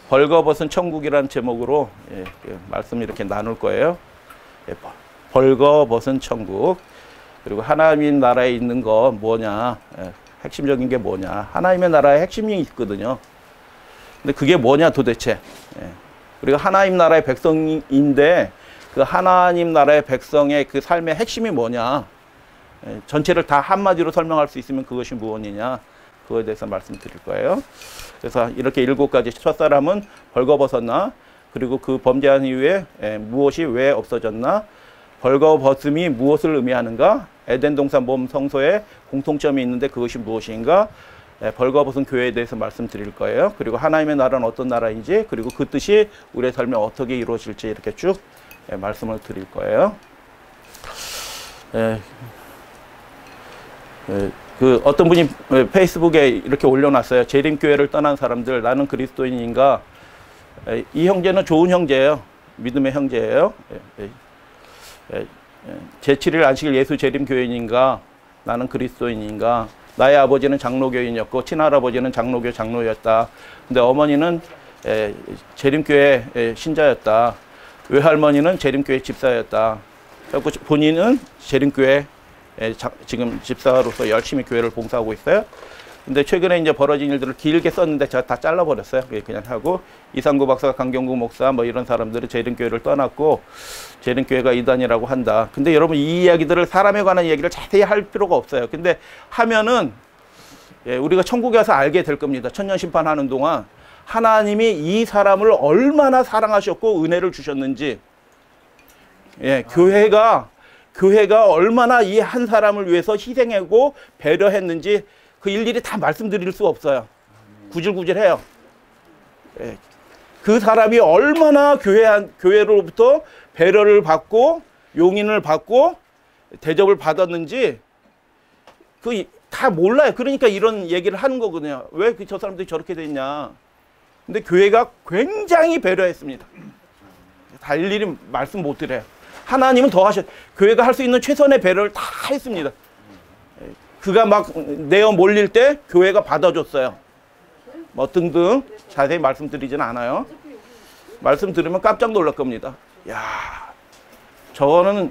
벌거벗은 천국이라는 제목으로 말씀 이렇게 나눌 거예요. 벌거벗은 천국. 그리고 하나님 나라에 있는 거 뭐냐, 핵심적인 게 뭐냐. 하나님의 나라에 핵심이 있거든요. 근데 그게 뭐냐 도대체. 우리가 하나님 나라의 백성인데 그 하나님 나라의 백성의 그 삶의 핵심이 뭐냐. 전체를 다 한마디로 설명할 수 있으면 그것이 무엇이냐. 그거에 대해서 말씀드릴 거예요. 그래서 이렇게 7가지. 첫사람은 벌거벗었나? 그리고 그 범죄한 이후에 무엇이 왜 없어졌나? 벌거벗음이 무엇을 의미하는가? 에덴 동산 모험 성소에 공통점이 있는데 그것이 무엇인가? 벌거벗은 교회에 대해서 말씀드릴 거예요. 그리고 하나님의 나라는 어떤 나라인지, 그리고 그 뜻이 우리의 삶에 어떻게 이루어질지 이렇게 쭉 말씀을 드릴 거예요. 그 어떤 분이 페이스북에 이렇게 올려놨어요. 재림교회를 떠난 사람들, 나는 그리스도인인가? 이 형제는 좋은 형제예요. 믿음의 형제예요. 제7일 안식일 예수 재림교인인가? 나는 그리스도인인가? 나의 아버지는 장로교인이었고 친할아버지는 장로였다. 근데 어머니는 재림교회 신자였다. 외할머니는 재림교회 집사였다. 그리고 본인은 재림교회 지금 집사로서 열심히 교회를 봉사하고 있어요. 근데 최근에 이제 벌어진 일들을 길게 썼는데 제가 다 잘라버렸어요. 그냥 하고 이상구 박사, 강경구 목사 뭐 이런 사람들은 재림교회를 떠났고 재림교회가 이단이라고 한다. 근데 여러분 이 이야기들을 사람에 관한 이야기를 자세히 할 필요가 없어요. 근데 하면은 우리가 천국에 가서 알게 될 겁니다. 천년심판하는 동안 하나님이 이 사람을 얼마나 사랑하셨고 은혜를 주셨는지, 교회가 얼마나 이 한 사람을 위해서 희생하고 배려했는지 그 일일이 다 말씀드릴 수 없어요. 구질구질해요. 그 사람이 얼마나 교회로부터 배려를 받고 용인을 받고 대접을 받았는지 그 다 몰라요. 그러니까 이런 얘기를 하는 거거든요. 왜 저 사람들이 저렇게 됐냐. 근데 교회가 굉장히 배려했습니다. 다 일일이 말씀 못 드려요. 하나님은 더 교회가 할 수 있는 최선의 배려를 다 했습니다. 그가 막 내어 몰릴 때 교회가 받아줬어요. 뭐 등등 자세히 말씀드리진 않아요. 말씀 들으면 깜짝 놀랄 겁니다. 야, 저거는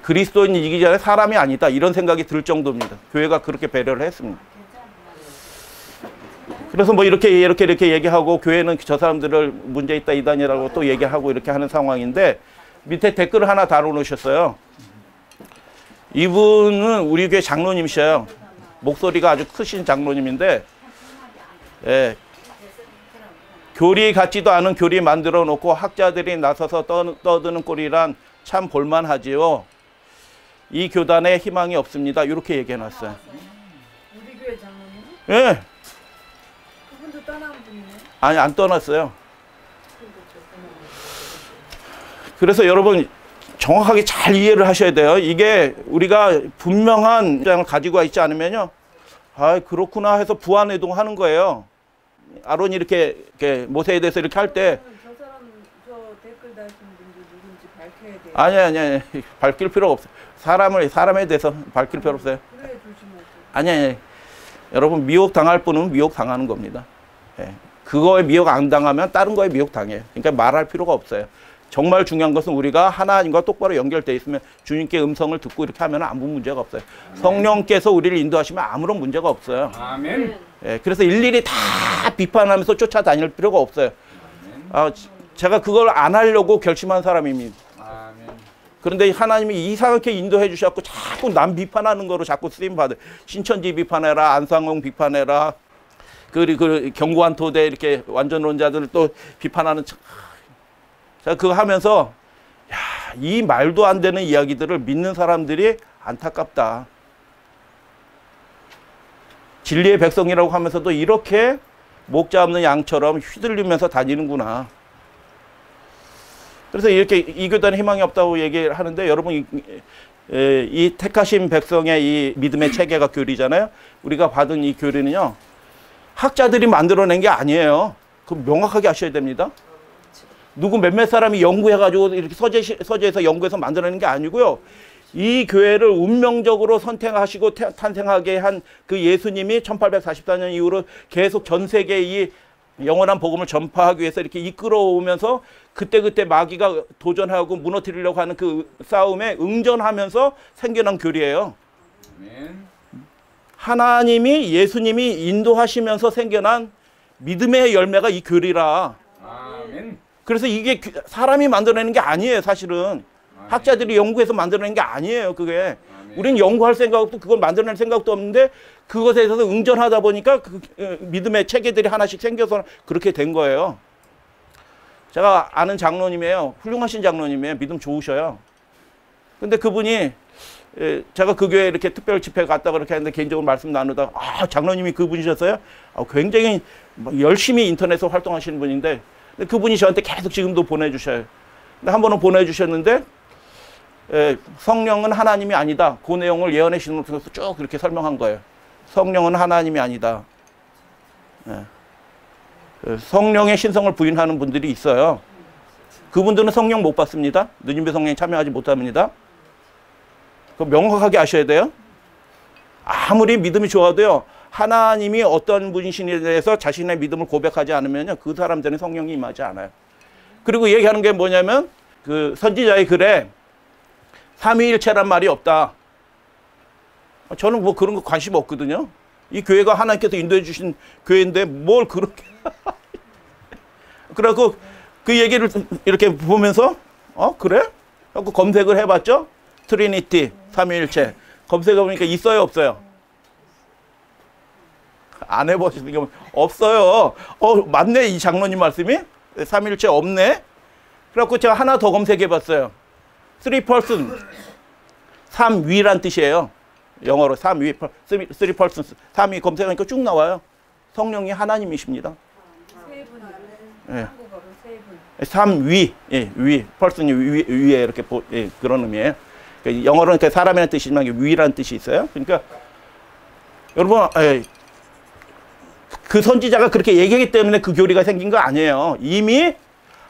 그리스도인이기 전에 사람이 아니다 이런 생각이 들 정도입니다. 교회가 그렇게 배려를 했습니다. 그래서 뭐 이렇게 얘기하고 교회는 저 사람들을 문제 있다 이단이라고 또 얘기하고 이렇게 하는 상황인데 밑에 댓글을 하나 달아놓으셨어요. 이분은 우리 교회 장로님이셔요. 목소리가 아주 크신 장로님인데, 교리 같지도 않은 교리 만들어 놓고 학자들이 나서서 떠드는 꼴이란 참 볼만하지요. 이 교단에 희망이 없습니다. 이렇게 얘기해 놨어요. 우리 교회 장로님? 예. 그분도 떠난 분이네? 아니, 안 떠났어요. 그래서 여러분 정확하게 잘 이해를 하셔야 돼요. 이게 우리가 분명한 입장을 가지고 있지 않으면요, 아 그렇구나 해서 부안해동하는 거예요. 아론이 이렇게 모세에 대해서 이렇게 할 때 저 사람 저 댓글 다신 분들 누군지 밝혀야 돼요. 아니 밝힐 필요가 없어요. 사람에 대해서 밝힐 필요 없어요. 그래 조심하세요. 아니 여러분 미혹 당할 분은 미혹 당하는 겁니다. 그거에 미혹 안 당하면 다른 거에 미혹 당해요. 그러니까 말할 필요가 없어요. 정말 중요한 것은 우리가 하나님과 똑바로 연결되어 있으면 주님께 음성을 듣고 이렇게 하면 아무 문제가 없어요. 아멘. 성령께서 우리를 인도하시면 아무런 문제가 없어요. 아멘. 그래서 일일이 다 비판하면서 쫓아다닐 필요가 없어요. 제가 그걸 안 하려고 결심한 사람입니다. 아멘. 그런데 하나님이 이상하게 인도해 주셔서 자꾸 남 비판하는 거로 자꾸 쓰임받아요. 신천지 비판해라, 안상홍 비판해라, 그 경고한 토대 이렇게 완전론자들을 또 비판하는. 제가 그거 하면서 야, 이 말도 안 되는 이야기들을 믿는 사람들이 안타깝다. 진리의 백성이라고 하면서도 이렇게 목자 없는 양처럼 휘둘리면서 다니는구나. 그래서 이렇게 이 교단에 희망이 없다고 얘기를 하는데, 여러분 이 택하신 백성의 이 믿음의 체계가 교리잖아요. 우리가 받은 이 교리는요, 학자들이 만들어낸 게 아니에요. 그거 명확하게 아셔야 됩니다. 누구 몇몇 사람이 연구해가지고 이렇게 서재에서 연구해서 만들어낸 게 아니고요. 이 교회를 운명적으로 선택하시고 탄생하게 한 그 예수님이 1844년 이후로 계속 전 세계 이 영원한 복음을 전파하기 위해서 이렇게 이끌어오면서 그때그때 마귀가 도전하고 무너뜨리려고 하는 그 싸움에 응전하면서 생겨난 교리예요. 아멘. 하나님이 예수님이 인도하시면서 생겨난 믿음의 열매가 이 교리라. 아멘. 그래서 이게 사람이 만들어내는 게 아니에요, 사실은. 아멘. 학자들이 연구해서 만들어낸 게 아니에요, 그게. 아멘. 우리는 연구할 생각도 그걸 만들어낼 생각도 없는데 그것에 대해서 응전하다 보니까 그 믿음의 체계들이 하나씩 생겨서 그렇게 된 거예요. 제가 아는 장로님이에요. 훌륭하신 장로님이에요. 믿음 좋으셔요. 근데 그분이 제가 그 교회에 이렇게 특별 집회 갔다 그렇게 했는데 개인적으로 말씀 나누다가 장로님이 그분이셨어요? 굉장히 열심히 인터넷에서 활동하시는 분인데 근데 그분이 저한테 계속 지금도 보내주셔요. 근데 한 번은 보내주셨는데 성령은 하나님이 아니다. 그 내용을 예언의 신으로서 쭉 그렇게 설명한 거예요. 성령은 하나님이 아니다. 성령의 신성을 부인하는 분들이 있어요. 그분들은 성령 못 받습니다. 느님배 성령에 참여하지 못합니다. 그거 명확하게 아셔야 돼요. 아무리 믿음이 좋아도요. 하나님이 어떤 분이신에 대해서 자신의 믿음을 고백하지 않으면요. 그 사람들은 성령이 임하지 않아요. 그리고 얘기하는 게 뭐냐면 그 선지자의 글에 삼위일체란 말이 없다. 저는 뭐 그런 거 관심 없거든요. 이 교회가 하나님께서 인도해 주신 교회인데 뭘 그렇게 그래갖고 그 얘기를 이렇게 보면서 그래? 하고 검색을 해봤죠. 트리니티 삼위일체 검색해보니까 있어요 없어요? 안 해보시니까 없어요. 맞네 이 장로님 말씀이. 삼위일체 없네. 그래갖고 제가 하나 더 검색해봤어요. Three person 삼위란 뜻이에요. 영어로 삼위, three persons, 삼위 검색하니까 쭉 나와요. 성령이 하나님이십니다. 세 분. 예. 한국어로 세 분. 삼위, 예, 위, person이 위에 이렇게 그런 의미예요. 영어로는 사람이라는 뜻이지만 위라는 뜻이 있어요. 그러니까 여러분, 그 선지자가 그렇게 얘기하기 때문에 그 교리가 생긴 거 아니에요. 이미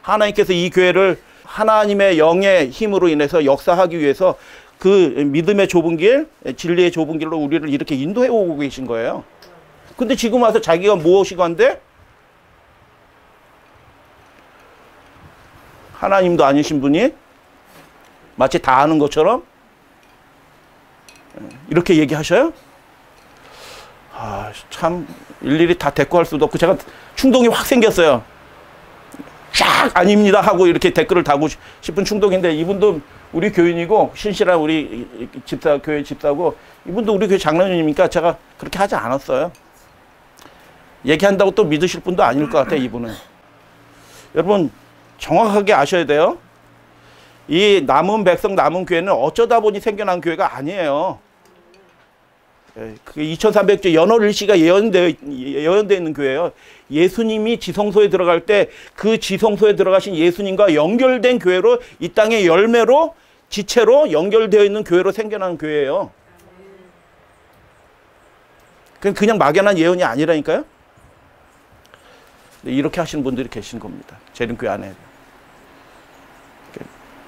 하나님께서 이 교회를 하나님의 영의 힘으로 인해서 역사하기 위해서 그 믿음의 좁은 길, 진리의 좁은 길로 우리를 이렇게 인도해 오고 계신 거예요. 근데 지금 와서 자기가 무엇이건데 하나님도 아니신 분이 마치 다 아는 것처럼 이렇게 얘기하셔요? 참 일일이 다 대꾸할 수도 없고 제가 충동이 확 생겼어요. 쫙 아닙니다 하고 이렇게 댓글을 달고 싶은 충동인데 이분도 우리 교인이고 신실한 우리 집사 교회 집사고 이분도 우리 교회 장로님이니까 제가 그렇게 하지 않았어요. 얘기한다고 또 믿으실 분도 아닐 것 같아요. 이분은. 여러분 정확하게 아셔야 돼요. 이 남은 백성 남은 교회는 어쩌다 보니 생겨난 교회가 아니에요. 그게 2300조 연월일시가 예언되어 있는 교회예요. 예수님이 지성소에 들어갈 때 그 지성소에 들어가신 예수님과 연결된 교회로 이 땅의 열매로 지체로 연결되어 있는 교회로 생겨난 교회예요. 그냥 막연한 예언이 아니라니까요. 이렇게 하시는 분들이 계신 겁니다. 재림교회 안에.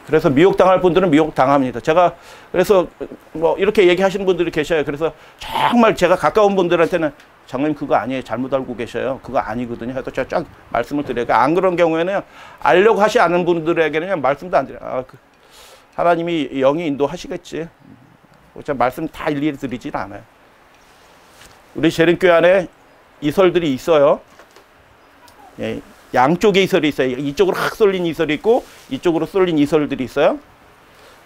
그래서 미혹당할 분들은 미혹당합니다. 제가 그래서 뭐 이렇게 얘기하시는 분들이 계셔요. 그래서 정말 제가 가까운 분들한테는 장로님 그거 아니에요. 잘못 알고 계셔요. 그거 아니거든요. 해서 제가 쫙 말씀을 드려요. 안 그런 경우에는 알려고 하지 않은 분들에게는 그냥 말씀도 안 드려요. 하나님이 영이 인도하시겠지. 제가 말씀 다 일일이 드리진 않아요. 우리 재림교회 안에 이설들이 있어요. 예, 양쪽에 이설이 있어요. 이쪽으로 확 쏠린 이설이 있고 이쪽으로 쏠린 이설들이 있어요.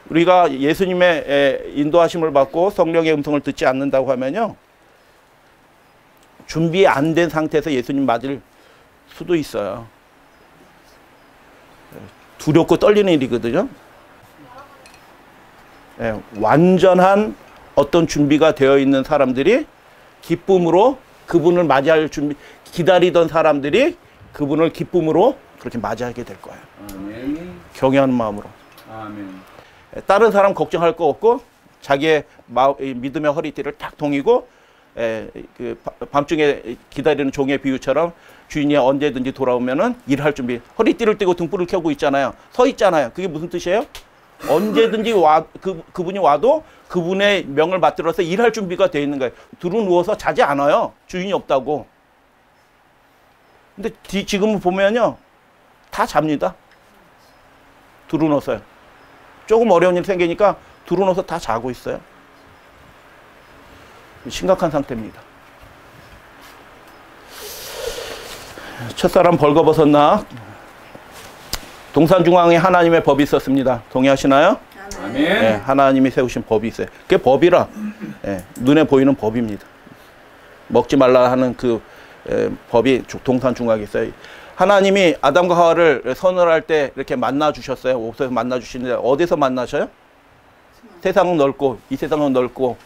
우리가 예수님의 인도하심을 받고 성령의 음성을 듣지 않는다고 하면요. 준비 안 된 상태에서 예수님 맞을 수도 있어요. 두렵고 떨리는 일이거든요. 예, 완전한 어떤 준비가 되어 있는 사람들이 기쁨으로 그분을 맞이할 준비, 기다리던 사람들이 그분을 기쁨으로 그렇게 맞이하게 될 거예요. 아멘. 경외하는 마음으로. 아멘. 다른 사람 걱정할 거 없고 자기의 믿음의 허리띠를 탁 동이고 밤중에 기다리는 종의 비유처럼 주인이 언제든지 돌아오면은 일할 준비. 허리띠를 떼고 등불을 켜고 있잖아요. 서 있잖아요. 그게 무슨 뜻이에요? 언제든지 그분이 와도 그분의 명을 받들어서 일할 준비가 되어 있는 거예요. 두루 누워서 자지 않아요. 주인이 없다고. 근데 지금 보면요. 다 잡니다. 두루놓어서요. 조금 어려운 일 생기니까 두루놓어서 다 자고 있어요. 심각한 상태입니다. 첫사람 벌거벗었나? 동산중앙에 하나님의 법이 있었습니다. 동의하시나요? 아멘. 예, 하나님이 세우신 법이 있어요. 그게 법이라 예, 눈에 보이는 법입니다. 먹지 말라 하는 그 법이 동산중앙에 있어요. 하나님이 아담과 하와를 선을 때 이렇게 만나 주셨어요. 옥에서 만나 주시는데 어디서 만나셔요? 세상은 넓고 이 세상은 넓고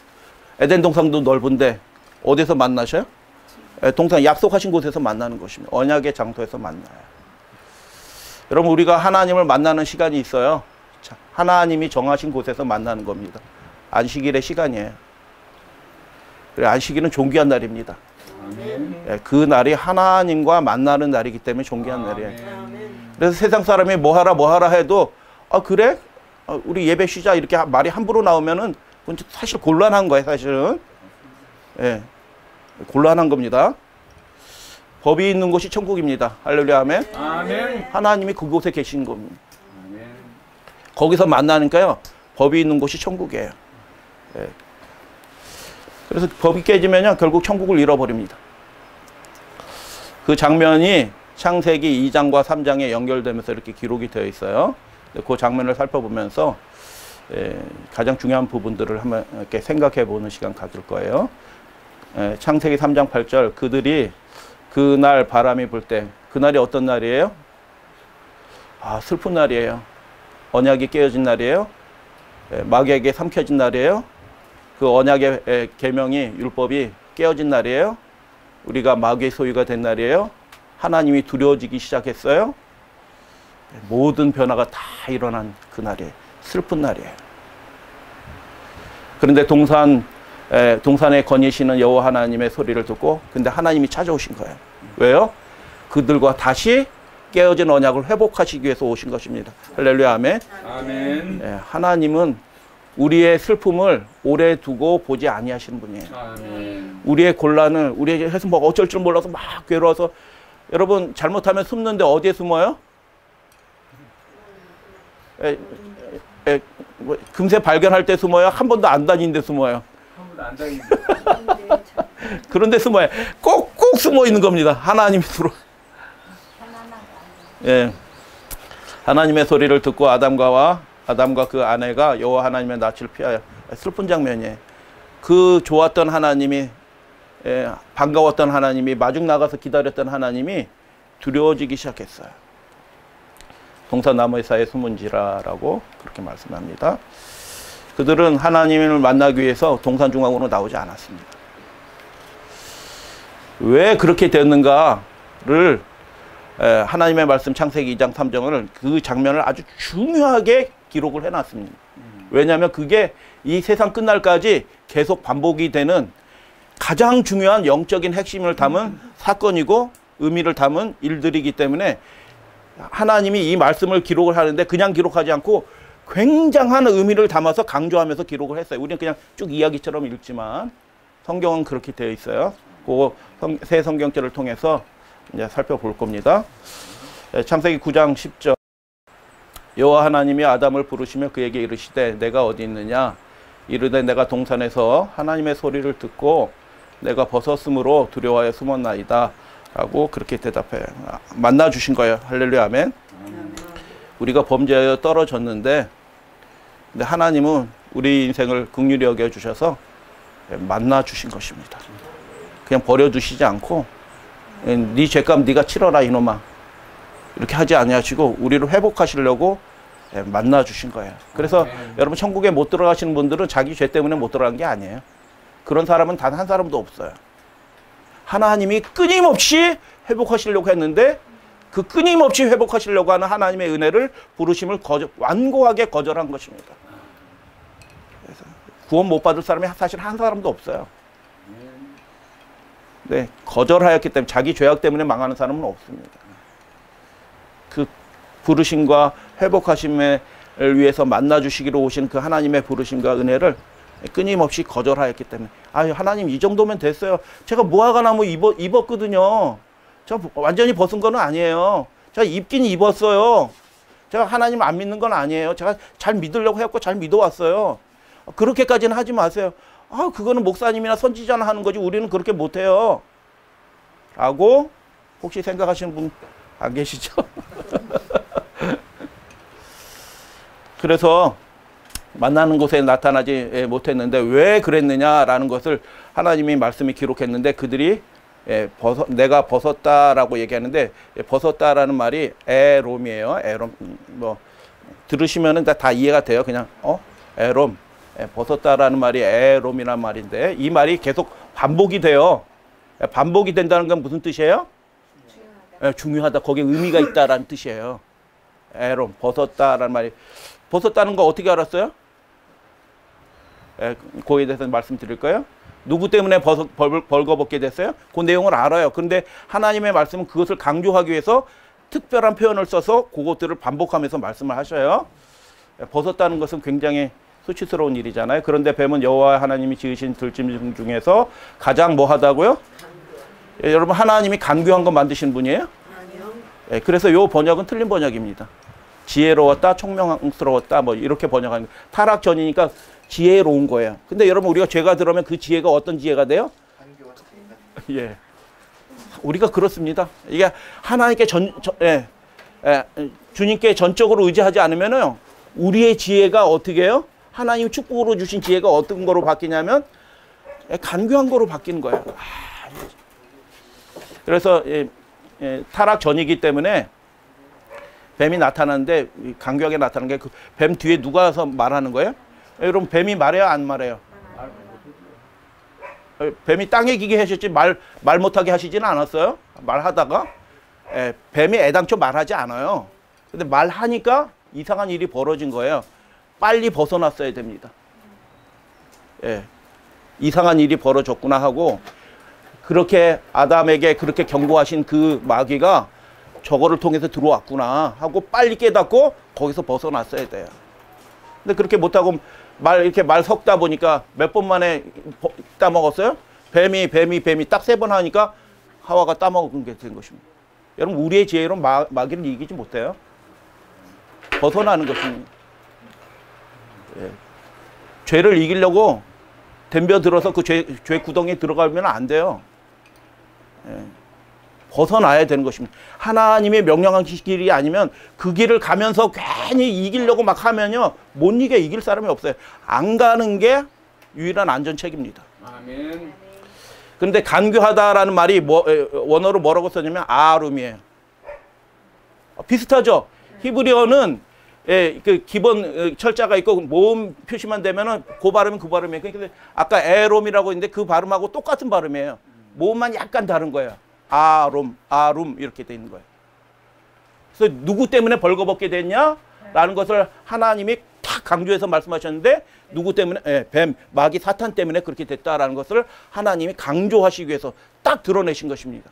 에덴 동산도 넓은데 어디서 만나셔요? 동산 약속하신 곳에서 만나는 것입니다. 언약의 장소에서 만나요. 여러분 우리가 하나님을 만나는 시간이 있어요. 하나님이 정하신 곳에서 만나는 겁니다. 안식일의 시간이에요. 그래 안식일은 존귀한 날입니다. 아멘. 그 날이 하나님과 만나는 날이기 때문에 존귀한 날이에요. 그래서 세상 사람이 뭐 하라 해도 그래? 우리 예배 쉬자 이렇게 말이 함부로 나오면은 그건 사실 곤란한 거예요. 사실은 예, 곤란한 겁니다. 법이 있는 곳이 천국입니다. 할렐루야 아멘. 아멘. 하나님이 그곳에 계신 겁니다. 아멘. 거기서 만나니까요. 법이 있는 곳이 천국이에요. 예. 그래서 법이 깨지면요. 결국 천국을 잃어버립니다. 그 장면이 창세기 2장과 3장에 연결되면서 이렇게 기록이 되어 있어요. 그 장면을 살펴보면서 가장 중요한 부분들을 한번 이렇게 생각해 보는 시간 가질 거예요. 창세기 3장 8절 그들이 그날 바람이 불 때 그날이 어떤 날이에요? 슬픈 날이에요. 언약이 깨어진 날이에요. 마귀에게 삼켜진 날이에요. 그 언약의 계명이 율법이 깨어진 날이에요. 우리가 마귀의 소유가 된 날이에요. 하나님이 두려워지기 시작했어요. 모든 변화가 다 일어난 그 날이에요. 슬픈 날이에요. 그런데 동산에 거니시는 여호와 하나님의 소리를 듣고 근데 하나님이 찾아오신 거예요. 왜요? 그들과 다시 깨어진 언약을 회복하시기 위해서 오신 것입니다. 할렐루야 아멘. 아멘. 하나님은 우리의 슬픔을 오래 두고 보지 아니하시는 분이에요. 아멘. 우리의 곤란을 우리에게 해서 뭐 어쩔 줄 몰라서 막 괴로워서 여러분 잘못하면 숨는데 어디에 숨어요? 금세 발견할 때 숨어요? 한 번도 안 다닌 데 숨어요? 한 번도 안 다니는데. 그런 데 숨어요. 꼭꼭 숨어 있는 겁니다. 하나님이 들어. 예. 하나님의 소리를 듣고 아담과 그 아내가 여호와 하나님의 낯을 피하여 슬픈 장면이에요. 그 좋았던 하나님이 반가웠던 하나님이 마중 나가서 기다렸던 하나님이 두려워지기 시작했어요. 동산나무 사이에 숨은지라라고 그렇게 말씀합니다. 그들은 하나님을 만나기 위해서 동산중앙으로 나오지 않았습니다. 왜 그렇게 되었는가를 하나님의 말씀 창세기 2장 3장을 그 장면을 아주 중요하게 기록을 해놨습니다. 왜냐하면 그게 이 세상 끝날까지 계속 반복이 되는 가장 중요한 영적인 핵심을 담은 사건이고 의미를 담은 일들이기 때문에 하나님이 이 말씀을 기록을 하는데 그냥 기록하지 않고 굉장한 의미를 담아서 강조하면서 기록을 했어요. 우리는 그냥 쭉 이야기처럼 읽지만 성경은 그렇게 되어 있어요. 그 새 성경절을 통해서 이제 살펴볼 겁니다. 창세기 9장 10절 여호와 하나님이 아담을 부르시며 그에게 이르시되 내가 어디 있느냐 이르되 내가 동산에서 하나님의 소리를 듣고 내가 벗었으므로 두려워하여 숨었나이다 라고 그렇게 대답해요. 만나 주신 거예요. 할렐루야 아멘. 우리가 범죄하여 떨어졌는데 근데 하나님은 우리 인생을 긍휼히 여겨 주셔서 만나 주신 것입니다. 그냥 버려두시지 않고 네 죄값 네가 치러라 이놈아 이렇게 하지 아니하시고 우리를 회복하시려고 만나 주신 거예요. 그래서 여러분 천국에 못 들어가시는 분들은 자기 죄 때문에 못 들어간 게 아니에요. 그런 사람은 단 한 사람도 없어요. 하나님이 끊임없이 회복하시려고 했는데 그 끊임없이 회복하시려고 하는 하나님의 은혜를 부르심을 완고하게 거절한 것입니다. 그래서 구원 못 받을 사람이 사실 한 사람도 없어요. 네, 거절하였기 때문에 자기 죄악 때문에 망하는 사람은 없습니다. 그 부르심과 회복하심을 위해서 만나 주시기로 오신 그 하나님의 부르심과 은혜를 끊임없이 거절하였기 때문에 하나님 이 정도면 됐어요. 제가 무화과나무 입었거든요. 저 완전히 벗은 거는 아니에요. 제가 입긴 입었어요. 제가 하나님 안 믿는 건 아니에요. 제가 잘 믿으려고 했고 잘 믿어왔어요. 그렇게까지는 하지 마세요. 아, 그거는 목사님이나 선지자나 하는 거지 우리는 그렇게 못해요. 라고 혹시 생각하시는 분 안 계시죠? 그래서 만나는 곳에 나타나지 못했는데 왜 그랬느냐라는 것을 하나님이 말씀이 기록했는데 그들이 내가 벗었다라고 얘기하는데 벗었다라는 말이 에롬이에요. 에롬 뭐 들으시면은 다 이해가 돼요. 그냥 에롬 벗었다라는 말이 에롬이란 말인데 이 말이 계속 반복이 돼요. 반복이 된다는 건 무슨 뜻이에요? 중요하다. 거기에 의미가 있다라는 뜻이에요. 에롬 벗었다라는 말이 벗었다는 거 어떻게 알았어요? 그거에 대해서 말씀드릴 거예요. 누구 때문에 벌거벗게 됐어요? 그 내용을 알아요. 그런데 하나님의 말씀은 그것을 강조하기 위해서 특별한 표현을 써서 그것들을 반복하면서 말씀을 하셔요. 벗었다는 것은 굉장히 수치스러운 일이잖아요. 그런데 뱀은 여호와 하나님이 지으신 들짐승 중에서 가장 뭐 하다고요? 여러분 하나님이 간교한 거 만드신 분이에요? 아니요. 그래서 요 번역은 틀린 번역입니다. 지혜로웠다, 총명스러웠다, 뭐 이렇게 번역하는 거예요. 타락 전이니까 지혜로운 거예요. 근데 여러분 우리가 죄가 들어오면 그 지혜가 어떤 지혜가 돼요? 예, 우리가 그렇습니다. 이게 하나님께 주님께 전적으로 의지하지 않으면요, 우리의 지혜가 어떻게 해요? 하나님 축복으로 주신 지혜가 어떤 거로 바뀌냐면 간교한 거로 바뀌는 거예요. 그래서 타락 전이기 때문에 뱀이 나타나는데 간교하게 나타나는 게 그 뱀 뒤에 누가 와서 말하는 거예요? 여러분 뱀이 말해요, 안 말해요? 뱀이 땅에 기게 하셨지 말 못하게 하시지는 않았어요? 말하다가 뱀이 애당초 말하지 않아요. 근데 말하니까 이상한 일이 벌어진 거예요. 빨리 벗어났어야 됩니다. 이상한 일이 벌어졌구나 하고 그렇게 아담에게 그렇게 경고하신 그 마귀가 저거를 통해서 들어왔구나 하고 빨리 깨닫고 거기서 벗어났어야 돼요. 근데 그렇게 못하고 이렇게 말 섞다 보니까 몇 번 만에 따먹었어요? 뱀이 딱 3번 하니까 하와가 따먹은 게 된 것입니다. 여러분 우리의 지혜로 마귀를 이기지 못해요. 벗어나는 것입니다. 죄를 이기려고 덤벼들어서 그 죄 구덩이에 들어가면 안 돼요. 벗어나야 되는 것입니다. 하나님의 명령한 길이 아니면 그 길을 가면서 괜히 이기려고 막 하면요, 못 이길 사람이 없어요. 안 가는 게 유일한 안전책입니다. 아멘. 그런데 간교하다라는 말이 원어로 뭐라고 썼냐면 아룸이에요. 비슷하죠? 히브리어는 그 기본 철자가 있고 모음 표시만 되면은 그 발음은 그 발음이에요. 근데 아까 에롬이라고 했는데 그 발음하고 똑같은 발음이에요. 모음만 약간 다른 거예요. 아룸 이렇게 돼 있는 거예요. 그래서 누구 때문에 벌거벗게 됐냐라는 것을 하나님이 탁 강조해서 말씀하셨는데 누구 때문에? 뱀, 마귀, 사탄 때문에 그렇게 됐다라는 것을 하나님이 강조하시기 위해서 딱 드러내신 것입니다.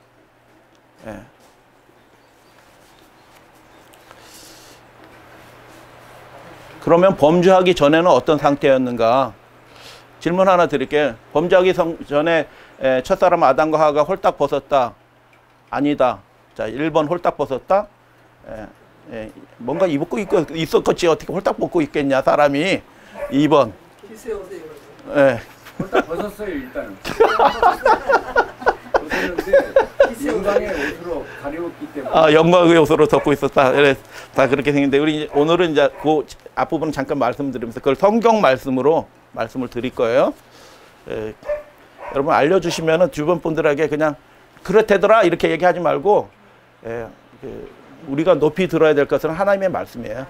그러면 범죄하기 전에는 어떤 상태였는가? 질문 하나 드릴게요. 범죄하기 전에 첫사람 아담과 하와가 홀딱 벗었다. 아니다. 자, 1번 홀딱 벗었다. 뭔가 입고 있었겠지. 어떻게 홀딱 벗고 있겠냐, 사람이. 2번. 홀딱 벗었어요, 일단. 벗었는데 영광의 옷으로 가려웠기 때문에. 아, 영광의 옷으로 덮고 있었다. 다 그렇게 생긴데 우리 오늘은 이제 그 앞부분은 잠깐 말씀드리면서 그걸 성경 말씀으로 말씀을 드릴 거예요. 여러분 알려주시면은 주변 분들에게 그냥 그렇대더라 이렇게 얘기하지 말고 우리가 높이 들어야 될 것은 하나님의 말씀이에요.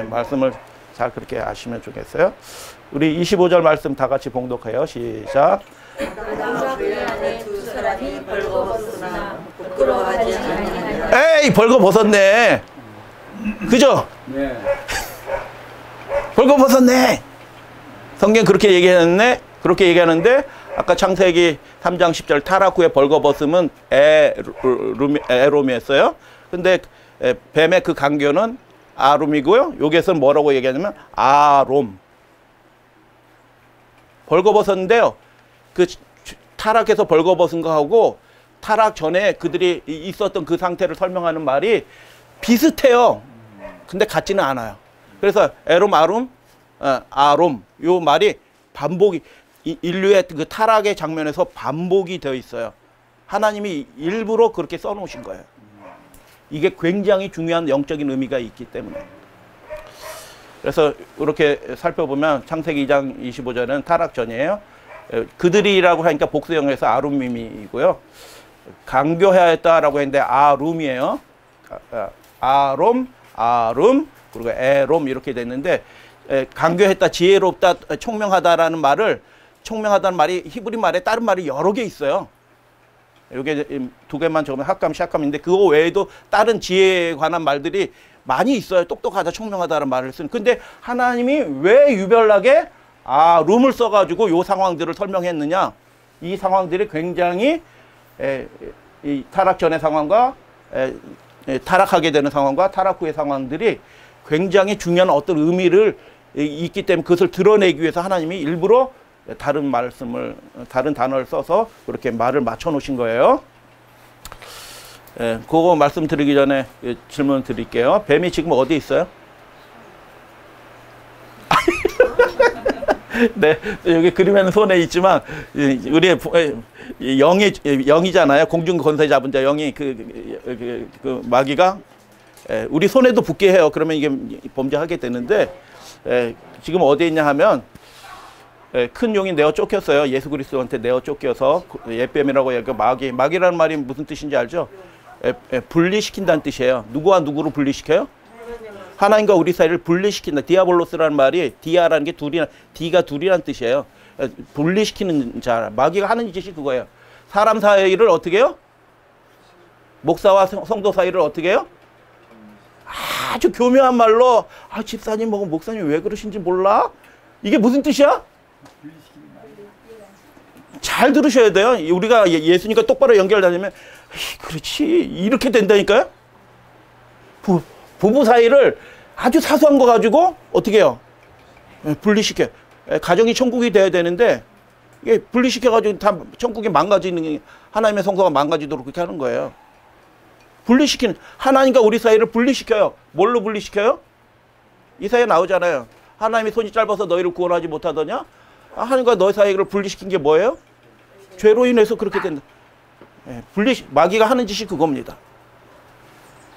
말씀을 잘 그렇게 아시면 좋겠어요. 우리 25절 말씀 다 같이 봉독해요. 시작. 에이, 벌거벗었네. 그죠? 네. 벌거벗었네. 성경 그렇게 얘기했네. 그렇게 얘기하는데 아까 창세기 3장 10절 타락 후에 벌거벗음은 에롬이었어요. 근데 뱀의 그 강교는 아룸이고요. 여기에서는 뭐라고 얘기하냐면 아롬. 벌거벗었는데요. 그 타락해서 벌거벗은 거하고 타락 전에 그들이 있었던 그 상태를 설명하는 말이 비슷해요. 근데 같지는 않아요. 그래서 에롬, 아룸, 아롬 요 말이 반복이 인류의 그 타락의 장면에서 반복이 되어 있어요. 하나님이 일부러 그렇게 써놓으신 거예요. 이게 굉장히 중요한 영적인 의미가 있기 때문에. 그래서 이렇게 살펴보면 창세기 2장 25절은 타락 전이에요. 그들이라고 하니까 복수형에서 아룸임이고요. 강교하였다라고 했는데 아룸이에요. 아롬, 아룸, 그리고 에롬 이렇게 됐는데 강교했다, 지혜롭다, 총명하다라는 말을 총명하다는 말이 히브리 말에 다른 말이 여러 개 있어요. 이게 두 개만 적으면 학감, 샷감인데 그거 외에도 다른 지혜에 관한 말들이 많이 있어요. 똑똑하다, 총명하다라는 말을 쓰는. 근데 하나님이 왜 유별나게 룸을 써가지고 요 상황들을 설명했느냐? 이 상황들이 굉장히 이 타락 전의 상황과 타락하게 되는 상황과 타락 후의 상황들이 굉장히 중요한 어떤 의미를 있기 때문에 그것을 드러내기 위해서 하나님이 일부러 다른 말씀을, 다른 단어를 써서 그렇게 말을 맞춰 놓으신 거예요. 그거 말씀드리기 전에 질문 드릴게요. 뱀이 지금 어디 있어요? 네, 여기 그림에는 손에 있지만 우리의 영이잖아요. 공중 권세 잡은 자 영이 그 마귀가 우리 손에도 붙게 해요. 그러면 이게 범죄하게 되는데 지금 어디에 있냐 하면 큰 용이 내어 쫓겼어요. 예수 그리스도한테 내어 쫓겨서 옛뱀이라고 해요. 마귀라는 말이 무슨 뜻인지 알죠? 분리시킨다는 뜻이에요. 누구와 누구로 분리시켜요? 하나님과 우리 사이를 분리시킨다. 디아볼로스라는 말이 디아라는 게 디가 둘이라는 뜻이에요. 분리시키는 자. 마귀가 하는 짓이 그거예요. 사람 사이를 어떻게 해요? 목사와 성도 사이를 어떻게 해요? 아주 교묘한 말로 집사님, 목사님 왜 그러신지 몰라? 이게 무슨 뜻이야? 잘 들으셔야 돼요. 우리가 예수님과 똑바로 연결되면 그렇지 이렇게 된다니까요. 부부 사이를 아주 사소한 거 가지고 어떻게 해요? 분리시켜. 가정이 천국이 돼야 되는데 이게 분리시켜가지고 다 천국이 망가지는, 하나님의 성소가 망가지도록 그렇게 하는 거예요. 분리시키는, 하나님과 우리 사이를 분리시켜요. 뭘로 분리시켜요? 이사야 나오잖아요. 하나님이 손이 짧아서 너희를 구원하지 못하더냐? 하나님과 너희 사이를 분리시킨 게 뭐예요? 죄로 인해서 그렇게 된다. 마귀가 하는 짓이 그겁니다.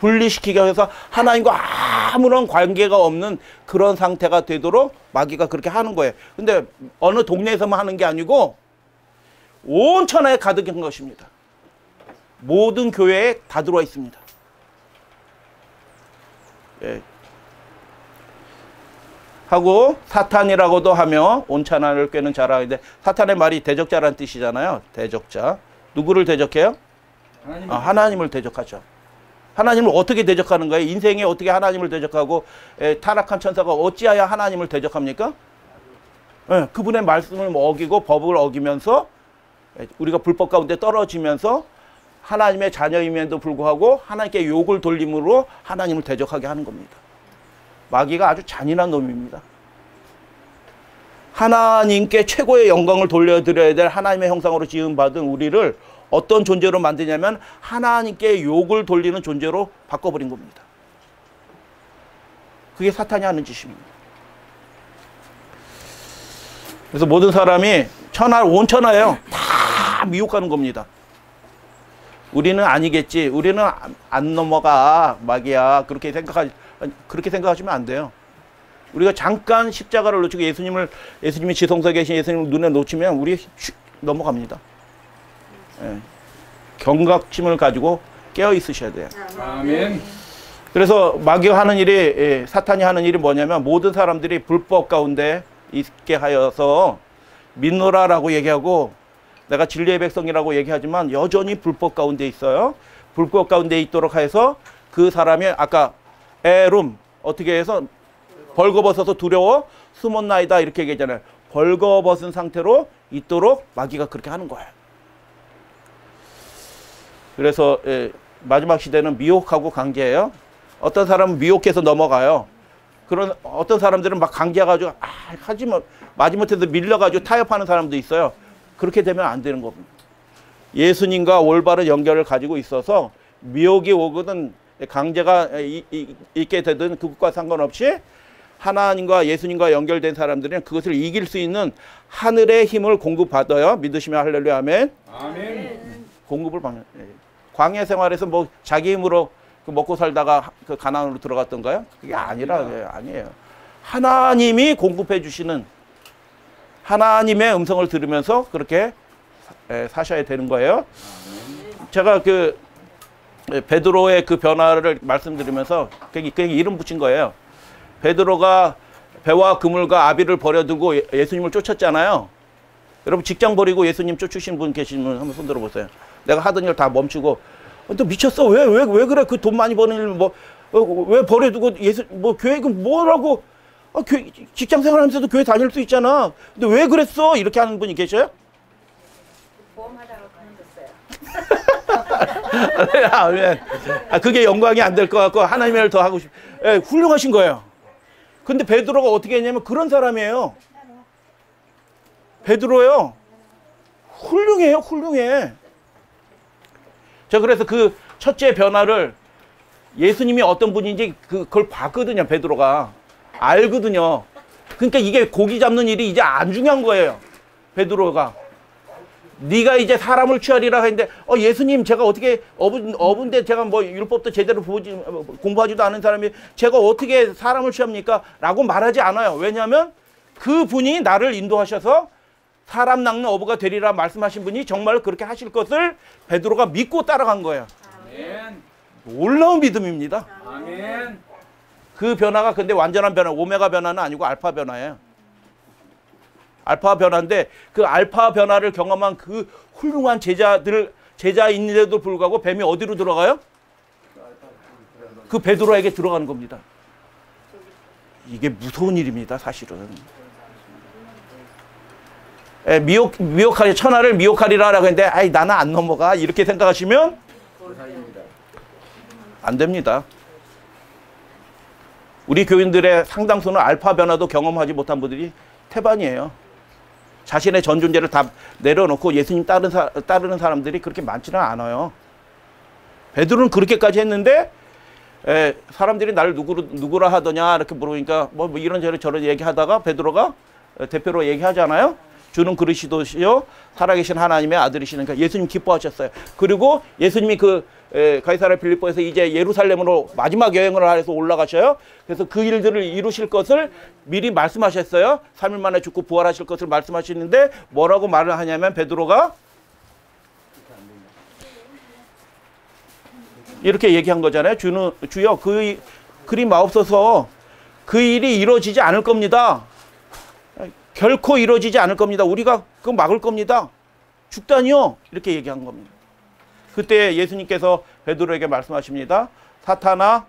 분리시키기 위해서 하나님과 아무런 관계가 없는 그런 상태가 되도록 마귀가 그렇게 하는 거예요. 근데 어느 동네에서만 하는 게 아니고 온 천하에 가득한 것입니다. 모든 교회에 다 들어와 있습니다. 하고 사탄이라고도 하며 온 천하를 꿰는 자라는데, 사탄의 말이 대적자라는 뜻이잖아요. 대적자. 누구를 대적해요? 하나님을 대적하죠. 하나님을 어떻게 대적하는 거예요? 인생에 어떻게 하나님을 대적하고 타락한 천사가 어찌하여 하나님을 대적합니까? 그분의 말씀을 어기고 법을 어기면서 우리가 불법 가운데 떨어지면서 하나님의 자녀임에도 불구하고 하나님께 욕을 돌림으로 하나님을 대적하게 하는 겁니다. 마귀가 아주 잔인한 놈입니다. 하나님께 최고의 영광을 돌려드려야 될 하나님의 형상으로 지음받은 우리를 어떤 존재로 만드냐면 하나님께 욕을 돌리는 존재로 바꿔버린 겁니다. 그게 사탄이 하는 짓입니다. 그래서 모든 사람이 온 천하예요. 다 미혹하는 겁니다. 우리는 아니겠지. 우리는 안 넘어가. 마귀야. 그렇게 생각하시면 안 돼요. 우리가 잠깐 십자가를 놓치고 예수님이 지성소에 계신 예수님을 눈에 놓치면 우리 넘어갑니다. 경각심을 가지고 깨어 있으셔야 돼요. 아멘. 그래서 마귀가 하는 일이, 사탄이 하는 일이 뭐냐면 모든 사람들이 불법 가운데 있게 하여서 믿노라라고 얘기하고, 내가 진리의 백성이라고 얘기하지만 여전히 불법 가운데 있어요. 불법 가운데 있도록 해서 그 사람이 아까 에룸 어떻게 해서 벌거벗어서 두려워 숨었나이다 이렇게 얘기하잖아요. 벌거벗은 상태로 있도록 마귀가 그렇게 하는 거예요. 그래서 마지막 시대는 미혹하고 강제예요. 어떤 사람은 미혹해서 넘어가요. 그런 어떤 사람들은 막 강제해가지고 하지만 마지못해서 밀려가지고 타협하는 사람도 있어요. 그렇게 되면 안 되는 겁니다. 예수님과 올바른 연결을 가지고 있어서 미혹이 오거든 강제가 있게 되든 그것과 상관없이 하나님과 예수님과 연결된 사람들은 그것을 이길 수 있는 하늘의 힘을 공급받아요. 믿으시면 할렐루야 아멘. 아멘. 공급을 받는. 광야 생활에서 뭐 자기 힘으로 먹고 살다가 그 가나안으로 들어갔던가요? 그게 아니라 아니에요. 하나님이 공급해 주시는 하나님의 음성을 들으면서 그렇게 사셔야 되는 거예요. 제가 그 베드로의 그 변화를 말씀드리면서 그게 이름 붙인 거예요. 베드로가 배와 그물과 아비를 버려두고 예수님을 쫓았잖아요. 여러분 직장 버리고 예수님 쫓으신 분 계시면 한번 손 들어보세요. 내가 하던 일 다 멈추고 너 미쳤어? 왜 그래? 그 돈 많이 버는 일 뭐 왜 버려두고 뭐 교회 그 뭐라고? 직장 생활하면서도 교회 다닐 수 있잖아. 근데 왜 그랬어? 이렇게 하는 분이 계셔요? 보험하다가 그만뒀어요. 아멘. 그게 영광이 안 될 것 같고 하나님의 일 더 하고 싶. 훌륭하신 거예요. 근데 베드로가 어떻게 했냐면 그런 사람이에요. 베드로요. 훌륭해요. 훌륭해. 저 그래서 그 첫째 변화를 예수님이 어떤 분인지 그걸 봤거든요. 베드로가. 알거든요. 그러니까 이게 고기 잡는 일이 이제 안 중요한 거예요. 베드로가. 네가 이제 사람을 취하리라 했는데 예수님 제가 어떻게 어분데 제가 뭐 율법도 제대로 공부하지도 않은 사람이 제가 어떻게 사람을 취합니까? 라고 말하지 않아요. 왜냐하면 그분이 나를 인도하셔서 사람 낚는 어부가 되리라 말씀하신 분이 정말 그렇게 하실 것을 베드로가 믿고 따라간 거예요. 아멘. 놀라운 믿음입니다. 아멘. 그 변화가 근데 완전한 변화, 오메가 변화는 아니고 알파 변화예요. 알파 변화인데 그 알파 변화를 경험한 그 훌륭한 제자인데도 불구하고 뱀이 어디로 들어가요? 그 베드로에게 들어가는 겁니다. 이게 무서운 일입니다, 사실은. 미혹하리 천하를 미혹하리라라고 했는데 아이 나는 안 넘어가 이렇게 생각하시면 안 됩니다. 우리 교인들의 상당수는 알파 변화도 경험하지 못한 분들이 태반이에요. 자신의 전 존재를 다 내려놓고 예수님 따르는 사람들이 그렇게 많지는 않아요. 베드로는 그렇게까지 했는데 사람들이 나를 누구라 하더냐 이렇게 물어보니까 뭐 이런저런 저런 얘기하다가 베드로가 대표로 얘기하잖아요. 주는 그리스도시요 살아계신 하나님의 아들이시니까 예수님 기뻐하셨어요. 그리고 예수님이 가이사랴 빌립보에서 이제 예루살렘으로 마지막 여행을 해서 올라가셔요. 그래서 그 일들을 이루실 것을 미리 말씀하셨어요. 3일 만에 죽고 부활하실 것을 말씀하시는데 뭐라고 말을 하냐면 베드로가 이렇게 얘기한 거잖아요. 주여 그리 마옵소서 그 일이 이루어지지 않을 겁니다. 결코 이루어지지 않을 겁니다. 우리가 그거 막을 겁니다. 죽다니요. 이렇게 얘기한 겁니다. 그때 예수님께서 베드로에게 말씀하십니다. 사탄아,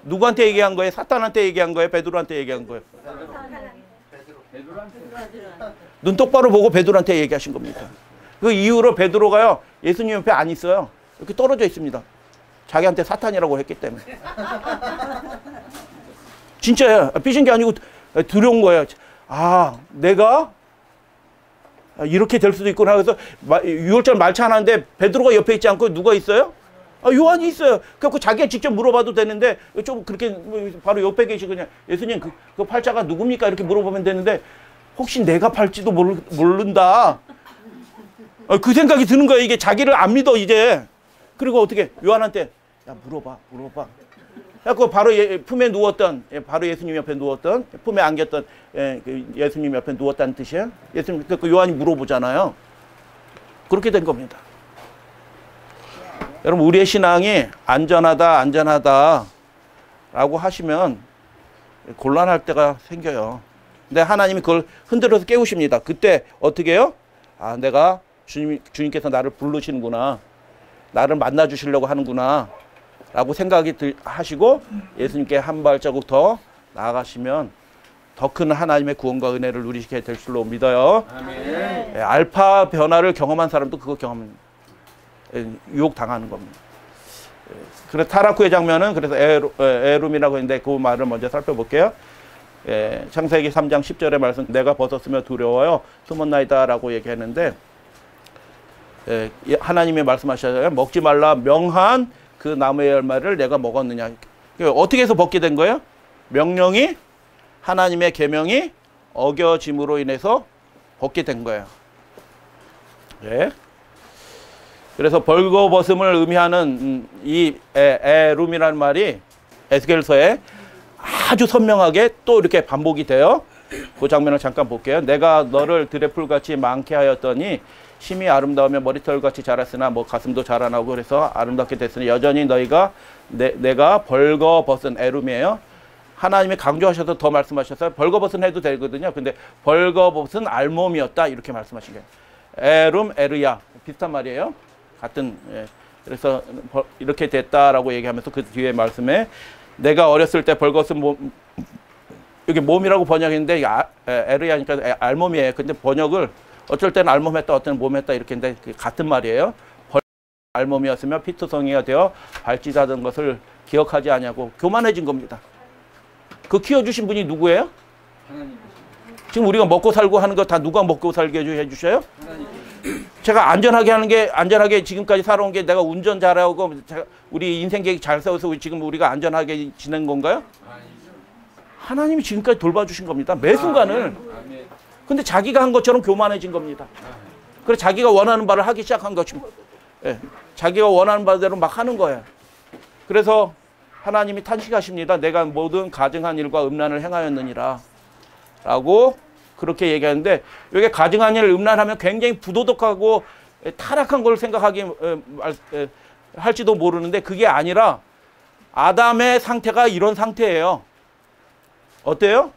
누구한테 얘기한 거예요? 사탄한테 얘기한 거예요? 베드로한테 얘기한 거예요? 눈 똑바로 보고 베드로한테 얘기하신 겁니다. 그 이후로 베드로가요. 예수님 옆에 안 있어요. 이렇게 떨어져 있습니다. 자기한테 사탄이라고 했기 때문에. 진짜예요. 삐진 게 아니고 두려운 거예요. 내가 이렇게 될 수도 있구나. 그래서 6월절 말차 하나인데 베드로가 옆에 있지 않고 누가 있어요? 요한이 있어요. 그래서 자기가 직접 물어봐도 되는데 좀 그렇게 바로 옆에 계시고 그냥 예수님 그 팔자가 누굽니까? 이렇게 물어보면 되는데 혹시 내가 팔지도 모른다. 그 생각이 드는 거예요. 이게 자기를 안 믿어 이제. 그리고 어떻게 요한한테 야 물어봐. 그래서 바로 품에 누웠던 바로 예수님 옆에 누웠던 품에 안겼던 예수님 옆에 누웠다는 뜻이에요. 예수님 그 요한이 물어보잖아요. 그렇게 된 겁니다. 여러분 우리의 신앙이 안전하다라고 하시면 곤란할 때가 생겨요. 근데 하나님이 그걸 흔들어서 깨우십니다. 그때 어떻게 해요? 내가 주님께서 나를 부르시는구나. 나를 만나 주시려고 하는구나. 라고 생각이 하시고 예수님께 한 발자국 더 나아가시면 더 큰 하나님의 구원과 은혜를 누리시게 될 줄로 믿어요. 아멘. 알파 변화를 경험한 사람도 그거 경험합니다. 유혹당하는 겁니다. 그래서 타라쿠의 장면은 그래서 에룸이라고 했는데 그 말을 먼저 살펴볼게요. 창세기 3장 10절의 말씀 내가 벗었으며 두려워요 숨었나이다 라고 얘기했는데 하나님이 말씀하셨잖아요. 먹지 말라 명한 그 나무의 열매를 내가 먹었느냐. 어떻게 해서 벗게 된 거예요? 명령이 하나님의 계명이 어겨짐으로 인해서 벗게 된 거예요. 예. 그래서 벌거벗음을 의미하는 이 에룸이라는 말이 에스겔서에 아주 선명하게 또 이렇게 반복이 돼요. 그 장면을 잠깐 볼게요. 내가 너를 들의 풀같이 많게 하였더니 심히 아름다우며 머리털같이 자랐으나 뭐 가슴도 자라나고 그래서 아름답게 됐으니 여전히 너희가 내가 벌거벗은 에룸이에요. 하나님이 강조하셔서 더 말씀하셨어요. 벌거벗은 해도 되거든요. 근데 벌거벗은 알몸이었다 이렇게 말씀하신 거예요. 에룸, 에르야 비슷한 말이에요. 같은 그래서 이렇게 됐다라고 얘기하면서 그 뒤에 말씀에 내가 어렸을 때 벌거벗은 몸 여기 몸이라고 번역했는데 에르야니까 알몸이에요. 근데 번역을 어쩔 때는 알몸했다, 어떨 때는 몸했다 이렇게 했는데 같은 말이에요. 알몸이었으며 피투성이가 되어 발짓하던 것을 기억하지 아니하고 교만해진 겁니다. 그 키워주신 분이 누구예요? 하나님. 지금 우리가 먹고 살고 하는 거 다 누가 먹고 살게 해주셔요? 하나님. 제가 안전하게 지금까지 살아온 게 내가 운전 잘하고 우리 인생 계획 잘 세워서 지금 우리가 안전하게 지낸 건가요? 하나님이 지금까지 돌봐주신 겁니다. 매 순간을. 근데 자기가 한 것처럼 교만해진 겁니다. 그래서 자기가 원하는 바를 하기 시작한 것입니다. 예, 자기가 원하는 바대로 막 하는 거예요. 그래서 하나님이 탄식하십니다. 내가 모든 가증한 일과 음란을 행하였느니라 라고 그렇게 얘기하는데 여기 가증한 일, 음란하면 굉장히 부도덕하고 타락한 걸 생각하기 할지도 모르는데 그게 아니라 아담의 상태가 이런 상태예요. 어때요?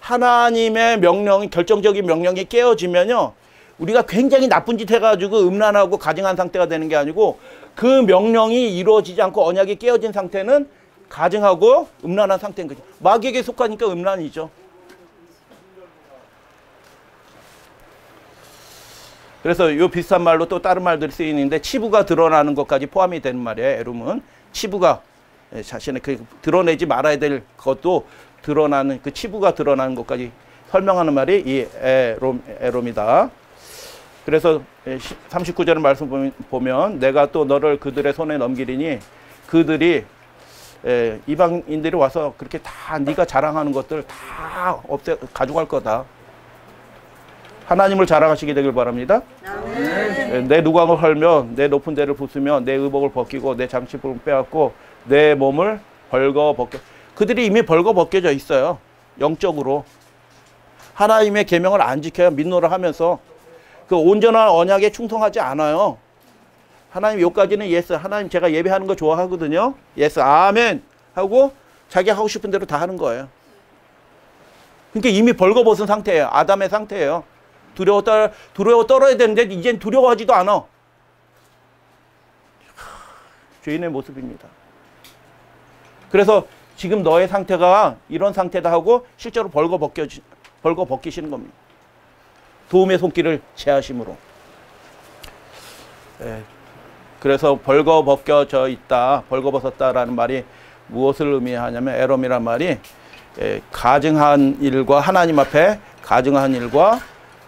하나님의 명령이 결정적인 명령이 깨어지면요. 우리가 굉장히 나쁜 짓 해가지고 음란하고 가증한 상태가 되는 게 아니고 그 명령이 이루어지지 않고 언약이 깨어진 상태는 가증하고 음란한 상태인 거죠. 마귀에게 속하니까 음란이죠. 그래서 이 비슷한 말로 또 다른 말들이 쓰이는데 치부가 드러나는 것까지 포함이 되는 말이에요. 에룸은 치부가 자신의 그 드러내지 말아야 될 것도 드러나는 그 치부가 드러나는 것까지 설명하는 말이 이 에롬이다. 그래서 39절의 말씀 보면 내가 또 너를 그들의 손에 넘기리니 그들이 이방인들이 와서 그렇게 다 네가 자랑하는 것들 다 가져갈 거다. 하나님을 자랑하시게 되길 바랍니다. 내 누각을 헐며 내 높은 데를 부수며 내 의복을 벗기고 내 장치품을 빼앗고 내 몸을 벌거벗겨. 그들이 이미 벌거벗겨져 있어요. 영적으로. 하나님의 계명을 안 지켜요. 민노를 하면서 그 온전한 언약에 충성하지 않아요. 하나님 여기까지는 예스. 하나님 제가 예배하는 거 좋아하거든요. 예스 아멘 하고 자기 하고 싶은 대로 다 하는 거예요. 그러니까 이미 벌거벗은 상태예요. 아담의 상태예요. 두려워 떨어야 되는데 이젠 두려워하지도 않아. 죄인의 모습입니다. 그래서 지금 너의 상태가 이런 상태다 하고 실제로 벌거벗기시는 겁니다. 도움의 손길을 제하심으로. 그래서 벌거벗겨져 있다, 벌거벗었다라는 말이 무엇을 의미하냐면 에롬이란 말이 가증한 일과 하나님 앞에 가증한 일과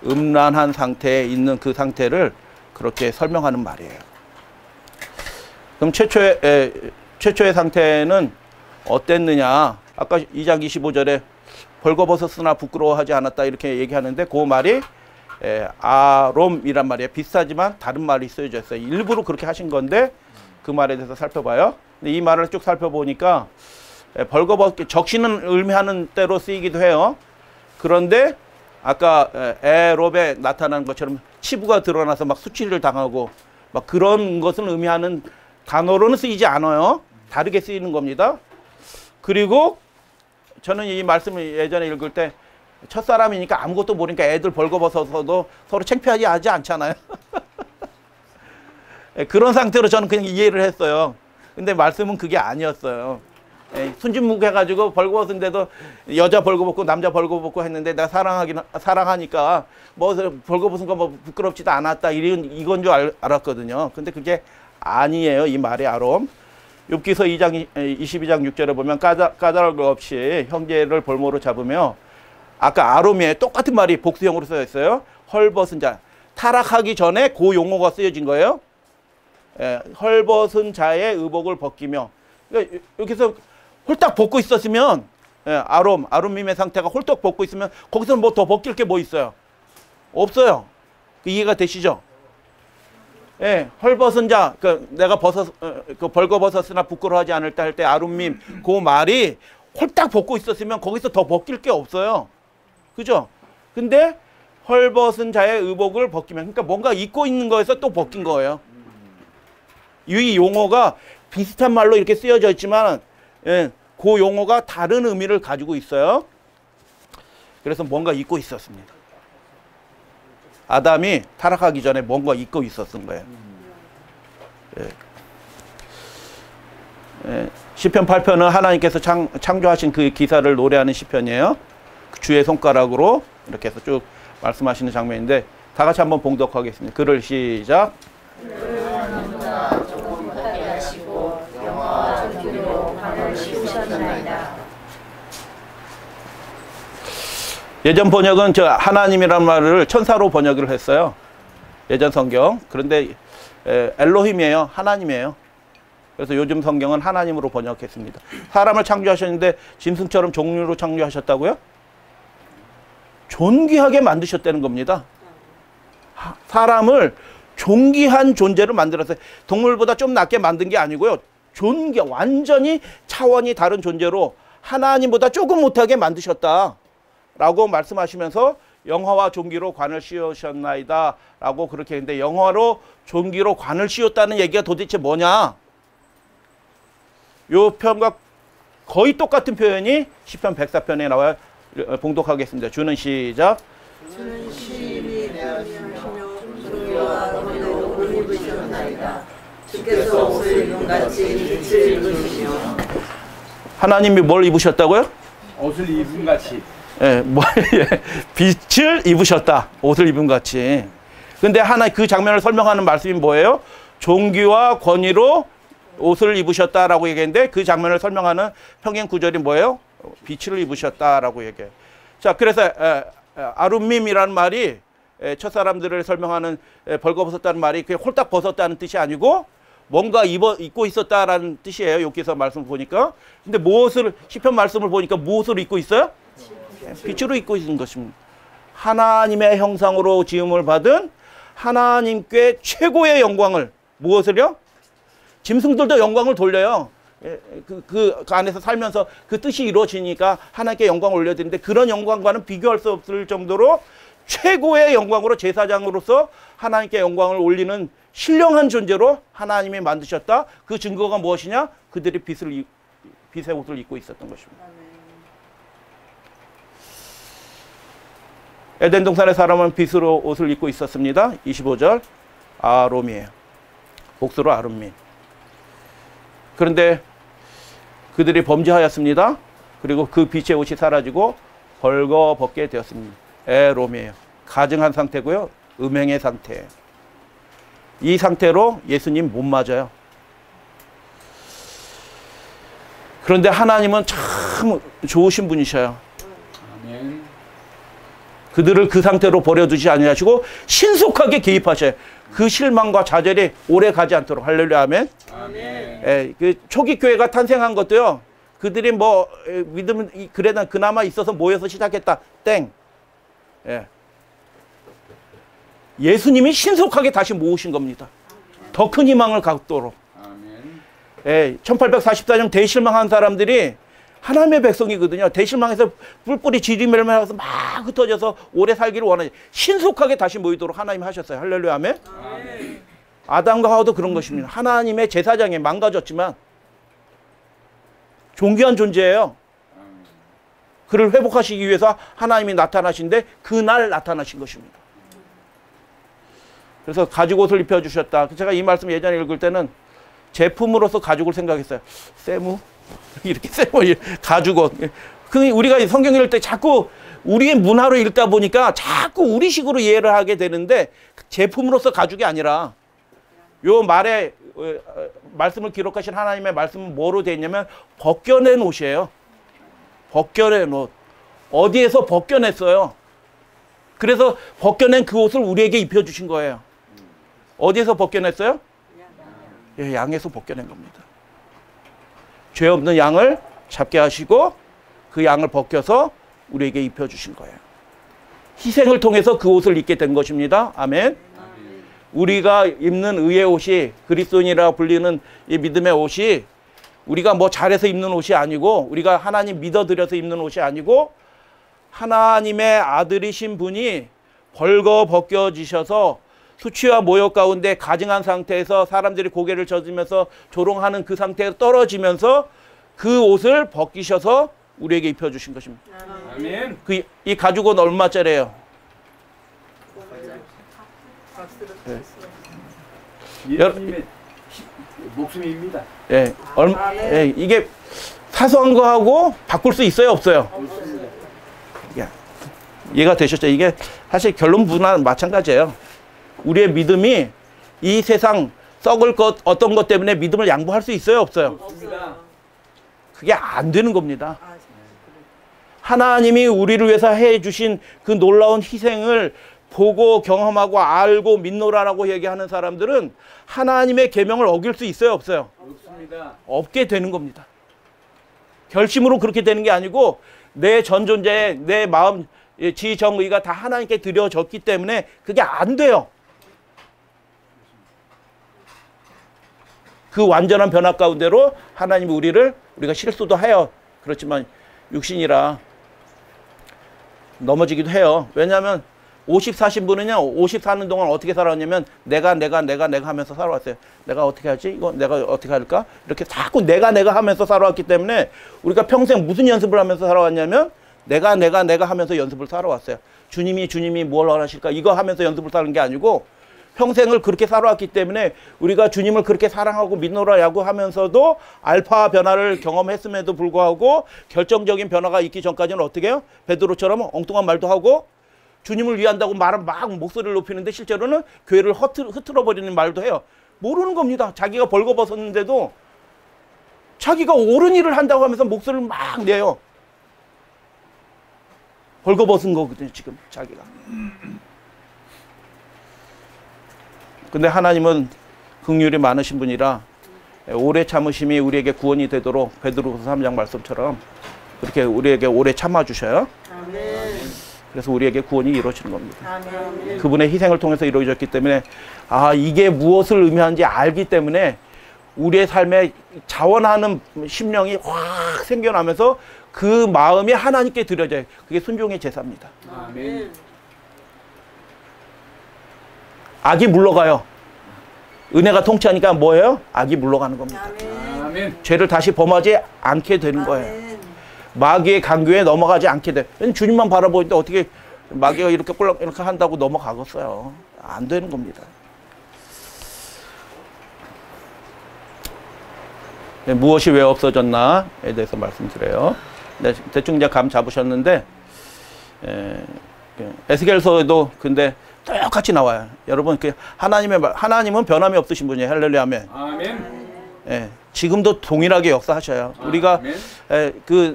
음란한 상태에 있는 그 상태를 그렇게 설명하는 말이에요. 그럼 최초의 상태는 어땠느냐? 아까 2장 25절에 벌거벗었으나 부끄러워하지 않았다 이렇게 얘기하는데 그 말이 아롬이란 말이에요. 비슷하지만 다른 말이 쓰여져 있어요. 일부러 그렇게 하신 건데 그 말에 대해서 살펴봐요. 근데 이 말을 쭉 살펴보니까 벌거벗기 적신은 의미하는 때로 쓰이기도 해요. 그런데 아까 에롭에 나타난 것처럼 치부가 드러나서 막 수치를 당하고 막 그런 것을 의미하는 단어로는 쓰이지 않아요. 다르게 쓰이는 겁니다. 그리고 저는 이 말씀을 예전에 읽을 때 첫사람이니까 아무것도 모르니까 애들 벌거벗어서도 서로 창피하지 않잖아요. 그런 상태로 저는 그냥 이해를 했어요. 근데 말씀은 그게 아니었어요. 순진무구해가지고 벌거벗은데도 여자 벌거벗고 남자 벌거벗고 했는데 내가 사랑하니까 뭐 벌거벗은 거 뭐 부끄럽지도 않았다 이건 줄 알았거든요. 근데 그게 아니에요. 이 말이 아롬. 욥기서 22장 6절에 보면 까닭 없이 형제를 볼모로 잡으며 아까 아롬에 똑같은 말이 복수형으로 쓰여 있어요. 헐벗은 자. 타락하기 전에 그 용어가 쓰여진 거예요. 예, 헐벗은 자의 의복을 벗기며. 그러니까 여기서 홀딱 벗고 있었으면, 예, 아름밈의 상태가 홀딱 벗고 있으면 거기서 뭐 더 벗길 게 뭐 있어요? 없어요. 이해가 되시죠? 예, 헐벗은 자, 내가 벌거벗었으나 부끄러워하지 않을 때 할 때 아름밈, 그 말이 홀딱 벗고 있었으면 거기서 더 벗길 게 없어요. 그죠? 근데 헐벗은 자의 의복을 벗기면, 그러니까 뭔가 입고 있는 거에서 또 벗긴 거예요. 이 용어가 비슷한 말로 이렇게 쓰여져 있지만, 예, 그 용어가 다른 의미를 가지고 있어요. 그래서 뭔가 입고 있었습니다. 아담이 타락하기 전에 뭔가 입고 있었던 거예요. 예. 예. 시편 8편은 하나님께서 창조하신 그 기사를 노래하는 시편이에요. 주의 손가락으로 이렇게 해서 쭉 말씀하시는 장면인데, 다 같이 한번 봉독하겠습니다. 글을 시작. 예전 번역은 저 하나님이라는 말을 천사로 번역을 했어요. 예전 성경. 그런데 엘로힘이에요. 하나님이에요. 그래서 요즘 성경은 하나님으로 번역했습니다. 사람을 창조하셨는데 짐승처럼 종류로 창조하셨다고요? 존귀하게 만드셨다는 겁니다. 사람을 존귀한 존재로 만들었어요. 동물보다 좀 낮게 만든 게 아니고요. 완전히 차원이 다른 존재로 하나님보다 조금 못하게 만드셨다 라고 말씀하시면서 영화와 존귀로 관을 씌우셨나이다 라고 그렇게 했는데, 영화로 존귀로 관을 씌웠다는 얘기가 도대체 뭐냐? 요 편과 거의 똑같은 표현이 시편 104편에 나와요. 봉독하겠습니다. 주는 시작. 주는 심히 내하시며 존귀와 권위로 옷을 입으셨나이다. 주께서 옷을 입음같이 빛을 입으시며. 하나님이 뭘 입으셨다고요? 옷을 입은 같이. 예, 빛을 입으셨다. 옷을 입은 같이. 근데 그 장면을 설명하는 말씀이 뭐예요? 존귀와 권위로 옷을 입으셨다라고 얘기했는데, 그 장면을 설명하는 평행 구절이 뭐예요? 빛을 입으셨다라고 얘기해요. 자, 그래서 아름밈이라는 말이 첫 사람들을 설명하는 벌거벗었다는 말이 그냥 홀딱 벗었다는 뜻이 아니고 뭔가 입고 있었다라는 뜻이에요. 여기서 말씀 보니까. 근데 시편 말씀을 보니까 무엇을 입고 있어요? 빛으로 입고 있는 것입니다. 하나님의 형상으로 지음을 받은 하나님께 최고의 영광을, 무엇을요? 짐승들도 영광을 돌려요. 그 안에서 살면서 그 뜻이 이루어지니까 하나님께 영광을 올려드리는데, 그런 영광과는 비교할 수 없을 정도로 최고의 영광으로 제사장으로서 하나님께 영광을 올리는 신령한 존재로 하나님이 만드셨다. 그 증거가 무엇이냐? 그들이 빛의 옷을 입고 있었던 것입니다. 에덴 동산의 사람은 빛으로 옷을 입고 있었습니다. 25절 아롬이에요. 복수로 아름미. 그런데 그들이 범죄하였습니다. 그리고 그 빛의 옷이 사라지고 벌거벗게 되었습니다. 에롬이에요. 가증한 상태고요. 음행의 상태예요. 이 상태로 예수님 못 맞아요. 그런데 하나님은 참 좋으신 분이셔요. 아멘. 그들을 그 상태로 버려두지 아니하시고 신속하게 개입하셔요. 그 실망과 좌절이 오래 가지 않도록. 할렐루야, 아멘. 아멘. 그 초기 교회가 탄생한 것도요, 그들이 믿음은 그나마 있어서 모여서 시작했다. 땡. 예수님이 신속하게 다시 모으신 겁니다. 더 큰 희망을 갖도록. 아멘. 1844년 대실망한 사람들이 하나님의 백성이거든요. 대실망해서 뿔뿔이 지리멸멸해서 막 흩어져서 오래 살기를 원하지. 신속하게 다시 모이도록 하나님 하셨어요. 할렐루야, 아멘. 아멘. 아담과 하와도 그런 것입니다. 하나님의 제사장이 망가졌지만 존귀한 존재예요. 그를 회복하시기 위해서 하나님이 나타나신데 그날 나타나신 것입니다. 그래서 가죽옷을 입혀주셨다. 제가 이 말씀 예전에 읽을 때는 제품으로서 가죽을 생각했어요. 세무? 이렇게 세무, 가죽옷. 우리가 성경 읽을 때 자꾸 우리의 문화로 읽다 보니까 자꾸 우리식으로 이해를 하게 되는데, 제품으로서 가죽이 아니라 요 말에 말씀을 기록하신 하나님의 말씀은 뭐로 되어 있냐면 벗겨낸 옷이에요. 벗겨낸 옷. 어디에서 벗겨냈어요? 그래서 벗겨낸 그 옷을 우리에게 입혀주신 거예요. 어디에서 벗겨냈어요? 예, 양에서 벗겨낸 겁니다. 죄 없는 양을 잡게 하시고 그 양을 벗겨서 우리에게 입혀주신 거예요. 희생을 통해서 그 옷을 입게 된 것입니다. 아멘. 우리가 입는 의의 옷이, 그리스도인이라 불리는 이 믿음의 옷이 우리가 뭐 잘해서 입는 옷이 아니고, 우리가 하나님 믿어드려서 입는 옷이 아니고, 하나님의 아들이신 분이 벌거 벗겨지셔서 수치와 모욕 가운데 가증한 상태에서 사람들이 고개를 젖으면서 조롱하는 그 상태에 떨어지면서 그 옷을 벗기셔서 우리에게 입혀주신 것입니다. 아멘. 이 가죽은 얼마짜리예요? 네. 예수님의 목숨입니다. 예, 예, 이게 사소한 거하고 바꿀 수 있어요, 없어요? 없습니다. 이해가 되셨죠? 이게 사실 결론 부분은 마찬가지예요. 우리의 믿음이 이 세상 썩을 것, 어떤 것 때문에 믿음을 양보할 수 있어요, 없어요? 없습니다. 그게 안 되는 겁니다. 하나님이 우리를 위해서 해주신 그 놀라운 희생을 보고 경험하고 알고 믿노라라고 얘기하는 사람들은 하나님의 계명을 어길 수 있어요, 없어요? 없습니다. 없게 되는 겁니다. 결심으로 그렇게 되는 게 아니고 내 전 존재에 내 마음, 지, 정, 의가 다 하나님께 드려졌기 때문에 그게 안 돼요. 그 완전한 변화 가운데로 하나님이 우리가 실수도 해요. 그렇지만 육신이라 넘어지기도 해요. 왜냐하면 50 사신 분은요, 50 사는 동안 어떻게 살아왔냐면 내가 하면서 살아왔어요. 내가 어떻게 하지? 이거 내가 어떻게 할까? 이렇게 자꾸 내가 하면서 살아왔기 때문에 우리가 평생 무슨 연습을 하면서 살아왔냐면 내가 하면서 연습을 살아왔어요. 주님이 뭘 원하실까? 이거 하면서 연습을 사는 게 아니고 평생을 그렇게 살아왔기 때문에 우리가 주님을 그렇게 사랑하고 믿노라고 하면서도 알파 변화를 경험했음에도 불구하고 결정적인 변화가 있기 전까지는 어떻게 해요? 베드로처럼 엉뚱한 말도 하고 주님을 위한다고 말은 막 목소리를 높이는데 실제로는 교회를 흐트러버리는 말도 해요. 모르는 겁니다. 자기가 벌거벗었는데도 자기가 옳은 일을 한다고 하면서 목소리를 막 내요. 벌거벗은 거거든요, 지금 자기가. 근데 하나님은 긍휼이 많으신 분이라 오래 참으심이 우리에게 구원이 되도록 베드로서 3장 말씀처럼 그렇게 우리에게 오래 참아주셔요. 아멘. 그래서 우리에게 구원이 이루어지는 겁니다. 아멘. 그분의 희생을 통해서 이루어졌기 때문에 이게 무엇을 의미하는지 알기 때문에 우리의 삶에 자원하는 심령이 확 생겨나면서 그 마음이 하나님께 드려져요. 그게 순종의 제사입니다. 아멘. 악이 물러가요. 은혜가 통치하니까 뭐예요? 악이 물러가는 겁니다. 아멘. 아멘. 죄를 다시 범하지 않게 되는 거예요. 아멘. 마귀의 강교에 넘어가지 않게 돼. 주님만 바라보는데 어떻게 마귀가 이렇게 꼴랑 이렇게 한다고 넘어가겠어요? 안 되는 겁니다. 무엇이 왜 없어졌나에 대해서 말씀드려요. 네, 대충 이제 감 잡으셨는데 에스겔서에도 근데 똑같이 나와요. 여러분 하나님은 변함이 없으신 분이에요. 할렐루야 아멘. 아멘. 지금도 동일하게 역사하셔요. 우리가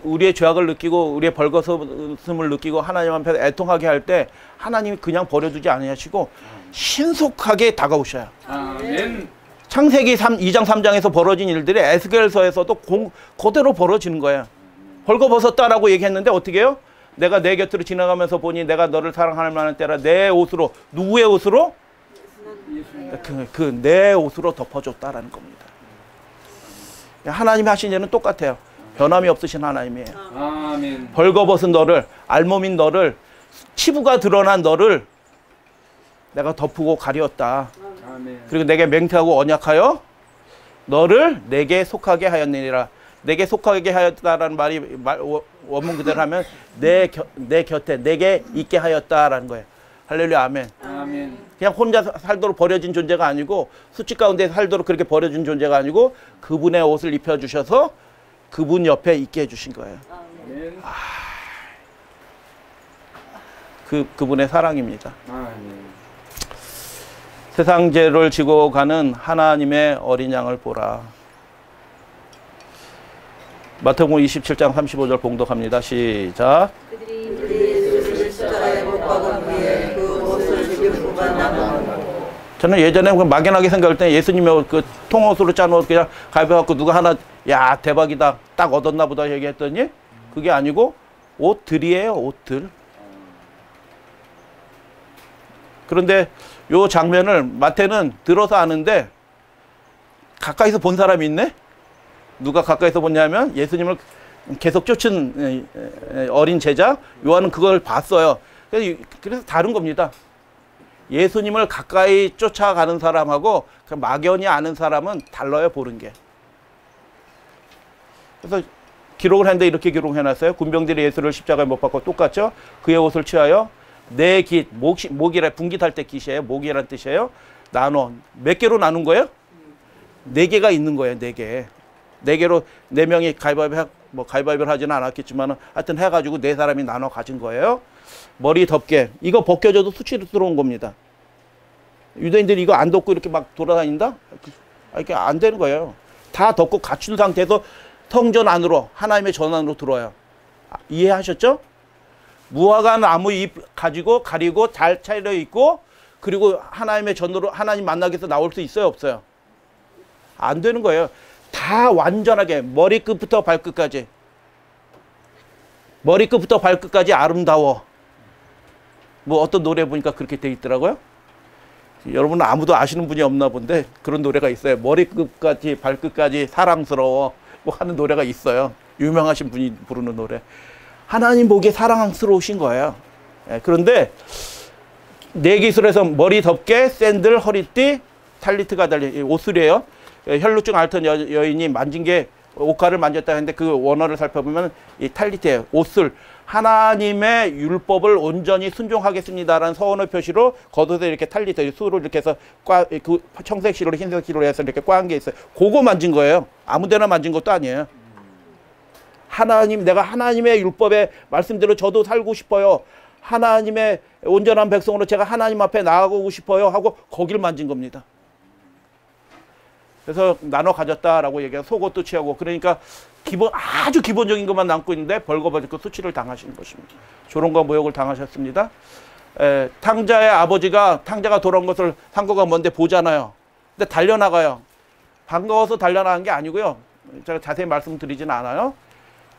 우리의 죄악을 느끼고 우리의 벌거벗음을 느끼고 하나님 앞에 애통하게 할 때 하나님이 그냥 버려두지 않으시고 신속하게 다가오셔요. 아멘. 창세기 2장 3장에서 벌어진 일들이 에스겔서에서도 그대로 벌어지는 거예요. 벌거벗었다라고 얘기했는데 어떻게 해요? 내가 내 곁으로 지나가면서 보니 내가 너를 사랑할 만한 때라 내 옷으로, 누구의 옷으로? 내 옷으로 덮어줬다라는 겁니다. 하나님이 하신 일은 똑같아요. 변함이 없으신 하나님이에요. 아멘. 벌거벗은 너를, 알몸인 너를, 치부가 드러난 너를 내가 덮고 가리었다. 아멘. 그리고 내게 맹세하고 언약하여 너를 내게 속하게 하였느니라. 내게 속하게 하였다라는 말이 원문 그대로 하면 내 곁에 내게 있게 하였다라는 거예요. 할렐루야 아멘. 아멘. 그냥 혼자 살도록 버려진 존재가 아니고 수치 가운데 살도록 그렇게 버려진 존재가 아니고 그분의 옷을 입혀주셔서 그분 옆에 있게 해주신 거예요. 아멘. 그분의 사랑입니다. 아멘. 세상 죄를 지고 가는 하나님의 어린 양을 보라. 마태복음 27장 35절 봉독합니다. 시작. 그들이 예수를 십자가에 못 박은 후에 저는 예전에 그 막연하게 생각할 때 예수님의 그 통옷으로 짠 옷 그냥 가벼워갖고 누가 하나 야 대박이다 딱 얻었나 보다 얘기했더니 그게 아니고 옷들이에요. 옷들. 그런데 요 장면을 마태는 들어서 아는데 가까이서 본 사람이 있네? 누가 가까이서 봤냐면 예수님을 계속 쫓은 어린 제자 요한은 그걸 봤어요. 그래서 다른 겁니다. 예수님을 가까이 쫓아가는 사람하고 막연히 아는 사람은 달라요. 보는 게. 그래서 기록을 했는데 이렇게 기록해놨어요. 군병들이 예수를 십자가에 못 박고 똑같죠. 그의 옷을 취하여 네 깃, 목이라 분깃할 때 깃이에요. 목이란 뜻이에요. 나눠. 몇 개로 나눈 거예요? 네 개가 있는 거예요. 네 개. 네 개로 네 명이 가위바위보를 하지는 않았겠지만 하여튼 해가지고 네 사람이 나눠 가진 거예요. 머리 덮개. 이거 벗겨져도 수치로 들어온 겁니다. 유대인들이 이거 안 덮고 이렇게 막 돌아다닌다? 이렇게 안 되는 거예요. 다 덮고 갖춘 상태에서 성전 안으로 하나님의 전안으로 들어와요. 이해하셨죠? 무화과 나무 잎 가지고 가리고 잘 차려 있고 그리고 하나님의 전으로 하나님 만나기 위해서 나올 수 있어요? 없어요? 안 되는 거예요. 다 완전하게 머리끝부터 발끝까지 아름다워. 뭐 어떤 노래 보니까 그렇게 돼 있더라고요. 여러분은 아무도 아시는 분이 없나 본데 그런 노래가 있어요. 머리끝까지 발끝까지 사랑스러워 뭐 하는 노래가 있어요. 유명하신 분이 부르는 노래. 하나님 보기에 사랑스러우신 거예요. 그런데 네 기술에서 머리 덮개, 샌들, 허리띠, 탈리트가 달린 옷술이에요. 혈루증 앓던 여인이 만진 게 옷가를 만졌다 했는데 그 원어를 살펴보면 이 탈리트예요. 옷술. 하나님의 율법을 온전히 순종하겠습니다라는 서원의 표시로 겉옷에 이렇게 탈리트, 수를 이렇게 해서 그 청색 실로 흰색 실로 해서 이렇게 꽈한 게 있어요. 그거 만진 거예요. 아무데나 만진 것도 아니에요. 내가 하나님의 율법의 말씀대로 저도 살고 싶어요. 하나님의 온전한 백성으로 제가 하나님 앞에 나아가고 싶어요 하고 거기를 만진 겁니다. 그래서 나눠 가졌다라고 얘기해서 속옷도 취하고 그러니까 아주 기본적인 것만 남고 있는데 벌거벗고 수치를 당하시는 것입니다. 조롱과 모욕을 당하셨습니다. 탕자의 아버지가 탕자가 돌아온 것을 상고가 뭔데 보잖아요. 근데 달려나가요. 반가워서 달려나간 게 아니고요. 제가 자세히 말씀드리지는 않아요.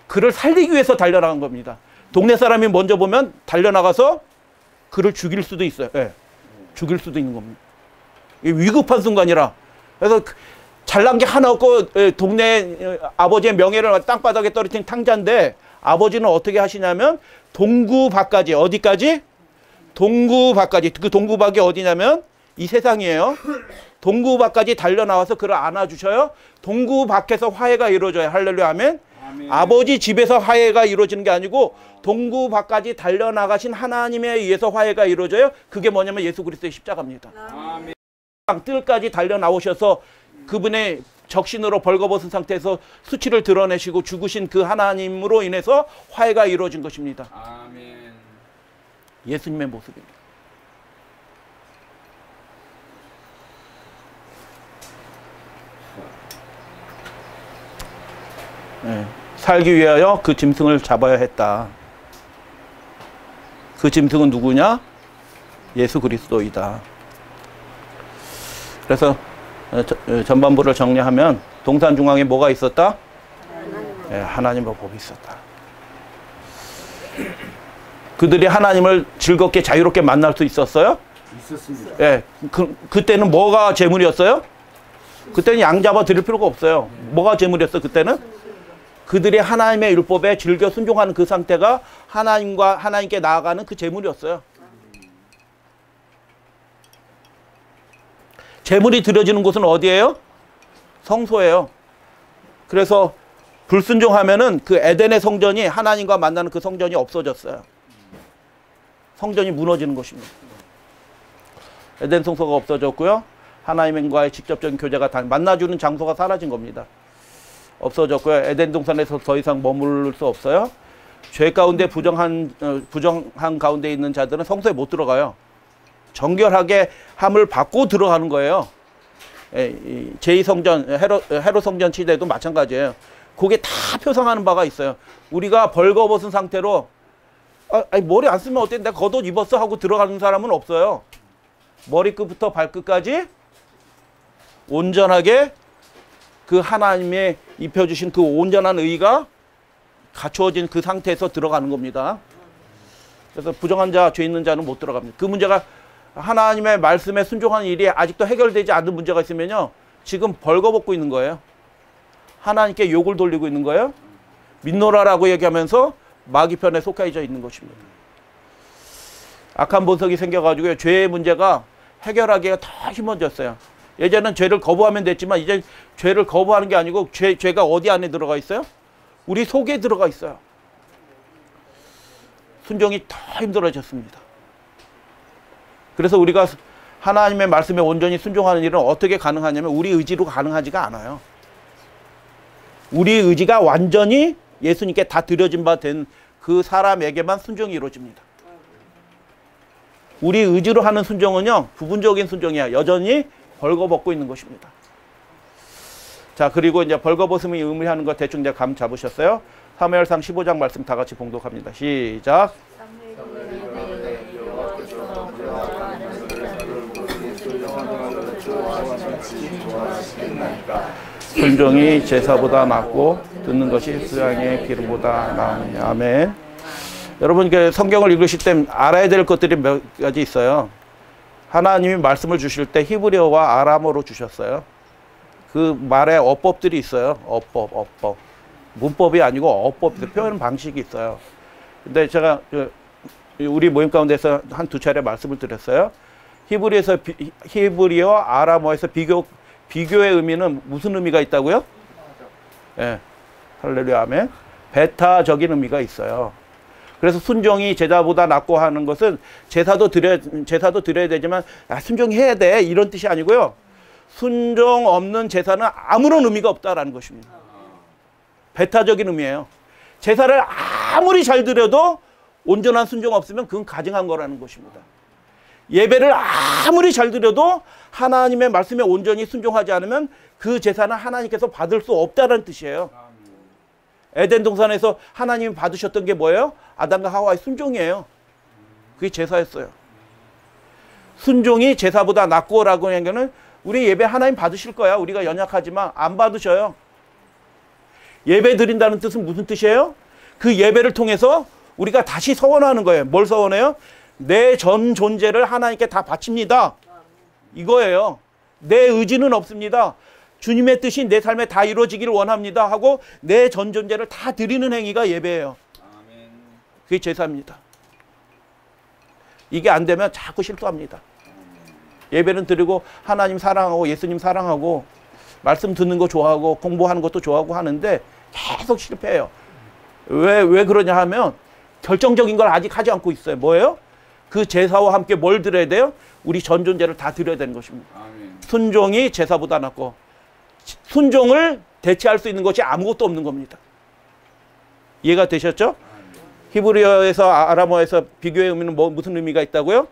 그를 살리기 위해서 달려나간 겁니다. 동네 사람이 먼저 보면 달려나가서 그를 죽일 수도 있어요. 죽일 수도 있는 겁니다. 위급한 순간이라. 그래서 잘난 게 하나 없고 동네 아버지의 명예를 땅바닥에 떨어뜨린 탕자인데 아버지는 어떻게 하시냐면 동구밭까지 어디까지? 동구밭까지. 그 동구밭이 어디냐면 이 세상이에요. 동구밭까지 달려나와서 그를 안아주셔요. 동구밭에서 화해가 이루어져요. 할렐루야 아멘. 아멘. 아버지 집에서 화해가 이루어지는 게 아니고 동구밭까지 달려나가신 하나님에 의해서 화해가 이루어져요. 그게 뭐냐면 예수 그리스도의 십자가입니다. 아멘. 뜰까지 달려나오셔서 그분의 적신으로 벌거벗은 상태에서 수치를 드러내시고 죽으신 그 하나님으로 인해서 화해가 이루어진 것입니다. 아멘. 예수님의 모습입니다. 살기 위하여 그 짐승을 잡아야 했다. 그 짐승은 누구냐? 예수 그리스도이다. 그래서 전반부를 정리하면 동산 중앙에 뭐가 있었다? 하나님의 법이 있었다. 그들이 하나님을 즐겁게 자유롭게 만날 수 있었어요? 있었습니다. 그때는 뭐가 재물이었어요? 그때는 양 잡아 드릴 필요가 없어요. 뭐가 재물이었어 그때는? 그들이 하나님의 율법에 즐겨 순종하는 그 상태가 하나님께 나아가는 그 재물이었어요. 재물이 드려지는 곳은 어디예요? 성소예요. 그래서 불순종하면은 그 에덴의 성전이 하나님과 만나는 그 성전이 없어졌어요. 성전이 무너지는 것입니다. 에덴 성소가 없어졌고요. 하나님과의 직접적인 교제가 만나주는 장소가 사라진 겁니다. 없어졌고요. 에덴 동산에서 더 이상 머물 수 없어요. 죄 가운데 부정한 가운데 있는 자들은 성소에 못 들어가요. 정결하게 함을 받고 들어가는 거예요. 제2성전, 헤롯 성전 시대도 마찬가지예요. 그게 다 표상하는 바가 있어요. 우리가 벌거벗은 상태로 머리 안 쓰면 어때? 내가 겉옷 입었어 하고 들어가는 사람은 없어요. 머리끝부터 발끝까지 온전하게 그 하나님의 입혀주신 그 온전한 의가 갖추어진 그 상태에서 들어가는 겁니다. 그래서 부정한 자, 죄 있는 자는 못 들어갑니다. 그 문제가 하나님의 말씀에 순종하는 일이 아직도 해결되지 않는 문제가 있으면요, 지금 벌거벗고 있는 거예요. 하나님께 욕을 돌리고 있는 거예요. 믿노라라고 얘기하면서 마귀 편에 속해져 있는 것입니다. 악한 본성이 생겨가지고 죄의 문제가 해결하기가 더 힘들어졌어요. 예전엔 죄를 거부하면 됐지만 이제 죄를 거부하는 게 아니고 죄가 어디 안에 들어가 있어요? 우리 속에 들어가 있어요. 순종이 더 힘들어졌습니다. 그래서 우리가 하나님의 말씀에 온전히 순종하는 일은 어떻게 가능하냐면 우리 의지로 가능하지가 않아요. 우리 의지가 완전히 예수님께 다 드려진 바 된 그 사람에게만 순종이 이루어집니다. 우리 의지로 하는 순종은요, 부분적인 순종이야. 여전히 벌거벗고 있는 것입니다. 자, 그리고 이제 벌거벗음이 의미하는 것 대충 이제 감 잡으셨어요? 사무엘상 15장 말씀 다 같이 봉독합니다. 시작. 순종이 제사보다 낫고 듣는 것이 수양의 기름보다 나으니. 아멘. 여러분, 성경을 읽으실 때 알아야 될 것들이 몇 가지 있어요. 하나님이 말씀을 주실 때 히브리어와 아람어로 주셨어요. 그 말에 어법들이 있어요. 어법. 문법이 아니고 어법, 표현 방식이 있어요. 근데 제가 우리 모임 가운데서 한 두 차례 말씀을 드렸어요. 히브리어, 아람어에서 비교의 의미는 무슨 의미가 있다고요? 예. 할렐루야, 아멘. 배타적인 의미가 있어요. 그래서 순종이 제사보다 낫고 하는 것은 제사도 드려야 되지만 순종해야 돼, 이런 뜻이 아니고요. 순종 없는 제사는 아무런 의미가 없다라는 것입니다. 배타적인 의미예요. 제사를 아무리 잘 드려도 온전한 순종 없으면 그건 가증한 거라는 것입니다. 예배를 아무리 잘 드려도 하나님의 말씀에 온전히 순종하지 않으면 그 제사는 하나님께서 받을 수 없다는 뜻이에요. 에덴 동산에서 하나님이 받으셨던 게 뭐예요? 아담과 하와의 순종이에요. 그게 제사였어요. 순종이 제사보다 낫고라고 하는 거는 우리 예배 하나님 받으실 거야. 우리가 연약하지만 안 받으셔요. 예배 드린다는 뜻은 무슨 뜻이에요? 그 예배를 통해서 우리가 다시 서원하는 거예요. 뭘 서원해요? 내 전 존재를 하나님께 다 바칩니다. 이거예요. 내 의지는 없습니다. 주님의 뜻이 내 삶에 다 이루어지기를 원합니다 하고 내 전 존재를 다 드리는 행위가 예배예요. 그게 제사입니다. 이게 안 되면 자꾸 실수합니다. 예배는 드리고 하나님 사랑하고 예수님 사랑하고 말씀 듣는 거 좋아하고 공부하는 것도 좋아하고 하는데 계속 실패해요. 왜 그러냐 하면 결정적인 걸 아직 하지 않고 있어요. 뭐예요? 그 제사와 함께 뭘 드려야 돼요? 우리 전 존재를 다 드려야 되는 것입니다. 아멘. 순종이 제사보다 낫고 순종을 대체할 수 있는 것이 아무것도 없는 겁니다. 이해가 되셨죠? 히브리어에서 아람어에서 비교의 의미는 무슨 의미가 있다고요?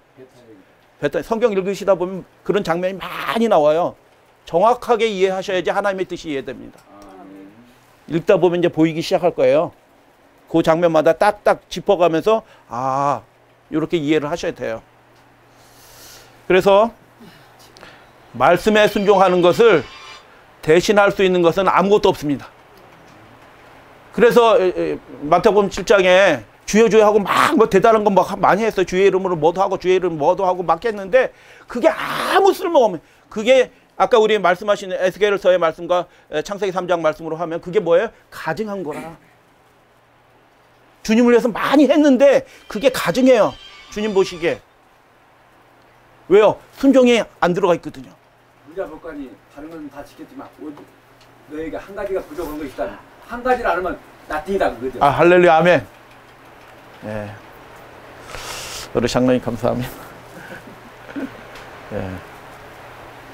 성경 읽으시다 보면 그런 장면이 많이 나와요. 정확하게 이해하셔야지 하나님의 뜻이 이해됩니다. 읽다 보면 이제 보이기 시작할 거예요. 그 장면마다 딱딱 짚어가면서 이렇게 이해를 하셔야 돼요. 그래서 말씀에 순종하는 것을 대신할 수 있는 것은 아무것도 없습니다. 그래서 마태복음 7장에 주여 주여 하고 막 대단한 거 막 많이 했어요. 주의 이름으로 뭐도 하고 주의 이름 뭐도 하고 막 했는데 그게 아무 쓸모없는, 그게 아까 우리 말씀하신 에스겔서의 말씀과 창세기 3장 말씀으로 하면 그게 뭐예요? 가증한 거라. 주님을 위해서 많이 했는데 그게 가증해요. 주님 보시기에. 왜요? 순종이 안 들어가 있거든요. 무자복간이 다른 건 다 지켰지만 너에게 한 가지가 부족한 것이 있다면 한 가지를 안 하면 나띵이다 그거죠. 할렐루야, 아멘. 예. 우리 장로님 감사합니다. 예.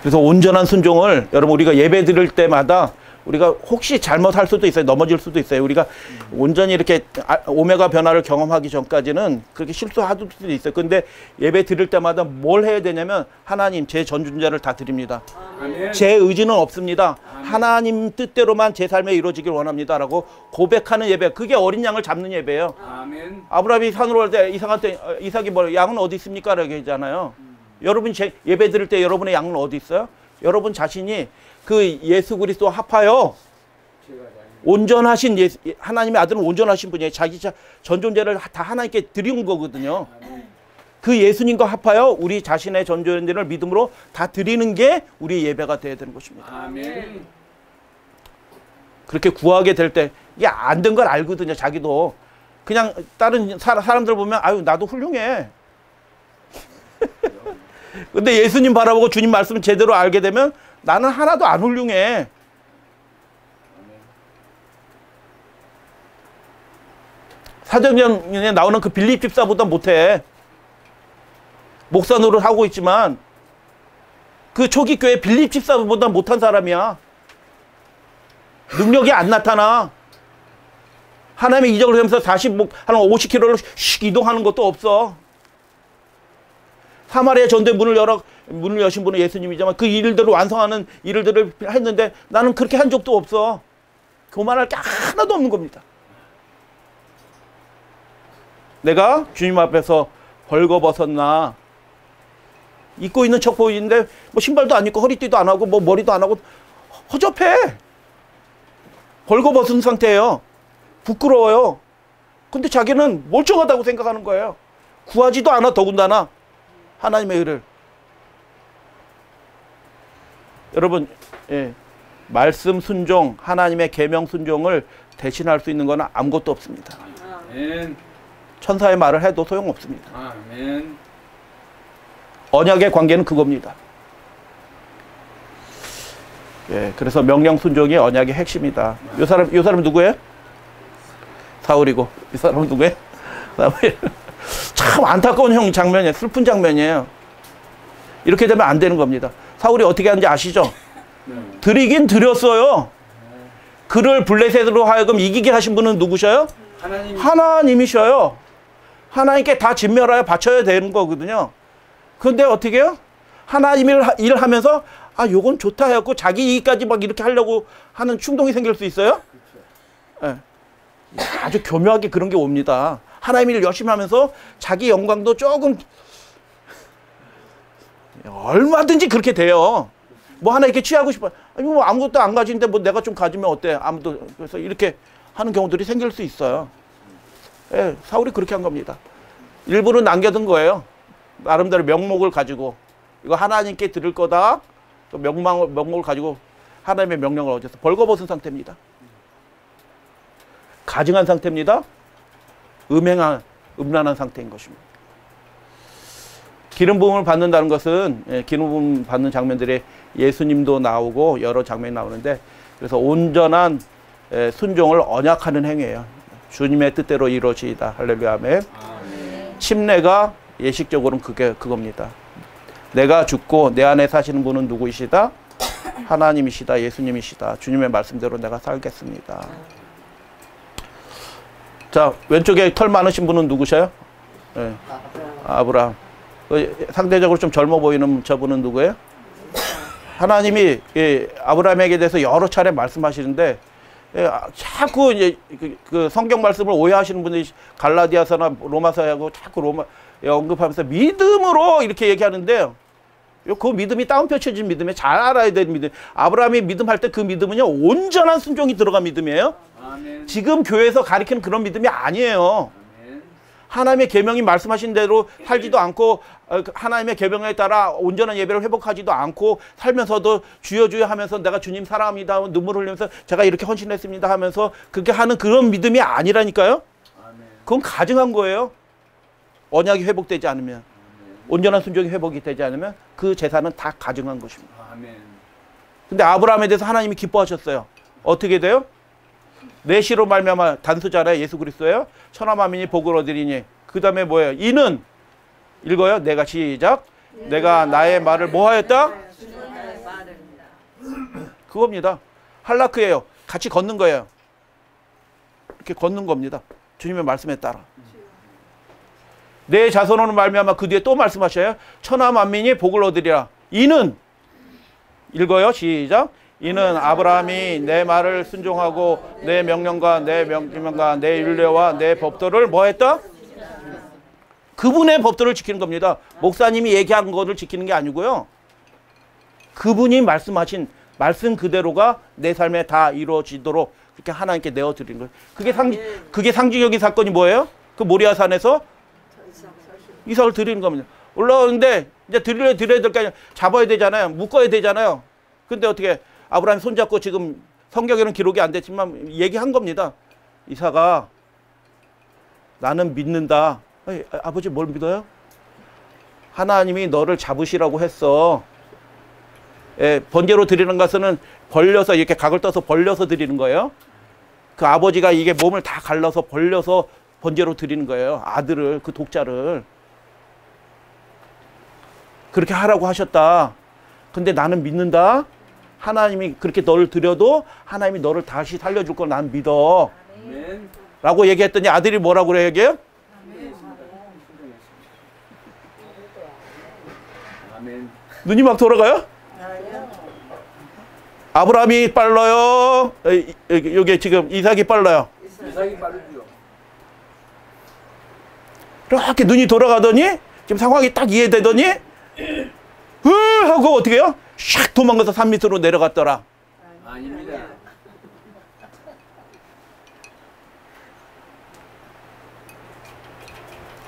그래서 온전한 순종을 여러분 우리가 예배 드릴 때마다 우리가 혹시 잘못할 수도 있어요. 넘어질 수도 있어요. 우리가 온전히 이렇게 오메가 변화를 경험하기 전까지는 그렇게 실수할 수도 있어요. 근데 예배 드릴 때마다 뭘 해야 되냐면 하나님 제 전존재를 다 드립니다. 아멘. 제 의지는 없습니다. 아멘. 하나님 뜻대로만 제 삶에 이루어지길 원합니다 라고 고백하는 예배, 그게 어린 양을 잡는 예배예요. 아멘. 아브라함이 산으로 갈 때 이삭한테 이삭이 뭐 양은 어디 있습니까? 라고 하잖아요. 여러분 예배 드릴 때 여러분의 양은 어디 있어요? 여러분 자신이 그 예수 그리스도 합하여 온전하신 하나님의 아들은 온전하신 분이에요. 자기 전존재를 다 하나님께 드리는 거거든요. 그 예수님과 합하여 우리 자신의 전존재를 믿음으로 다 드리는 게 우리의 예배가 되어야 되는 것입니다. 아멘. 그렇게 구하게 될 때 이게 안 된 걸 알거든요. 자기도 그냥 다른 사람들 보면 아유 나도 훌륭해. 근데 예수님 바라보고 주님 말씀을 제대로 알게 되면 나는 하나도 안 훌륭해. 사도행전에 나오는 그 빌립 집사보다 못해. 목사 노릇 하고 있지만 그 초기 교회 빌립 집사보다 못한 사람이야. 능력이 안 나타나. 하나님의 이적을 하면서 한 50km를 슉 이동하는 것도 없어. 사마리아 전도의 문을 여신 분은 예수님이지만 그 일들을 완성하는 일들을 했는데 나는 그렇게 한 적도 없어. 교만할 게 하나도 없는 겁니다. 내가 주님 앞에서 벌거벗었나? 입고 있는 척 보이는데 뭐 신발도 안 입고 허리띠도 안 하고 뭐 머리도 안 하고 허접해. 벌거벗은 상태예요. 부끄러워요. 근데 자기는 멀쩡하다고 생각하는 거예요. 구하지도 않아. 더군다나 하나님의 의를. 여러분, 예, 말씀 순종, 하나님의 계명 순종을 대신할 수 있는 건 아무것도 없습니다. 아멘. 천사의 말을 해도 소용없습니다. 아멘. 언약의 관계는 그겁니다. 예, 그래서 명령 순종이 언약의 핵심이다. 이 사람 누구예요? 사울이고. 이 사람은 누구예요? 참 안타까운 장면이에요. 슬픈 장면이에요. 이렇게 되면 안 되는 겁니다. 사울이 어떻게 하는지 아시죠? 드리긴 드렸어요. 그를 블레셋으로 하여금 이기게 하신 분은 누구셔요? 하나님이셔요. 하나님께 다 진멸하여 바쳐야 되는 거거든요. 그런데 어떻게 해요? 하나님 일을 하면서 아 요건 좋다 해갖고 자기 이익까지 막 이렇게 하려고 하는 충동이 생길 수 있어요? 네. 아주 교묘하게 그런 게 옵니다. 하나님 일을 열심히 하면서 자기 영광도 조금 얼마든지 그렇게 돼요. 뭐 하나 이렇게 취하고 싶어. 아니 뭐 아무것도 안 가지는데 뭐 내가 좀 가지면 어때? 아무도 그래서 이렇게 하는 경우들이 생길 수 있어요. 예, 사울이 그렇게 한 겁니다. 일부러 남겨둔 거예요. 나름대로 명목을 가지고 이거 하나님께 드릴 거다. 또 명목을 가지고 하나님의 명령을 어겨서 벌거벗은 상태입니다. 가증한 상태입니다. 음란한 상태인 것입니다. 기름 부음을 받는다는 것은 기름 부음 받는 장면들이 예수님도 나오고 여러 장면이 나오는데 그래서 온전한 순종을 언약하는 행위예요. 주님의 뜻대로 이루어지이다. 할렐루야 아멘. 침례가 예식적으로는 그겁니다. 내가 죽고 내 안에 사시는 분은 누구이시다? 하나님이시다. 예수님이시다. 주님의 말씀대로 내가 살겠습니다. 자, 왼쪽에 털 많으신 분은 누구셔요? 네. 아브라함. 상대적으로 좀 젊어 보이는 저분은 누구예요? 하나님이 아브라함에게 대해서 여러 차례 말씀하시는데 자꾸 이제 그 성경 말씀을 오해하시는 분들이 갈라디아서나 로마서하고 자꾸 언급하면서 믿음으로 이렇게 얘기하는데요. 그 믿음이 다운표쳐진 믿음에 잘 알아야 되는 믿음. 아브라함이 믿음할 때 그 믿음은요 온전한 순종이 들어간 믿음이에요. 아멘. 지금 교회에서 가리키는 그런 믿음이 아니에요. 아멘. 하나님의 계명이 말씀하신 대로 살지도 않고 하나님의 계명에 따라 온전한 예배를 회복하지도 않고 살면서도 주여 주여 하면서 내가 주님 사랑합니다 눈물 흘리면서 제가 이렇게 헌신했습니다 하면서 그렇게 하는 그런 믿음이 아니라니까요. 아멘. 그건 가증한 거예요. 언약이 회복되지 않으면 온전한 순종이 회복이 되지 않으면 그 제사는 다 가증한 것입니다. 아멘. 근데 아브라함에 대해서 하나님이 기뻐하셨어요. 어떻게 돼요? 내 시로 말미암아 단수자라 예수 그리스도예요. 천하 만민이 복을 얻으리니 그 다음에 뭐예요? 이는 읽어요. 내가 시작. 내가 나의 말을 뭐 하였다? 그겁니다. 할라크예요. 같이 걷는 거예요. 이렇게 걷는 겁니다. 주님의 말씀에 따라. 내 자손으로 말미암아 그 뒤에 또 말씀하셔요. 천하 만민이 복을 얻으리라. 이는 읽어요. 시작. 이는 아브라함이 내 말을 순종하고 내 명령과 내 율례와 내 법도를 뭐 했다? 그분의 법도를 지키는 겁니다. 목사님이 얘기한 거를 지키는 게 아니고요. 그분이 말씀하신 말씀 그대로가 내 삶에 다 이루어지도록 그렇게 하나님께 내어드리는 거예요. 그게 상징적인 사건이 뭐예요? 그 모리아산에서 이삭을 드리는 겁니다. 올라오는데 이제 드려야 될 거 아니에요. 잡아야 되잖아요. 묶어야 되잖아요. 근데 어떻게 아브라함이 손잡고 지금 성경에는 기록이 안 됐지만 얘기한 겁니다. 이삭아, 나는 믿는다. 아버지 뭘 믿어요? 하나님이 너를 잡으시라고 했어. 번제로 드리는 것은 벌려서 이렇게 각을 떠서 벌려서 드리는 거예요. 그 아버지가 이게 몸을 다 갈라서 벌려서 번제로 드리는 거예요. 아들을, 그 독자를. 그렇게 하라고 하셨다. 근데 나는 믿는다. 하나님이 그렇게 너를 드려도 하나님이 너를 다시 살려줄 걸 난 믿어. 아멘. 라고 얘기했더니 아들이 뭐라고 그래 얘기해요? 아멘. 눈이 막 돌아가요? 아브라함이 빨라요? 여기 지금 이삭이 빨라요. 이삭이 빠르죠. 이렇게 눈이 돌아가더니 지금 상황이 딱 이해되더니 하고 어떻게 해요? 샥 도망가서 산 밑으로 내려갔더라. 아닙니다.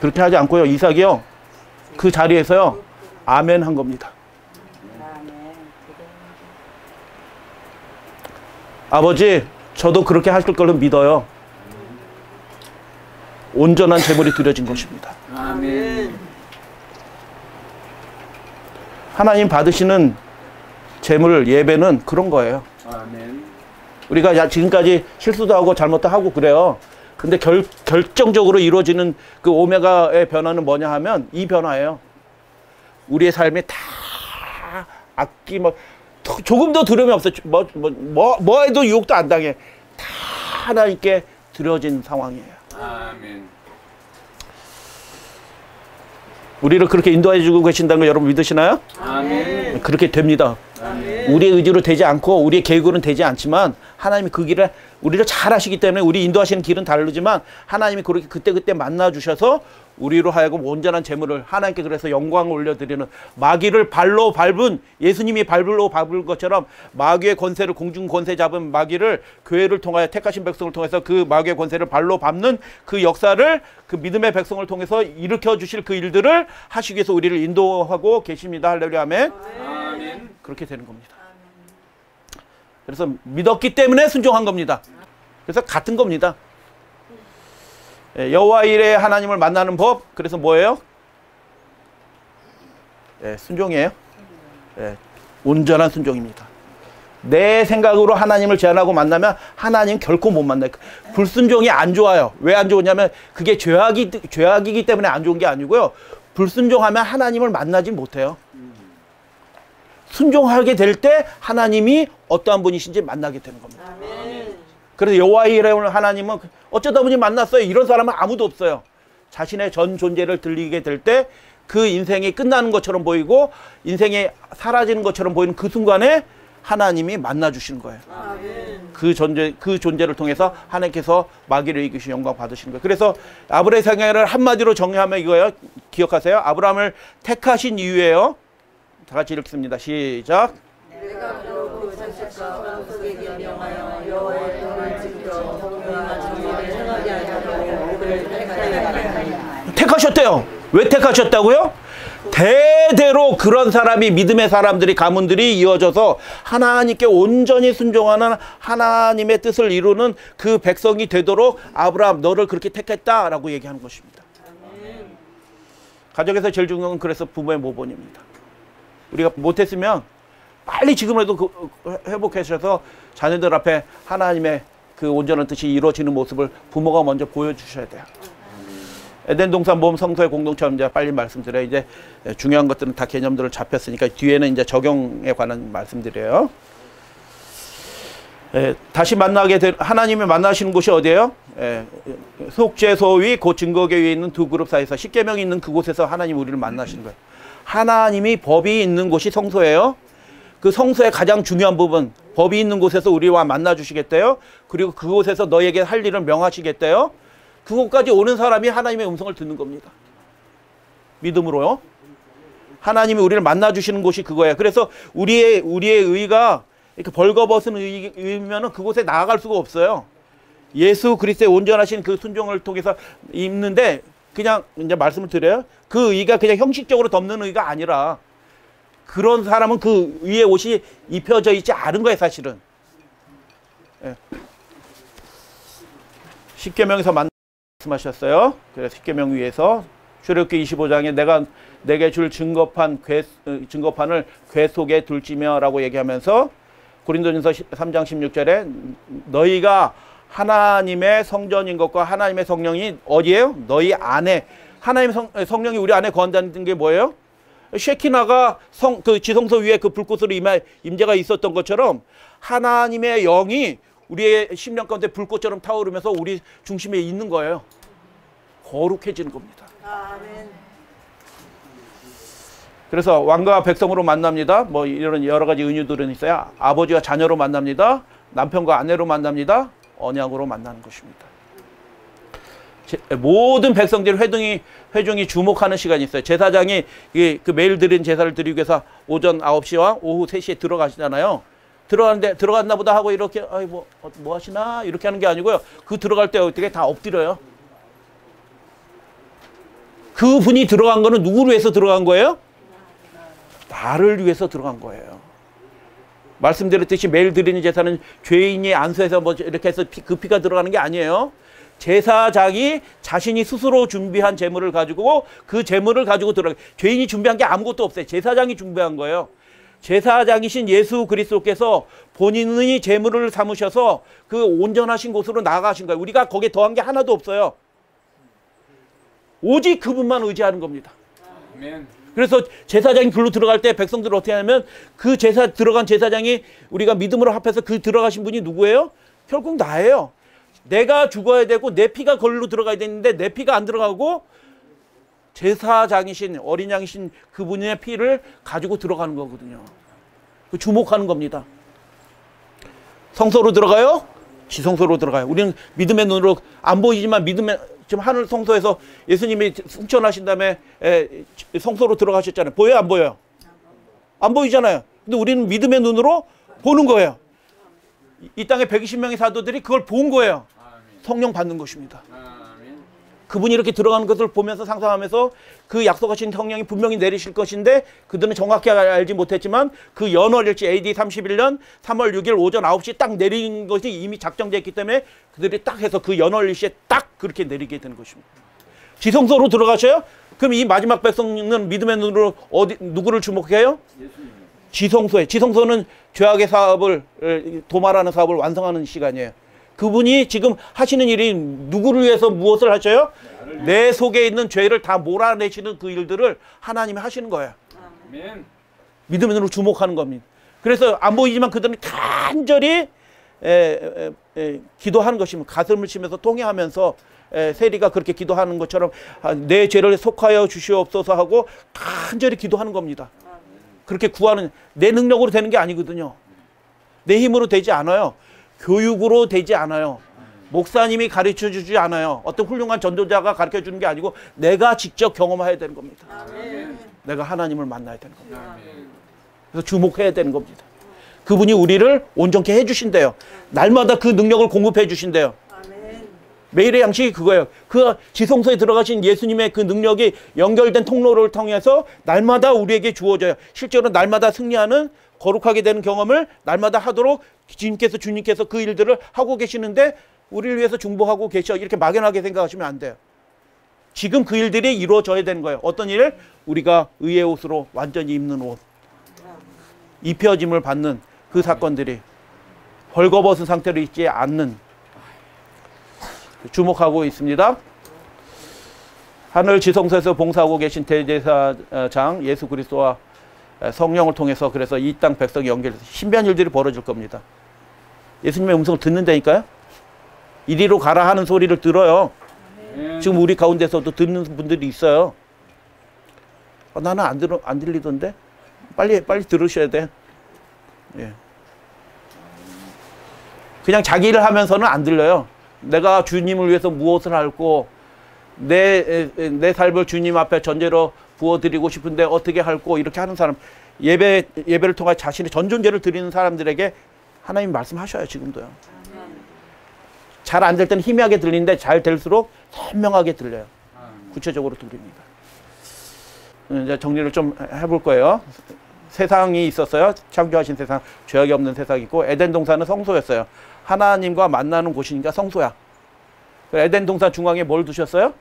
그렇게 하지 않고요. 이삭이요. 그 자리에서요. 아멘 한 겁니다. 아버지, 저도 그렇게 하실 걸로 믿어요. 온전한 제물이 드려진 것입니다. 아멘. 하나님 받으시는 제물, 예배는 그런 거예요. 아멘. 우리가 지금까지 실수도 하고 잘못도 하고 그래요. 근데 결정적으로 이루어지는 그 오메가의 변화는 뭐냐 하면 이 변화예요. 우리의 삶에 다 조금도 두려움이 없어. 뭐 해도 유혹도 안 당해. 다 하나님께 드려진 상황이에요. 아멘. 우리를 그렇게 인도해 주고 계신다는 걸 여러분 믿으시나요? 아멘. 그렇게 됩니다. 아멘. 우리의 의지로 되지 않고 우리의 계획으로는 되지 않지만 하나님이 그 길을 우리를 잘 하시기 때문에 우리 인도하시는 길은 다르지만 하나님이 그렇게 그때그때 만나 주셔서 우리로 하여금 온전한 제물을 하나님께 그래서 영광을 올려드리는 마귀를 발로 밟은 예수님이 발로 밟은 것처럼 마귀의 권세를 공중 권세 잡은 마귀를 교회를 통하여 택하신 백성을 통해서 그 마귀의 권세를 발로 밟는 그 역사를 그 믿음의 백성을 통해서 일으켜 주실 그 일들을 하시기 위해서 우리를 인도하고 계십니다. 할렐루야 아멘. 아멘. 그렇게 되는 겁니다. 그래서 믿었기 때문에 순종한 겁니다. 그래서 같은 겁니다. 여호와 일에 하나님을 만나는 법, 그래서 뭐예요? 순종이에요. 온전한 순종입니다. 내 생각으로 하나님을 제안하고 만나면 하나님 결코 못 만나요. 불순종이 안 좋아요. 왜 안 좋으냐면 그게 죄악이기 때문에 안 좋은 게 아니고요. 불순종하면 하나님을 만나지 못해요. 순종하게 될 때 하나님이 어떠한 분이신지 만나게 되는 겁니다. 그래서 여호와의 이름을 하나님은 어쩌다 보니 만났어요. 이런 사람은 아무도 없어요. 자신의 전 존재를 들리게 될 때 그 인생이 끝나는 것처럼 보이고 인생이 사라지는 것처럼 보이는 그 순간에 하나님이 만나 주시는 거예요. 그 존재를 통해서 하나님께서 마귀를 이기신 영광 받으시는 거예요. 그래서 아브라함의 생애를 한마디로 정리하면 이거예요. 기억하세요. 아브라함을 택하신 이유예요. 다 같이 읽습니다. 시작. 내가 그 자식과 왕속에게 명하여 여호와의 도를 지켜 공평한 정의를 행하게 하려고 그를 택하였다. 택하셨대요. 왜 택하셨다고요? 대대로 그런 사람이 믿음의 사람들이 가문들이 이어져서 하나님께 온전히 순종하는 하나님의 뜻을 이루는 그 백성이 되도록 아브라함 너를 그렇게 택했다라고 얘기하는 것입니다. 가정에서 제일 중요한 건 그래서 부모의 모본입니다. 우리가 못했으면 빨리 지금이라도 회복하셔서 자녀들 앞에 하나님의 그 온전한 뜻이 이루어지는 모습을 부모가 먼저 보여주셔야 돼요. 에덴 동산 모험 성소의 공동체는 이제 빨리 말씀드려요. 이제 중요한 것들은 다 개념들을 잡혔으니까 뒤에는 이제 적용에 관한 말씀드려요. 다시 만나게 된 하나님이 만나시는 곳이 어디예요? 속죄소위 곧 증거계 위에 있는 두 그룹 사이에서 십계명이 있는 그곳에서 하나님 우리를 만나시는 거예요. 하나님이 법이 있는 곳이 성소예요. 그 성소의 가장 중요한 부분 법이 있는 곳에서 우리와 만나 주시겠대요. 그리고 그곳에서 너에게 할 일을 명하시겠대요. 그곳까지 오는 사람이 하나님의 음성을 듣는 겁니다. 믿음으로요. 하나님이 우리를 만나주시는 곳이 그거예요. 그래서 우리의 의가 이렇게 벌거벗은 의면은 그곳에 나아갈 수가 없어요. 예수 그리스도의 온전하신 그 순종을 통해서 입는데 그냥 이제 말씀을 드려요. 그 의가 그냥 형식적으로 덮는 의가 아니라 그런 사람은 그 위에 옷이 입혀져 있지 않은 거예요, 사실은. 예. 십계명에서 말씀하셨어요. 그래서 십계명 위에서 출애굽기 25장에 내가 내게 줄 증거판을 궤 속에 둘지며라고 얘기하면서 고린도전서 3장 16절에 너희가 하나님의 성전인 것과 하나님의 성령이 어디예요? 너희 안에. 하나님의 성령이 우리 안에 거한다는 게 뭐예요? 쉐키나가 그 지성소 위에 그 불꽃으로 임재가 있었던 것처럼 하나님의 영이 우리의 심령 가운데 불꽃처럼 타오르면서 우리 중심에 있는 거예요. 거룩해지는 겁니다. 아멘. 그래서 왕과 백성으로 만납니다. 뭐 이런 여러 가지 은유들은 있어요. 아버지와 자녀로 만납니다. 남편과 아내로 만납니다. 언약으로 만나는 것입니다. 모든 백성들이 회중이 주목하는 시간이 있어요. 제사장이 그 매일 드린 제사를 드리기 위해서 오전 9시와 오후 3시에 들어가시잖아요. 들어가는데 들어갔나 보다 하고 이렇게 아이 뭐 하시나 이렇게 하는 게 아니고요. 그 들어갈 때 어떻게 다 엎드려요. 그 분이 들어간 거는 누구를 위해서 들어간 거예요? 나를 위해서 들어간 거예요. 말씀드렸듯이 매일 드리는 제사는 죄인이 안수해서 뭐 이렇게 해서 그 피가 들어가는 게 아니에요. 제사장이 자신이 스스로 준비한 제물을 가지고 그 제물을 가지고 들어가. 죄인이 준비한 게 아무것도 없어요. 제사장이 준비한 거예요. 제사장이신 예수 그리스도께서 본인의 제물을 삼으셔서 그 온전하신 곳으로 나아가신 거예요. 우리가 거기에 더한 게 하나도 없어요. 오직 그분만 의지하는 겁니다. 아멘. 그래서 제사장이 글로 들어갈 때 백성들은 어떻게 하냐면 그 들어간 제사장이 우리가 믿음으로 합해서 그 들어가신 분이 누구예요? 결국 나예요. 내가 죽어야 되고 내 피가 걸로 들어가야 되는데 내 피가 안 들어가고 제사장이신 어린 양이신 그분의 피를 가지고 들어가는 거거든요. 주목하는 겁니다. 성소로 들어가요? 지성소로 들어가요. 우리는 믿음의 눈으로 안 보이지만 지금 하늘 성소에서 예수님이 승천하신 다음에 성소로 들어가셨잖아요. 보여요? 안 보여요? 안 보이잖아요. 근데 우리는 믿음의 눈으로 보는 거예요. 이 땅에 120명의 사도들이 그걸 본 거예요. 성령 받는 것입니다. 그분이 이렇게 들어가는 것을 보면서 상상하면서 그 약속하신 성령이 분명히 내리실 것인데 그들은 정확히 알지 못했지만 그 연월일치 AD 31년 3월 6일 오전 9시 딱 내린 것이 이미 작정되어 있기 때문에 그들이 딱 해서 그 연월일치에 딱 그렇게 내리게 되는 것입니다. 지성소로 들어가셔요? 그럼 이 마지막 백성은 믿음의 눈으로 누구를 주목해요? 지성소에. 지성소는 죄악의 사업을 도말하는 사업을 완성하는 시간이에요. 그분이 지금 하시는 일이 누구를 위해서 무엇을 하셔요? 내 속에 있는 죄를 다 몰아내시는 그 일들을 하나님이 하시는 거예요. 아멘. 믿음의 눈으로 주목하는 겁니다. 그래서 안 보이지만 그들은 간절히 기도하는 것입니다. 가슴을 치면서 통회하면서 세리가 그렇게 기도하는 것처럼 내 죄를 속하여 주시옵소서 하고 간절히 기도하는 겁니다. 그렇게 구하는 내 능력으로 되는 게 아니거든요. 내 힘으로 되지 않아요. 교육으로 되지 않아요. 목사님이 가르쳐 주지 않아요. 어떤 훌륭한 전도자가 가르쳐 주는 게 아니고 내가 직접 경험해야 되는 겁니다. 아멘. 내가 하나님을 만나야 되는 겁니다. 그래서 주목해야 되는 겁니다. 그분이 우리를 온전케 해주신대요. 날마다 그 능력을 공급해 주신대요. 아멘. 매일의 양식이 그거예요. 그 지성소에 들어가신 예수님의 그 능력이 연결된 통로를 통해서 날마다 우리에게 주어져요. 실제로 날마다 승리하는 거룩하게 되는 경험을 날마다 하도록 주님께서 그 일들을 하고 계시는데 우리를 위해서 중보하고 계셔. 이렇게 막연하게 생각하시면 안 돼요. 지금 그 일들이 이루어져야 되는 거예요. 어떤 일? 우리가 의의 옷으로 완전히 입는 옷. 입혀짐을 받는 그 사건들이 벌거벗은 상태로 있지 않는 주목하고 있습니다. 하늘 지성소에서 봉사하고 계신 대제사장 예수 그리스도와 성령을 통해서 그래서 이 땅 백성이 연결해서 신비한 일들이 벌어질 겁니다. 예수님의 음성을 듣는다니까요. 이리로 가라 하는 소리를 들어요. 지금 우리 가운데서도 듣는 분들이 있어요. 나는 안 들리던데? 빨리 들으셔야 돼. 예. 그냥 자기 일을 하면서는 안 들려요. 내가 주님을 위해서 무엇을 할고 내 삶을 주님 앞에 전제로 부어드리고 싶은데 어떻게 할고 이렇게 하는 사람, 예배를 통해 자신의 전존재를 드리는 사람들에게 하나님 말씀하셔요. 지금도요. 잘 안 될 때는 희미하게 들리는데 잘 될수록 선명하게 들려요. 구체적으로 들립니다. 이제 정리를 좀 해볼 거예요. 세상이 있었어요. 창조하신 세상, 죄악이 없는 세상이 있고, 에덴 동산은 성소였어요. 하나님과 만나는 곳이니까 성소야. 에덴 동산 중앙에 뭘 두셨어요?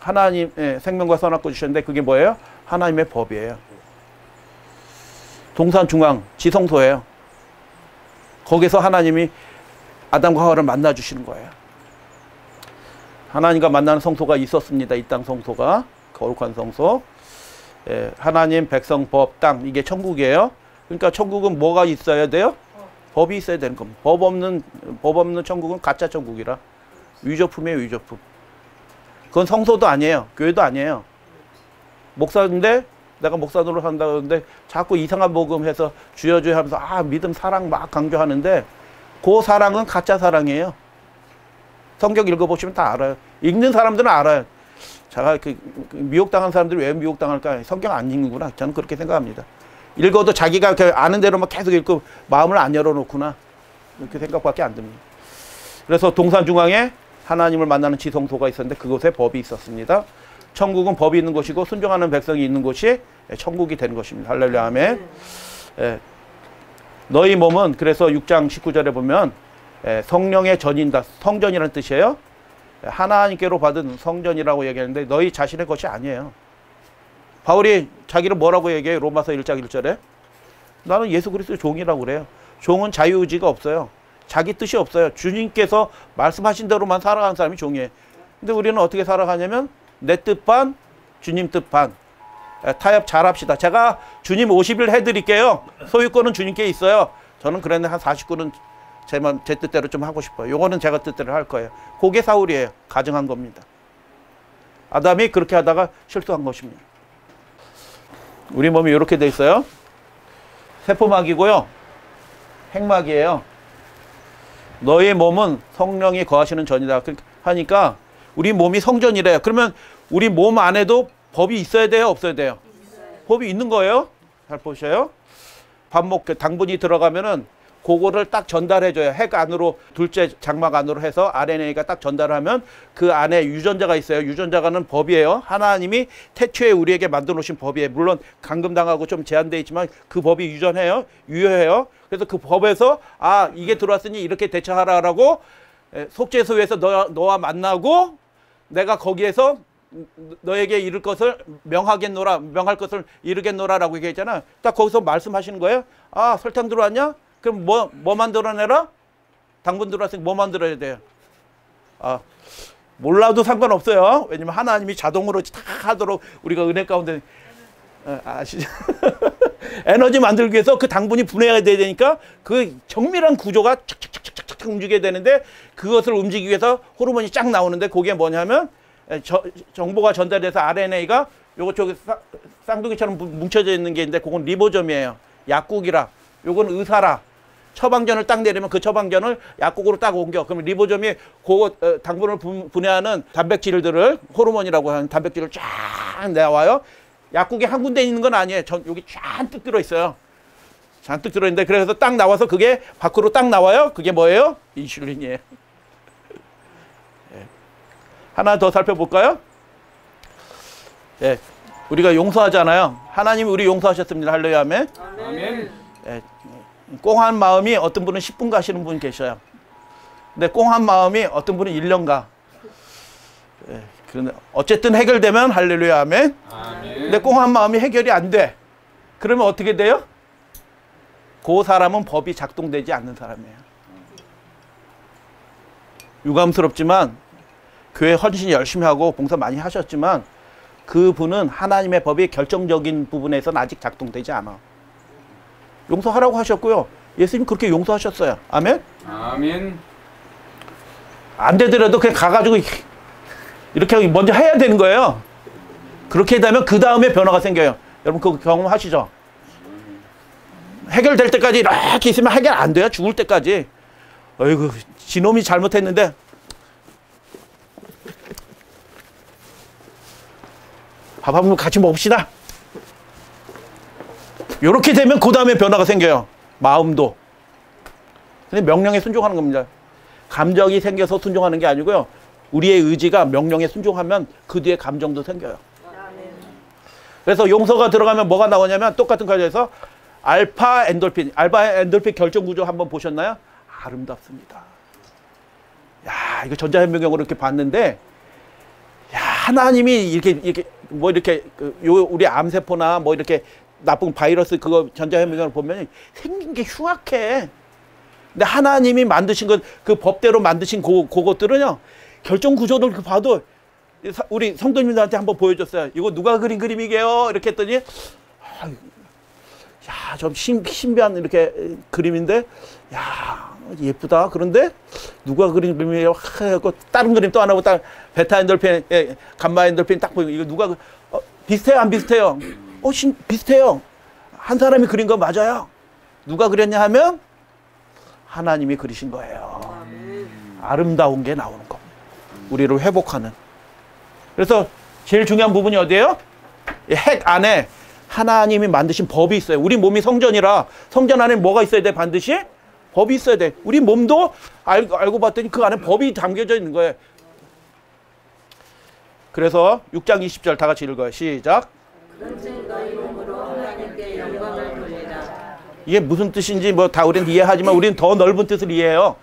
하나님, 생명과 선악과 주셨는데 그게 뭐예요? 하나님의 법이에요. 동산 중앙, 지성소예요. 거기서 하나님이 아담과 하와를 만나 주시는 거예요. 하나님과 만나는 성소가 있었습니다. 이 땅 성소가, 거룩한 성소. 하나님, 백성, 법, 땅, 이게 천국이에요. 그러니까 천국은 뭐가 있어야 돼요? 법이 있어야 되는 겁니다. 법 없는 천국은 가짜 천국이라. 위조품이에요, 위조품. 그건 성소도 아니에요. 교회도 아니에요. 목사인데, 내가 목사 노릇 한다 그러는데 자꾸 이상한 복음해서 주여 하면서 믿음, 사랑 막 강조하는데 그 사랑은 가짜 사랑이에요. 성경 읽어보시면 다 알아요. 읽는 사람들은 알아요. 제가 미혹당한 사람들이 왜 미혹당할까? 성경 안 읽는구나. 저는 그렇게 생각합니다. 읽어도 자기가 아는 대로만 계속 읽고 마음을 안 열어놓구나. 이렇게 생각밖에 안 듭니다. 그래서 동산 중앙에 하나님을 만나는 지성소가 있었는데 그곳에 법이 있었습니다. 천국은 법이 있는 곳이고 순종하는 백성이 있는 곳이 천국이 되는 것입니다. 할렐루야, 아멘. 너희 몸은, 그래서 6장 19절에 보면 성령의 전인다. 성전이라는 뜻이에요. 하나님께로 받은 성전이라고 얘기하는데 너희 자신의 것이 아니에요. 바울이 자기를 뭐라고 얘기해요? 로마서 1장 1절에 나는 예수 그리스도의 종이라고 그래요. 종은 자유의지가 없어요. 자기 뜻이 없어요. 주님께서 말씀하신 대로만 살아가는 사람이 종이에요. 근데 우리는 어떻게 살아가냐면 내 뜻 반, 주님 뜻 반. 타협 잘합시다. 제가 주님 50일 해드릴게요. 소유권은 주님께 있어요. 저는 그랬는데 한 49는 제 뜻대로 좀 하고 싶어요. 요거는 제가 뜻대로 할 거예요. 그게 사울이에요. 가증한 겁니다. 아담이 그렇게 하다가 실수한 것입니다. 우리 몸이 이렇게 돼 있어요. 세포막이고요. 핵막이에요. 너의 몸은 성령이 거하시는 전이다. 하니까 우리 몸이 성전이래요. 그러면 우리 몸 안에도 법이 있어야 돼요? 없어야 돼요? 법이 있는 거예요. 잘 보셔요. 당분이 들어가면은 그거를 딱 전달해줘요. 핵 안으로, 둘째 장막 안으로 해서 RNA가 딱 전달하면 그 안에 유전자가 있어요. 유전자가는 법이에요. 하나님이 태초에 우리에게 만들어 놓으신 법이에요. 물론 감금당하고 좀 제한되어 있지만 그 법이 유효해요. 그래서 그 법에서 이게 들어왔으니 이렇게 대처하라라고 속죄소에서 너와 만나고 내가 거기에서 너에게 이룰 것을 명할 것을 이루겠노라라고 얘기했잖아. 딱 거기서 말씀하시는 거예요. 설탕 들어왔냐? 그럼 뭐 만들어내라? 당분 들어왔으니까 뭐 만들어야 돼요? 몰라도 상관없어요. 왜냐면 하나님이 자동으로 다 하도록 우리가 은혜 가운데 아시죠? 에너지 만들기 위해서 그 당분이 분해해야 되니까 그 정밀한 구조가 착착착착착 움직여야 되는데 그것을 움직이기 위해서 호르몬이 쫙 나오는데 그게 뭐냐면 정보가 전달돼서 RNA가 요거 저기 쌍둥이처럼 뭉쳐져 있는 게 있는데 그건 리보점이에요. 약국이라. 요건 의사라. 처방전을 딱 내리면 그 처방전을 약국으로 딱 옮겨. 그러면 리보점이 그 당분을 분해하는 단백질들을 호르몬이라고 하는 단백질을 쫙 내와요. 약국이 한 군데 있는 건 아니에요. 여기 잔뜩 들어있어요. 잔뜩 들어있는데 그래서 딱 나와서 그게 밖으로 딱 나와요. 그게 뭐예요? 인슐린이에요. 하나 더 살펴볼까요? 우리가 용서하잖아요. 하나님이 우리 용서하셨습니다. 할렐루야, 아멘. 아멘. 꽁한 마음이 어떤 분은 10분 가시는 분 계셔요. 근데 꽁한 마음이 어떤 분은 1년 가. 그런데 어쨌든 해결되면 할렐루야, 아멘. 근데 꽁한 마음이 해결이 안 돼. 그러면 어떻게 돼요? 그 사람은 법이 작동되지 않는 사람이에요. 유감스럽지만 교회 헌신 열심히 하고 봉사 많이 하셨지만 그분은 하나님의 법이 결정적인 부분에서는 아직 작동되지 않아. 용서하라고 하셨고요. 예수님 그렇게 용서하셨어요. 아멘? 아멘. 안 되더라도 그냥 가가지고 이렇게 먼저 해야 되는 거예요. 그렇게 되면 그 다음에 변화가 생겨요. 여러분 그거 경험하시죠? 해결될 때까지 이렇게 있으면 해결 안 돼요. 죽을 때까지. 어이구, 지놈이 잘못했는데 밥 한번 같이 먹읍시다. 이렇게 되면 그 다음에 변화가 생겨요. 마음도. 근데 명령에 순종하는 겁니다. 감정이 생겨서 순종하는 게 아니고요. 우리의 의지가 명령에 순종하면 그 뒤에 감정도 생겨요. 그래서 용서가 들어가면 뭐가 나오냐면 똑같은 과정에서 알파 엔돌핀 결정 구조 한번 보셨나요? 아름답습니다. 야, 이거 전자현미경으로 이렇게 봤는데, 야, 하나님이 이렇게 우리 암세포나 뭐 이렇게 나쁜 바이러스 그거 전자현미경으로 보면 생긴 게 흉악해. 근데 하나님이 만드신 그 법대로 만드신 그것들은요, 결정 구조를 봐도 우리 성도님들한테 한번 보여줬어요. 이거 누가 그린 그림이게요? 이렇게 했더니, 야, 좀 신비한 이렇게 그림인데, 야, 예쁘다. 그런데 누가 그린 그림이에요? 다른 그림 또 안 하고 딱 베타 엔돌핀, 감마 엔돌핀 딱 보이고 이거 누가 비슷해요? 안 비슷해요? 비슷해요. 한 사람이 그린 거 맞아요. 누가 그렸냐 하면 하나님이 그리신 거예요. 아름다운 게 나오는 겁니다. 우리를 회복하는. 그래서 제일 중요한 부분이 어디예요? 핵 안에 하나님이 만드신 법이 있어요. 우리 몸이 성전이라 성전 안에 뭐가 있어야 돼? 반드시 법이 있어야 돼. 우리 몸도 알고 봤더니 그 안에 법이 담겨져 있는 거예요. 그래서 6장 20절 다 같이 읽어요. 시작. 그런즉 너희 몸으로 하나님께 영광을 돌리라. 이게 무슨 뜻인지 뭐 다 우리는 이해하지만 우리는 더 넓은 뜻을 이해해요.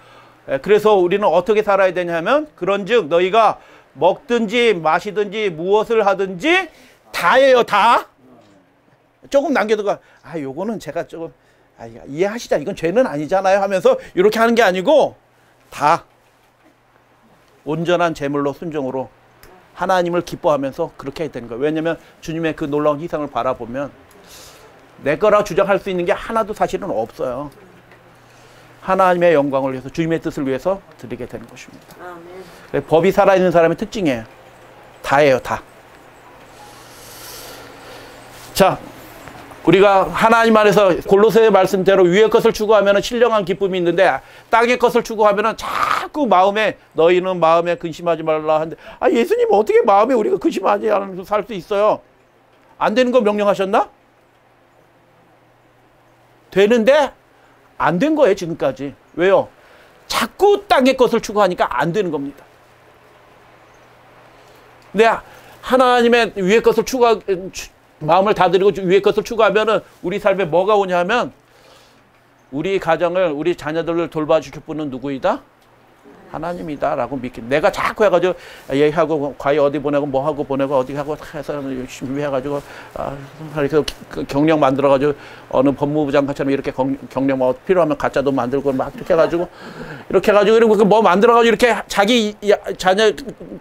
그래서 우리는 어떻게 살아야 되냐면 그런즉 너희가 먹든지 마시든지 무엇을 하든지 다예요. 다. 조금 남겨두고 요거는 제가 조금 이해하시자. 이건 죄는 아니잖아요 하면서 이렇게 하는 게 아니고 다 온전한 제물로 순종으로 하나님을 기뻐하면서 그렇게 해야 되는 거예요. 왜냐하면 주님의 그 놀라운 희생을 바라보면 내 거라 주장할 수 있는 게 하나도 사실은 없어요. 하나님의 영광을 위해서 주님의 뜻을 위해서 드리게 되는 것입니다. 아멘. 법이 살아있는 사람의 특징이에요. 다예요. 다. 자, 우리가 하나님 안에서 골로새의 말씀대로 위의 것을 추구하면 신령한 기쁨이 있는데 땅의 것을 추구하면 자꾸 마음에 너희는 마음에 근심하지 말라 하는데 예수님 어떻게 마음에 우리가 근심하지 않으면서 살 수 있어요? 안 되는 거 명령하셨나? 되는데 안 된 거예요 지금까지. 왜요? 자꾸 땅의 것을 추구하니까 안 되는 겁니다. 근데 하나님의 위의 것을 마음을 다드리고 위의 것을 추구하면은 우리 삶에 뭐가 오냐면 우리 가정을 우리 자녀들을 돌봐주실 분은 누구이다? 하나님이다 라고 믿기. 내가 자꾸 해가지고 얘하고 과외 어디 보내고 뭐하고 보내고 어디 하고 해서 열심히 해가지고 이렇게 경력 만들어가지고 어느 법무부 장관처럼 이렇게 경력 뭐 필요하면 가짜 돈 만들고 막 이렇게 해가지고 이러고 뭐 만들어가지고 이렇게 자기 자녀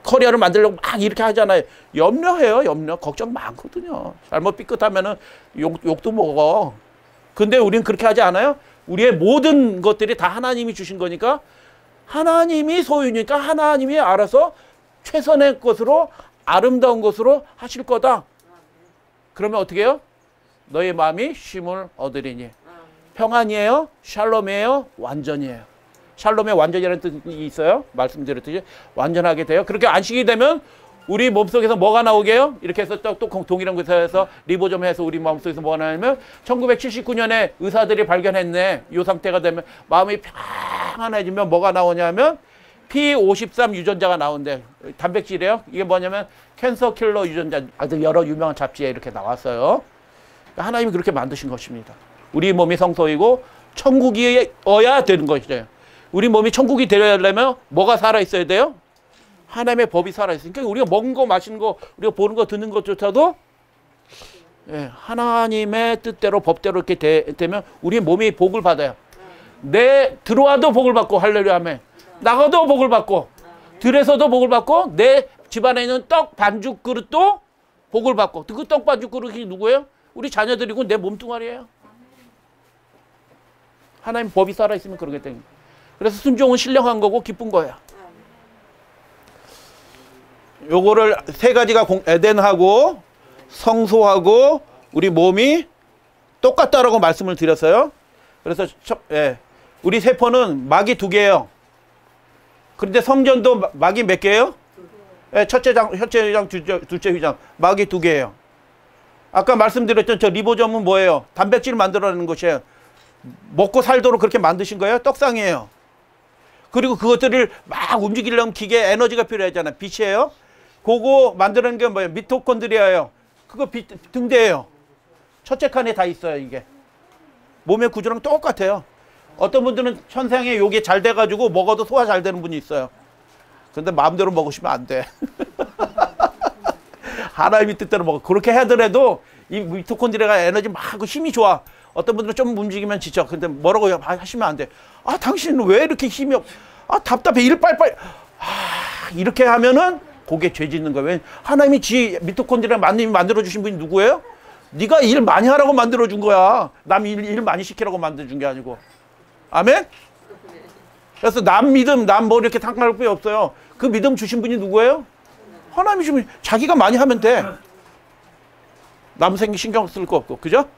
커리어를 만들려고 막 이렇게 하잖아요. 염려해요. 걱정 많거든요. 잘못 삐끗하면은 욕도 먹어. 근데 우리는 그렇게 하지 않아요? 우리의 모든 것들이 다 하나님이 주신 거니까 하나님이 소유니까 하나님이 알아서 최선의 것으로 아름다운 것으로 하실 거다. 그러면 어떻게 해요? 너의 마음이 쉼을 얻으리니. 평안이에요? 샬롬이에요? 완전이에요. 샬롬의 완전이라는 뜻이 있어요. 말씀드렸듯이 완전하게 돼요. 그렇게 안식이 되면 우리 몸속에서 뭐가 나오게요? 이렇게 해서 또 동일한 곳에서 리보좀 해서 우리 마음속에서 뭐가 나오냐면 1979년에 의사들이 발견했네. 이 상태가 되면 마음이 평안해지면 뭐가 나오냐면 P53 유전자가 나온대. 단백질이에요. 이게 뭐냐면 캔서 킬러 유전자. 아주 여러 유명한 잡지에 이렇게 나왔어요. 하나님이 그렇게 만드신 것입니다. 우리 몸이 성소이고 천국이어야 되는 것이죠. 우리 몸이 천국이 되려면 뭐가 살아있어야 돼요? 하나님의 법이 살아있으니까 우리가 먹는 거 마시는 거 우리가 보는 거 듣는 것조차도 하나님의 뜻대로 법대로 이렇게 되면 우리 몸이 복을 받아요. 내 들어와도 복을 받고 할렐루야 아멘. 나가도 복을 받고 들에서도 복을 받고 내 집안에 있는 떡 반죽 그릇도 복을 받고 그 떡 반죽 그릇이 누구예요? 우리 자녀들이고 내 몸뚱아리예요. 하나님 법이 살아있으면 그러게 됩니다. 그래서 순종은 신령한 거고 기쁜 거야. 요거를 세 가지가 에덴하고 성소하고 우리 몸이 똑같다라고 말씀을 드렸어요. 그래서 우리 세포는 막이 2개예요. 그런데 성전도 막이 몇 개예요? 예, 첫째 휘장, 둘째 휘장. 마귀 2개예요. 아까 말씀드렸던 저 리보점은 뭐예요? 단백질을 만들어내는 것이에요. 먹고 살도록 그렇게 만드신 거예요? 떡상이에요. 그리고 그것들을 막 움직이려면 기계에 에너지가 필요하잖아요. 빛이에요. 그거 만드는 게 뭐예요? 미토콘드리아예요. 그거 등대예요. 첫째 칸에 다 있어요, 이게. 몸의 구조랑 똑같아요. 어떤 분들은 천상에 요게 잘 돼가지고 먹어도 소화 잘 되는 분이 있어요. 근데 마음대로 먹으시면 안 돼. 하나님의 뜻대로 먹어. 그렇게 하더라도 이 미토콘드리아가 에너지 막 힘이 좋아. 어떤 분들은 좀 움직이면 지쳐. 근데 뭐라고 하시면 안 돼. 아, 당신은 왜 이렇게 힘이 없, 아, 답답해. 일 빨빨. 아, 이렇게 하면은 그게 죄 짓는 거예요. 왜? 하나님이 미토콘드리아 만들어주신 분이 누구예요? 네가 일 많이 하라고 만들어준 거야. 남 일 많이 시키라고 만들어준 게 아니고. 아멘? 그래서 남 믿음, 남 뭐 이렇게 상관할 게 없어요. 그 믿음 주신 분이 누구예요? 하나님이 주면 자기가 많이 하면 돼. 남 신경 쓸 거 없고. 그죠?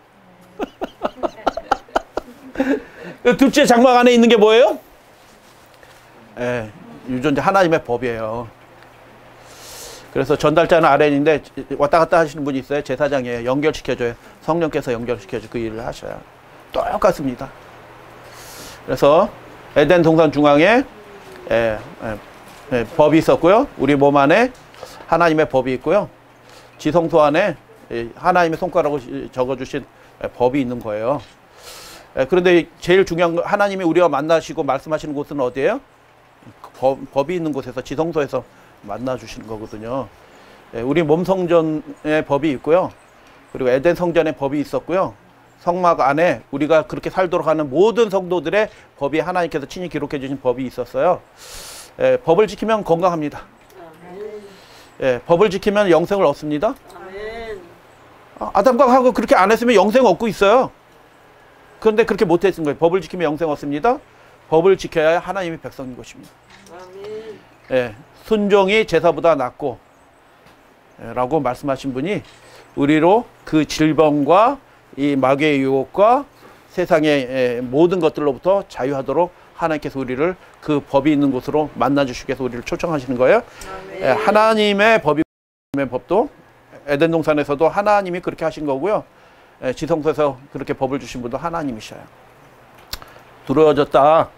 둘째 장막 안에 있는 게 뭐예요? 유전자 하나님의 법이에요. 그래서 전달자는 아래 있는데 왔다 갔다 하시는 분이 있어요. 제사장이에요. 연결시켜줘요. 성령께서 연결시켜줘 그 일을 하셔요. 똑같습니다. 그래서 에덴 동산 중앙에 법이 있었고요. 우리 몸 안에 하나님의 법이 있고요. 지성소 안에 하나님의 손가락을 적어주신 법이 있는 거예요. 그런데 제일 중요한 건 하나님이 우리와 만나시고 말씀하시는 곳은 어디예요? 법이 있는 곳에서 지성소에서 만나주시는 거거든요. 우리 몸 성전에 법이 있고요. 그리고 에덴 성전에 법이 있었고요. 성막 안에 우리가 그렇게 살도록 하는 모든 성도들의 법이 하나님께서 친히 기록해 주신 법이 있었어요. 법을 지키면 건강합니다. 법을 지키면 영생을 얻습니다. 아담과 하고 그렇게 안 했으면 영생 얻고 있어요. 그런데 그렇게 못했은 거예요. 법을 지키면 영생 얻습니다. 법을 지켜야 하나님의 백성인 것입니다. 순종이 제사보다 낫고 라고 말씀하신 분이 우리로 그 질병과 이 마귀의 유혹과 세상의 모든 것들로부터 자유하도록 하나님께서 우리를 그 법이 있는 곳으로 만나주시기 위해서 우리를 초청하시는 거예요. 하나님의 법도 에덴 동산에서도 하나님이 그렇게 하신 거고요. 지성소에서 그렇게 법을 주신 분도 하나님이셔요. 두려워졌다.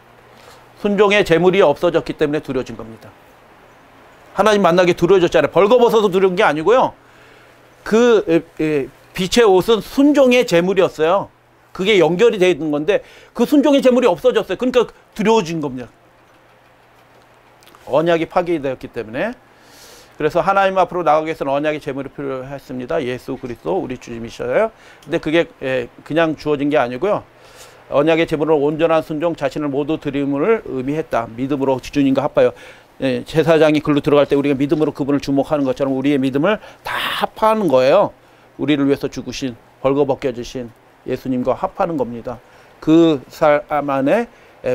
순종의 재물이 없어졌기 때문에 두려워진 겁니다. 하나님 만나기 두려워졌잖아요. 벌거벗어서 두려운 게 아니고요. 그 빛의 옷은 순종의 재물이었어요. 그게 연결이 되어 있는 건데 그 순종의 재물이 없어졌어요. 그러니까 두려워진 겁니다. 언약이 파괴되었기 때문에. 그래서 하나님 앞으로 나가기 위해서는 언약의 재물이 필요했습니다. 예수 그리스도 우리 주님이셔요. 근데 그게 그냥 주어진 게 아니고요. 언약의 재물은 온전한 순종 자신을 모두 드림을 의미했다. 믿음으로 주님과 합하여. 제사장이 글로 들어갈 때 우리가 믿음으로 그분을 주목하는 것처럼 우리의 믿음을 다 합하는 거예요. 우리를 위해서 죽으신 벌거벗겨 주신 예수님과 합하는 겁니다. 그 삶 안에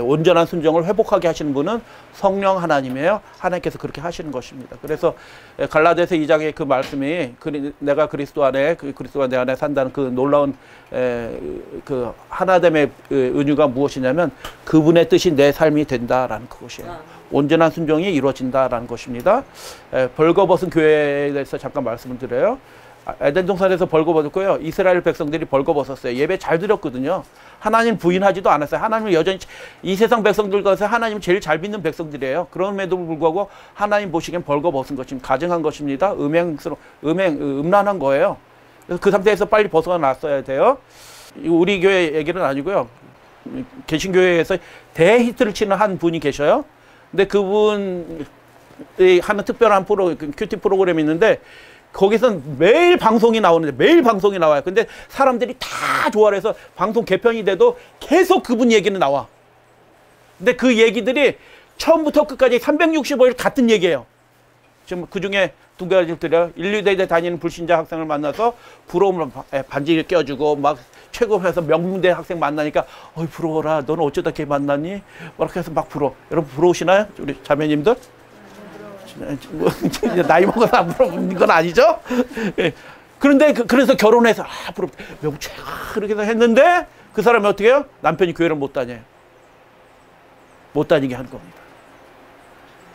온전한 순종을 회복하게 하시는 분은 성령 하나님이에요. 하나님께서 그렇게 하시는 것입니다. 그래서 갈라디아서 2장의 그 말씀이 내가 그리스도 안에 그리스도가 내 안에 산다는 그 놀라운 그 하나됨의 은유가 무엇이냐면 그분의 뜻이 내 삶이 된다라는 그것이에요. 온전한 순종이 이루어진다라는 것입니다. 벌거벗은 교회에 대해서 잠깐 말씀을 드려요. 에덴 동산에서 벌거벗었고요. 이스라엘 백성들이 벌거벗었어요. 예배 잘 드렸거든요. 하나님 부인하지도 않았어요. 하나님은 여전히 이 세상 백성들 가운데 하나님 제일 잘 믿는 백성들이에요. 그럼에도 불구하고 하나님 보시기엔 벌거벗은 것입니다. 가증한 것입니다. 음란한 거예요. 그래서 그 상태에서 빨리 벗어났어야 돼요. 우리 교회 얘기는 아니고요. 개신교회에서 대히트를 치는 한 분이 계셔요. 근데 그분이 하는 특별한 큐티 프로그램이 있는데 거기서 매일 방송이 나오는데 매일 방송이 나와요. 근데 사람들이 다 좋아를 해서 방송 개편이 돼도 계속 그분 얘기는 나와. 근데 그 얘기들이 처음부터 끝까지 365일 같은 얘기예요. 지금 그 중에 두 가지를 드려요. 인류대에 다니는 불신자 학생을 만나서 부러움을 반지를 껴주고 막 최고에서 명문대 학생 만나니까 어이 부러워라. 너는 어쩌다 걔 만났니? 이렇게 해서 막 부러워. 여러분 부러우시나요? 우리 자매님들? 나이 먹어서 안 부러운 건 아니죠? 그런데 그래서 결혼해서 부럽 명체 그렇게 했는데 그 사람이 어떻게 해요? 남편이 교회를 못 다녀요. 못 다니게 하는 겁니다.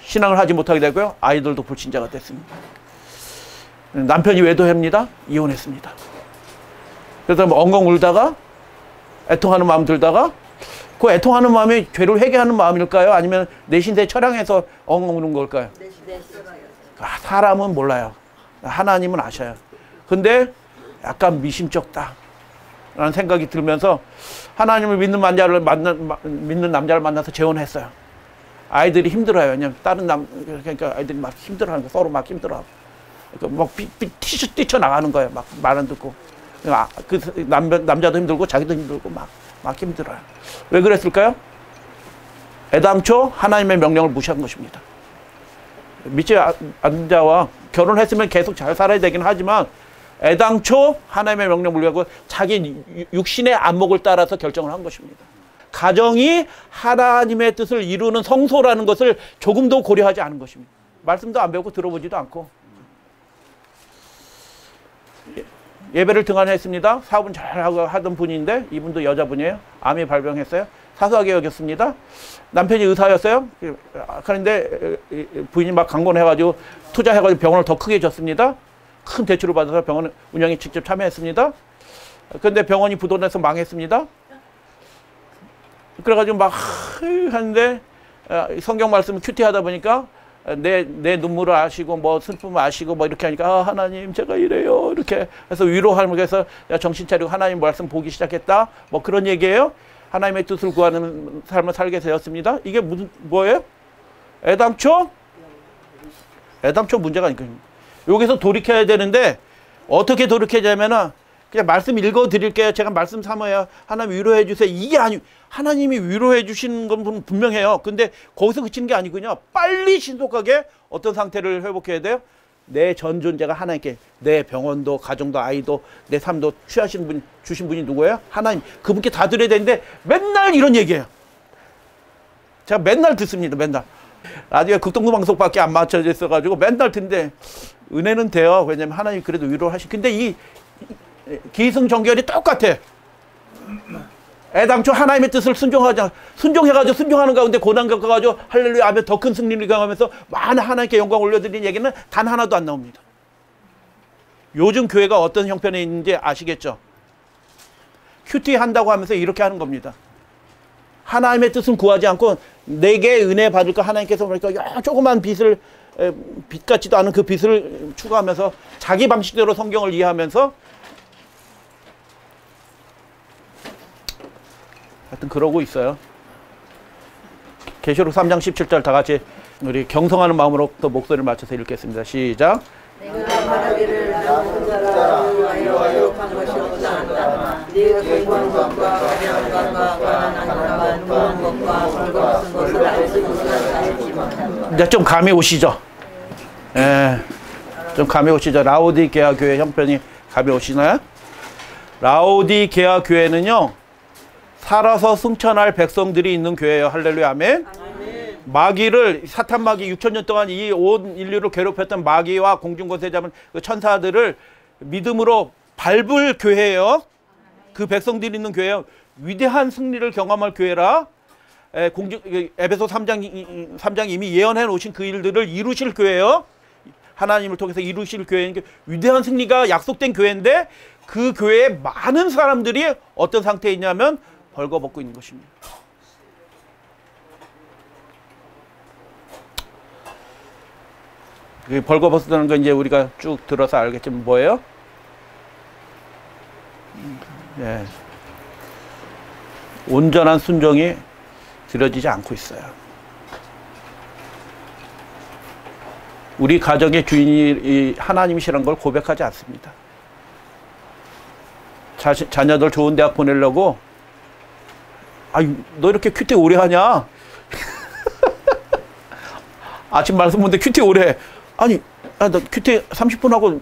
신앙을 하지 못하게 되고요. 아이들도 불신자가 됐습니다. 남편이 외도합니다. 이혼했습니다. 그래서 엉엉 울다가 애통하는 마음 들다가 그 애통하는 마음이 죄를 회개하는 마음일까요? 아니면 내 신세 철량해서 엉엉 우는 걸까요? 사람은 몰라요. 하나님은 아셔요. 근데 약간 미심쩍다 라는 생각이 들면서 하나님을 믿는 남자를 만나서 재혼했어요. 아이들이 힘들어요. 왜냐면 그러니까 아이들이 막 힘들어하는 거예요. 서로 막 힘들어하고. 막 뛰쳐나가는 거예요. 막 말 안 듣고. 그 남자도 힘들고 자기도 힘들고 막 힘들어요. 왜 그랬을까요? 애당초 하나님의 명령을 무시한 것입니다. 믿지 않는 자와 결혼했으면 계속 잘 살아야 되긴 하지만 애당초 하나님의 명령을 무시하고 자기 육신의 안목을 따라서 결정을 한 것입니다. 가정이 하나님의 뜻을 이루는 성소라는 것을 조금도 고려하지 않은 것입니다. 말씀도 안 배우고 들어보지도 않고. 예배를 등한했습니다. 사업은 잘 하던 분인데 이분도 여자분이에요. 암이 발병했어요. 사소하게 여겼습니다. 남편이 의사였어요. 그런데 부인이 막 강권해가지고 투자해가지고 병원을 더 크게 졌습니다. 큰 대출을 받아서 병원 운영에 직접 참여했습니다. 그런데 병원이 부도나서 망했습니다. 그래가지고 막 하는데 성경 말씀 큐티하다 보니까 내 눈물을 아시고 뭐 슬픔을 아시고 뭐 이렇게 하니까 하나님 제가 이래요 이렇게 해서 위로하면서 해서 정신 차리고 하나님 말씀 보기 시작했다 뭐 그런 얘기예요. 하나님의 뜻을 구하는 삶을 살게 되었습니다. 이게 뭐예요? 애당초 문제가 아니거든요. 여기서 돌이켜야 되는데 어떻게 돌이켜야냐면은 그냥 말씀 읽어 드릴게요. 제가 말씀 삼아야 하나님 위로해 주세요. 이게 하나님이 위로해 주시는 건 분명해요. 근데 거기서 그치는 게 아니군요. 빨리 신속하게 어떤 상태를 회복해야 돼요? 내 전 존재가 하나님께 내 병원도 가정도 아이도 내 삶도 주신 분이 누구예요? 하나님. 그분께 다 드려야 되는데 맨날 이런 얘기예요. 제가 맨날 듣습니다. 맨날. 라디오에 극동도 방송밖에 안 맞춰져 있어가지고 맨날 듣는데 은혜는 돼요. 왜냐면 하나님 그래도 위로를 하시. 근데 이 기승전결이 똑같아. 애당초 하나님의 뜻을 순종해가지고 순종하는 가운데 고난 겪어가지고 할렐루야 하며 더 큰 승리를 경험하면서 많은 하나님께 영광 올려드리는 얘기는 단 하나도 안 나옵니다. 요즘 교회가 어떤 형편에 있는지 아시겠죠? 큐티 한다고 하면서 이렇게 하는 겁니다. 하나님의 뜻은 구하지 않고 내게 은혜 받을 거 하나님께서 그러니까 조그만 빚 같지도 않은 그 빚을 추구하면서 자기 방식대로 성경을 이해하면서 하여튼 그러고 있어요. 계시록 3장 17절 다 같이 우리 경성하는 마음으로 또 목소리를 맞춰서 읽겠습니다. 시작. 내가 말하기를 나 혼자라 여호와여 욕한 것이 없다. 네가 공부한 것과 가련과 가난한 것과 노한 것과 벌거벗은 것을 알지 못한다. 이제 좀 감이 오시죠? 예, 좀 감이 오시죠? 라오디게아 교회 형편이 감이 오시나요? 라오디게아 교회는요 살아서 승천할 백성들이 있는 교회예요. 할렐루야 아멘. 마귀를 사탄 마귀 6,000년 동안 이 온 인류를 괴롭혔던 마귀와 공중권세 잡은 그 천사들을 믿음으로 밟을 교회예요. 그 백성들이 있는 교회예요. 위대한 승리를 경험할 교회라. 에베소 3장 이미 예언해 놓으신 그 일들을 이루실 교회예요. 하나님을 통해서 이루실 교회인 위대한 승리가 약속된 교회인데 그 교회에 많은 사람들이 어떤 상태에 있냐면 벌거벗고 있는 것입니다. 그 벌거벗는 건 이제 우리가 쭉 들어서 알겠지만 뭐예요? 예. 온전한 순종이 드려지지 않고 있어요. 우리 가정의 주인이 하나님이시라는 걸 고백하지 않습니다. 자녀들 좋은 대학 보내려고 너 이렇게 큐티 오래 하냐? 아침 말씀 보는데 큐티 오래 해. 나 큐티 30분 하고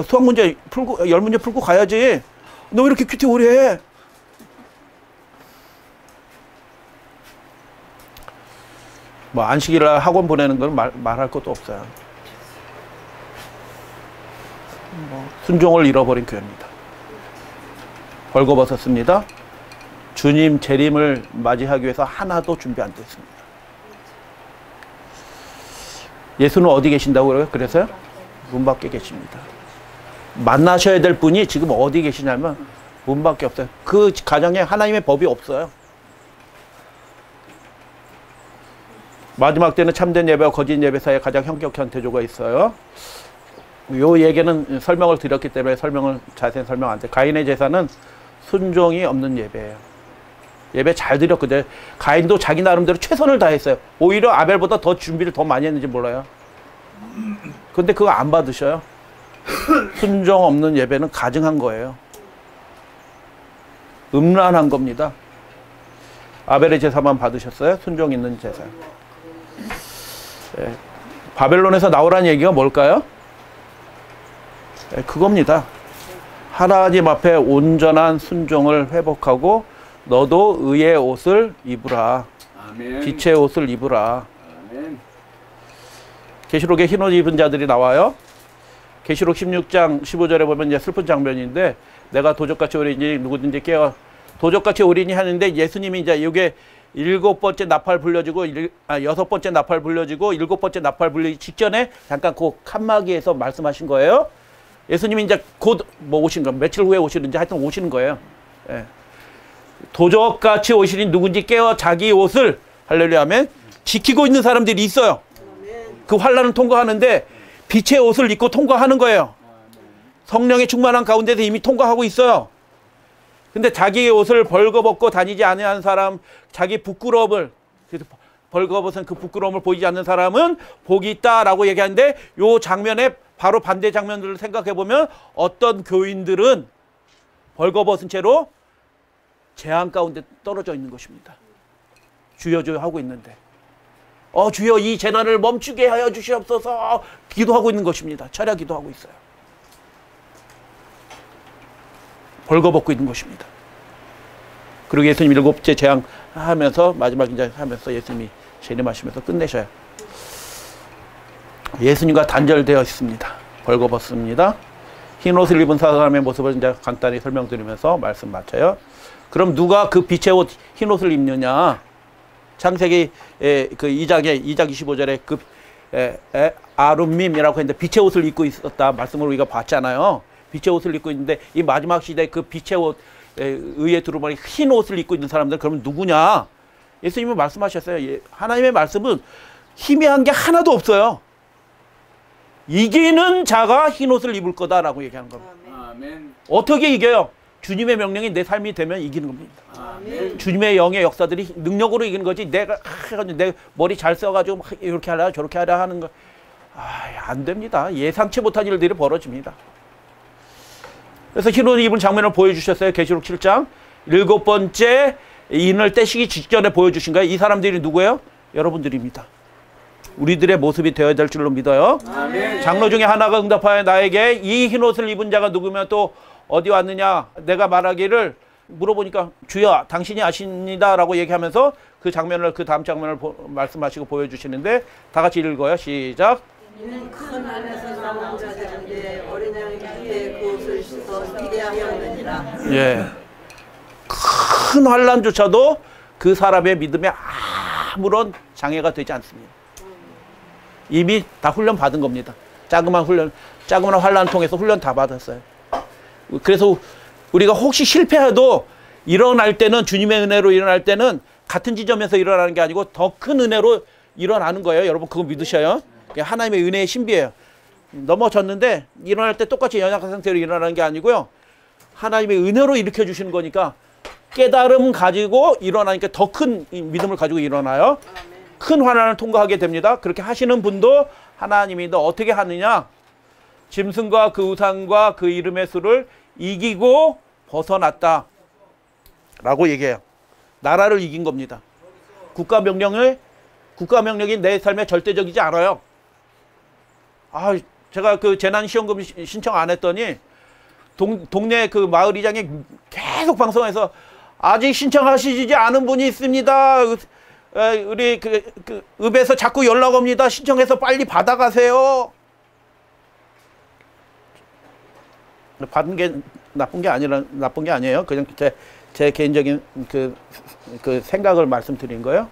수학 문제 풀고 10문제 풀고 가야지. 너 왜 이렇게 큐티 오래 해? 뭐 안식일날 학원 보내는 건 말할 것도 없어요. 순종을 잃어버린 교회입니다. 벌거벗었습니다. 주님 재림을 맞이하기 위해서 하나도 준비 안 됐습니다. 예수는 어디 계신다고 그래요? 그래서요? 문 밖에 계십니다. 만나셔야 될 분이 지금 어디 계시냐면 문 밖에 없어요. 그 가정에 하나님의 법이 없어요. 마지막 때는 참된 예배와 거짓 예배 사이에 가장 현격한 대조가 있어요. 요 얘기는 설명을 드렸기 때문에 자세히 설명 안 돼. 가인의 제사는 순종이 없는 예배예요. 예배 잘 드렸거든요. 가인도 자기 나름대로 최선을 다했어요. 오히려 아벨보다 더 준비를 더 많이 했는지 몰라요. 근데 그거 안 받으셔요. 순종 없는 예배는 가증한 거예요. 음란한 겁니다. 아벨의 제사만 받으셨어요? 순종 있는 제사. 예. 바벨론에서 나오라는 얘기가 뭘까요? 예, 그겁니다. 하나님 앞에 온전한 순종을 회복하고 너도 의의 옷을 입으라. 아멘. 빛의 옷을 입으라. 아멘. 계시록에 흰 옷 입은 자들이 나와요. 계시록 16장 15절에 보면 이제 슬픈 장면인데 내가 도적같이 오리니 누구든지 깨어 도적같이 오리니 하는데 예수님이 이제 이게 7번째 나팔 불려지고 6번째 나팔 불려지고 7번째 나팔 불리기 직전에 잠깐 그 칸막이에서 말씀하신 거예요. 예수님이 이제 곧 뭐 오신 거 며칠 후에 오시는지 하여튼 오시는 거예요. 예. 도적같이 오시니 누군지 깨어 자기 옷을 할렐루야 하면 지키고 있는 사람들이 있어요. 그 환난을 통과하는데 빛의 옷을 입고 통과하는 거예요. 성령의 충만한 가운데서 이미 통과하고 있어요. 근데 자기의 옷을 벌거벗고 다니지 않는 사람, 자기 부끄러움을, 벌거벗은 그 부끄러움을 보이지 않는 사람은 복이 있다라고 얘기하는데 요 장면에 바로 반대 장면들을 생각해 보면 어떤 교인들은 벌거벗은 채로 재앙 가운데 떨어져 있는 것입니다. 주여 주여 하고 있는데 주여 이 재난을 멈추게 하여 주시옵소서 기도하고 있는 것입니다. 철야 기도하고 있어요. 벌거벗고 있는 것입니다. 그리고 예수님 7째 재앙 하면서 마지막 이제 하면서 예수님이 재림하시면서 끝내셔요. 예수님과 단절되어 있습니다. 벌거벗습니다. 흰 옷을 입은 사람의 모습을 이제 간단히 설명드리면서 말씀 마쳐요. 그럼 누가 그 빛의 옷 흰 옷을 입느냐? 창세기 그 2장 25절에 그 아룸밈이라고 했는데 빛의 옷을 입고 있었다 말씀을 우리가 봤잖아요. 빛의 옷을 입고 있는데 이 마지막 시대에 그 빛의 옷 의에 두루마리 흰 옷을 입고 있는 사람들 그러면 누구냐? 예수님은 말씀하셨어요. 하나님의 말씀은 희미한 게 하나도 없어요. 이기는 자가 흰 옷을 입을 거다라고 얘기하는 겁니다. 아멘. 어떻게 이겨요? 주님의 명령이 내 삶이 되면 이기는 겁니다. 아멘. 주님의 영의 역사들이 능력으로 이기는 거지 내가 내 머리 잘 써가지고 막 이렇게 하라 저렇게 하라 하는 거 안 됩니다. 예상치 못한 일들이 벌어집니다. 그래서 흰 옷 입은 장면을 보여주셨어요. 계시록 7장 7번째 인을 떼시기 직전에 보여주신 거예요. 이 사람들이 누구예요? 여러분들입니다. 우리들의 모습이 되어야 될 줄로 믿어요. 아멘. 장로 중에 하나가 응답하여 나에게 이 흰 옷을 입은 자가 누구면 또 어디 왔느냐? 내가 말하기를 물어보니까 주여 당신이 아십니다 라고 얘기하면서 그 장면을 그 다음 장면을 말씀하시고 보여주시는데 다 같이 읽어요. 시작. 이는 큰 안에서 나온 자들인데 어린 양의 피에 그 옷을 씻어 기대하였느니라. 예. 큰 환난조차도 그 사람의 믿음에 아무런 장애가 되지 않습니다. 이미 다 훈련 받은 겁니다. 자그마한 환난을 통해서 훈련 다 받았어요. 그래서 우리가 혹시 실패해도 일어날 때는 주님의 은혜로 일어날 때는 같은 지점에서 일어나는 게 아니고 더 큰 은혜로 일어나는 거예요. 여러분 그거 믿으셔요. 하나님의 은혜의 신비예요. 넘어졌는데 일어날 때 똑같이 연약한 상태로 일어나는 게 아니고요. 하나님의 은혜로 일으켜 주시는 거니까 깨달음 가지고 일어나니까 더 큰 믿음을 가지고 일어나요. 큰 환난을 통과하게 됩니다. 그렇게 하시는 분도 하나님이 너 어떻게 하느냐? 짐승과 그 우상과 그 이름의 수를 이기고 벗어났다 라고 얘기해요. 나라를 이긴 겁니다. 국가 명령이 내 삶에 절대적이지 않아요. 제가 그 재난시험금 신청 안 했더니 동네 그 마을이장이 계속 방송해서 아직 신청하시지 않은 분이 있습니다. 우리 그 읍에서 자꾸 연락 옵니다. 신청해서 빨리 받아가세요. 받은 게 나쁜 게 아니에요. 그냥 제 개인적인 그 생각을 말씀드린 거예요.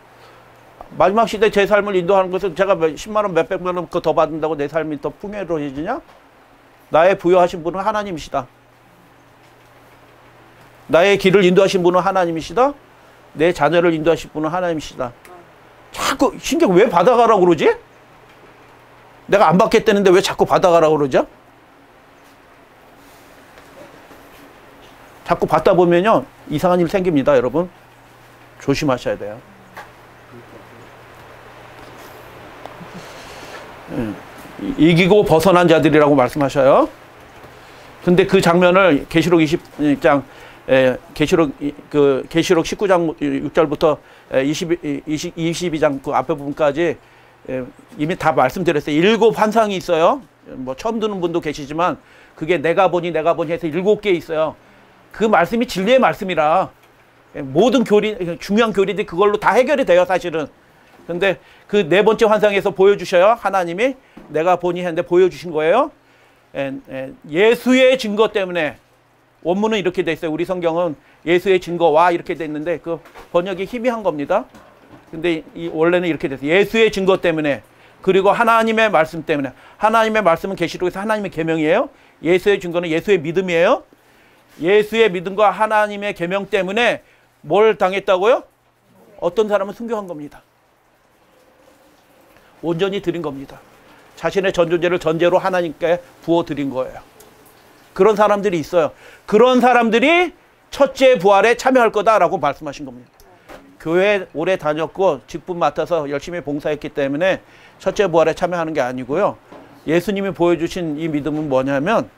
마지막 시대 제 삶을 인도하는 것은 제가 10만 원, 몇백만 원 더 받는다고 내 삶이 더 풍요로워지냐? 나의 부여하신 분은 하나님이시다. 나의 길을 인도하신 분은 하나님이시다. 내 자녀를 인도하신 분은 하나님이시다. 자꾸 신경 왜 받아가라고 그러지? 내가 안 받겠다는데 왜 자꾸 받아가라고 그러죠? 자꾸 받다 보면요 이상한 일 생깁니다. 여러분 조심하셔야 돼요. 이기고 벗어난 자들이라고 말씀하셔요. 근데 그 장면을 계시록 20장 계시록 19장 6절부터 22장 그 앞에 부분까지 이미 다 말씀드렸어요. 7 환상이 있어요. 뭐 처음 듣는 분도 계시지만 그게 내가 보니 해서 7개 있어요. 그 말씀이 진리의 말씀이라 모든 교리, 중요한 교리들이 그걸로 다 해결이 돼요, 사실은. 근데 그 4번째 환상에서 보여주셔요. 하나님이 내가 보니 했는데 보여주신 거예요. 예수의 증거 때문에, 원문은 이렇게 돼 있어요. 우리 성경은 예수의 증거와 이렇게 돼 있는데 그 번역이 희미한 겁니다. 근데 원래는 이렇게 됐어요. 예수의 증거 때문에, 그리고 하나님의 말씀 때문에. 하나님의 말씀은 계시록에서 하나님의 계명이에요. 예수의 증거는 예수의 믿음이에요. 예수의 믿음과 하나님의 계명 때문에 뭘 당했다고요? 어떤 사람은 순교한 겁니다. 온전히 드린 겁니다. 자신의 전존재를 전제로 하나님께 부어 드린 거예요. 그런 사람들이 있어요. 그런 사람들이 첫째 부활에 참여할 거다라고 말씀하신 겁니다. 교회 오래 다녔고 직분 맡아서 열심히 봉사했기 때문에 첫째 부활에 참여하는 게 아니고요. 예수님이 보여주신 이 믿음은 뭐냐면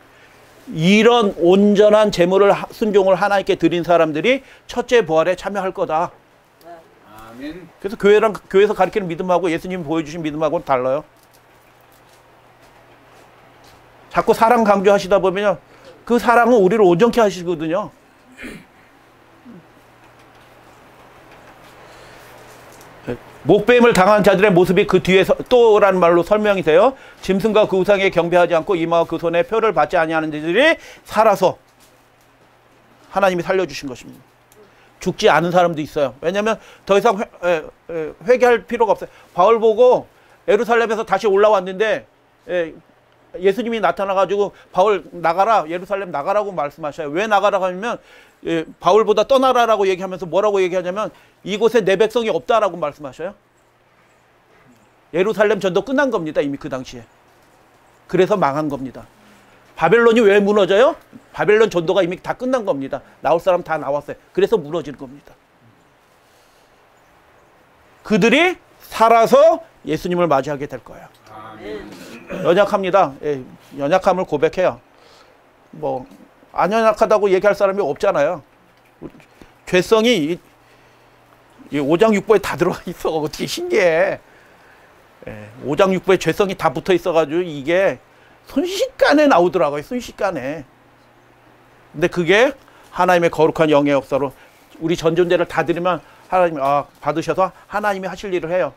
이런 온전한 제물을 순종을 하나님께 드린 사람들이 첫째 부활에 참여할 거다. 아멘. 그래서 교회에서 가르치는 믿음하고 예수님이 보여주신 믿음하고는 달라요. 자꾸 사랑 강조하시다 보면요, 그 사랑은 우리를 온전케 하시거든요. 목뱀을 당한 자들의 모습이 그 뒤에 또라는 말로 설명이 돼요. 짐승과 그 우상에 경배하지 않고 이마와 그 손에 표를 받지 아니하는 자들이 살아서 하나님이 살려주신 것입니다. 죽지 않은 사람도 있어요. 왜냐하면 더 이상 회개할 필요가 없어요. 바울 보고 예루살렘에서 다시 올라왔는데 예수님이 나타나가지고 바울 나가라, 예루살렘 나가라고 말씀하셔요. 왜 나가라고 하면 바울보다 떠나라라고 얘기하면서 뭐라고 얘기하냐면 이곳에 내 백성이 없다라고 말씀하셔요. 예루살렘 전도 끝난 겁니다. 이미 그 당시에. 그래서 망한 겁니다. 바벨론이 왜 무너져요? 바벨론 전도가 이미 다 끝난 겁니다. 나올 사람 다 나왔어요. 그래서 무너지는 겁니다. 그들이 살아서 예수님을 맞이하게 될 거예요. 연약합니다. 예, 연약함을 고백해요. 뭐 안 연약하다고 얘기할 사람이 없잖아요. 죄성이 이 5장 6부에 다 들어가 있어. 어떻게 신기해. 예, 5장 6부에 죄성이 다 붙어 있어가지고 이게 순식간에 나오더라고요. 순식간에. 근데 그게 하나님의 거룩한 영의 역사로 우리 전존재를 다 드리면 하나님이 받으셔서 하나님이 하실 일을 해요.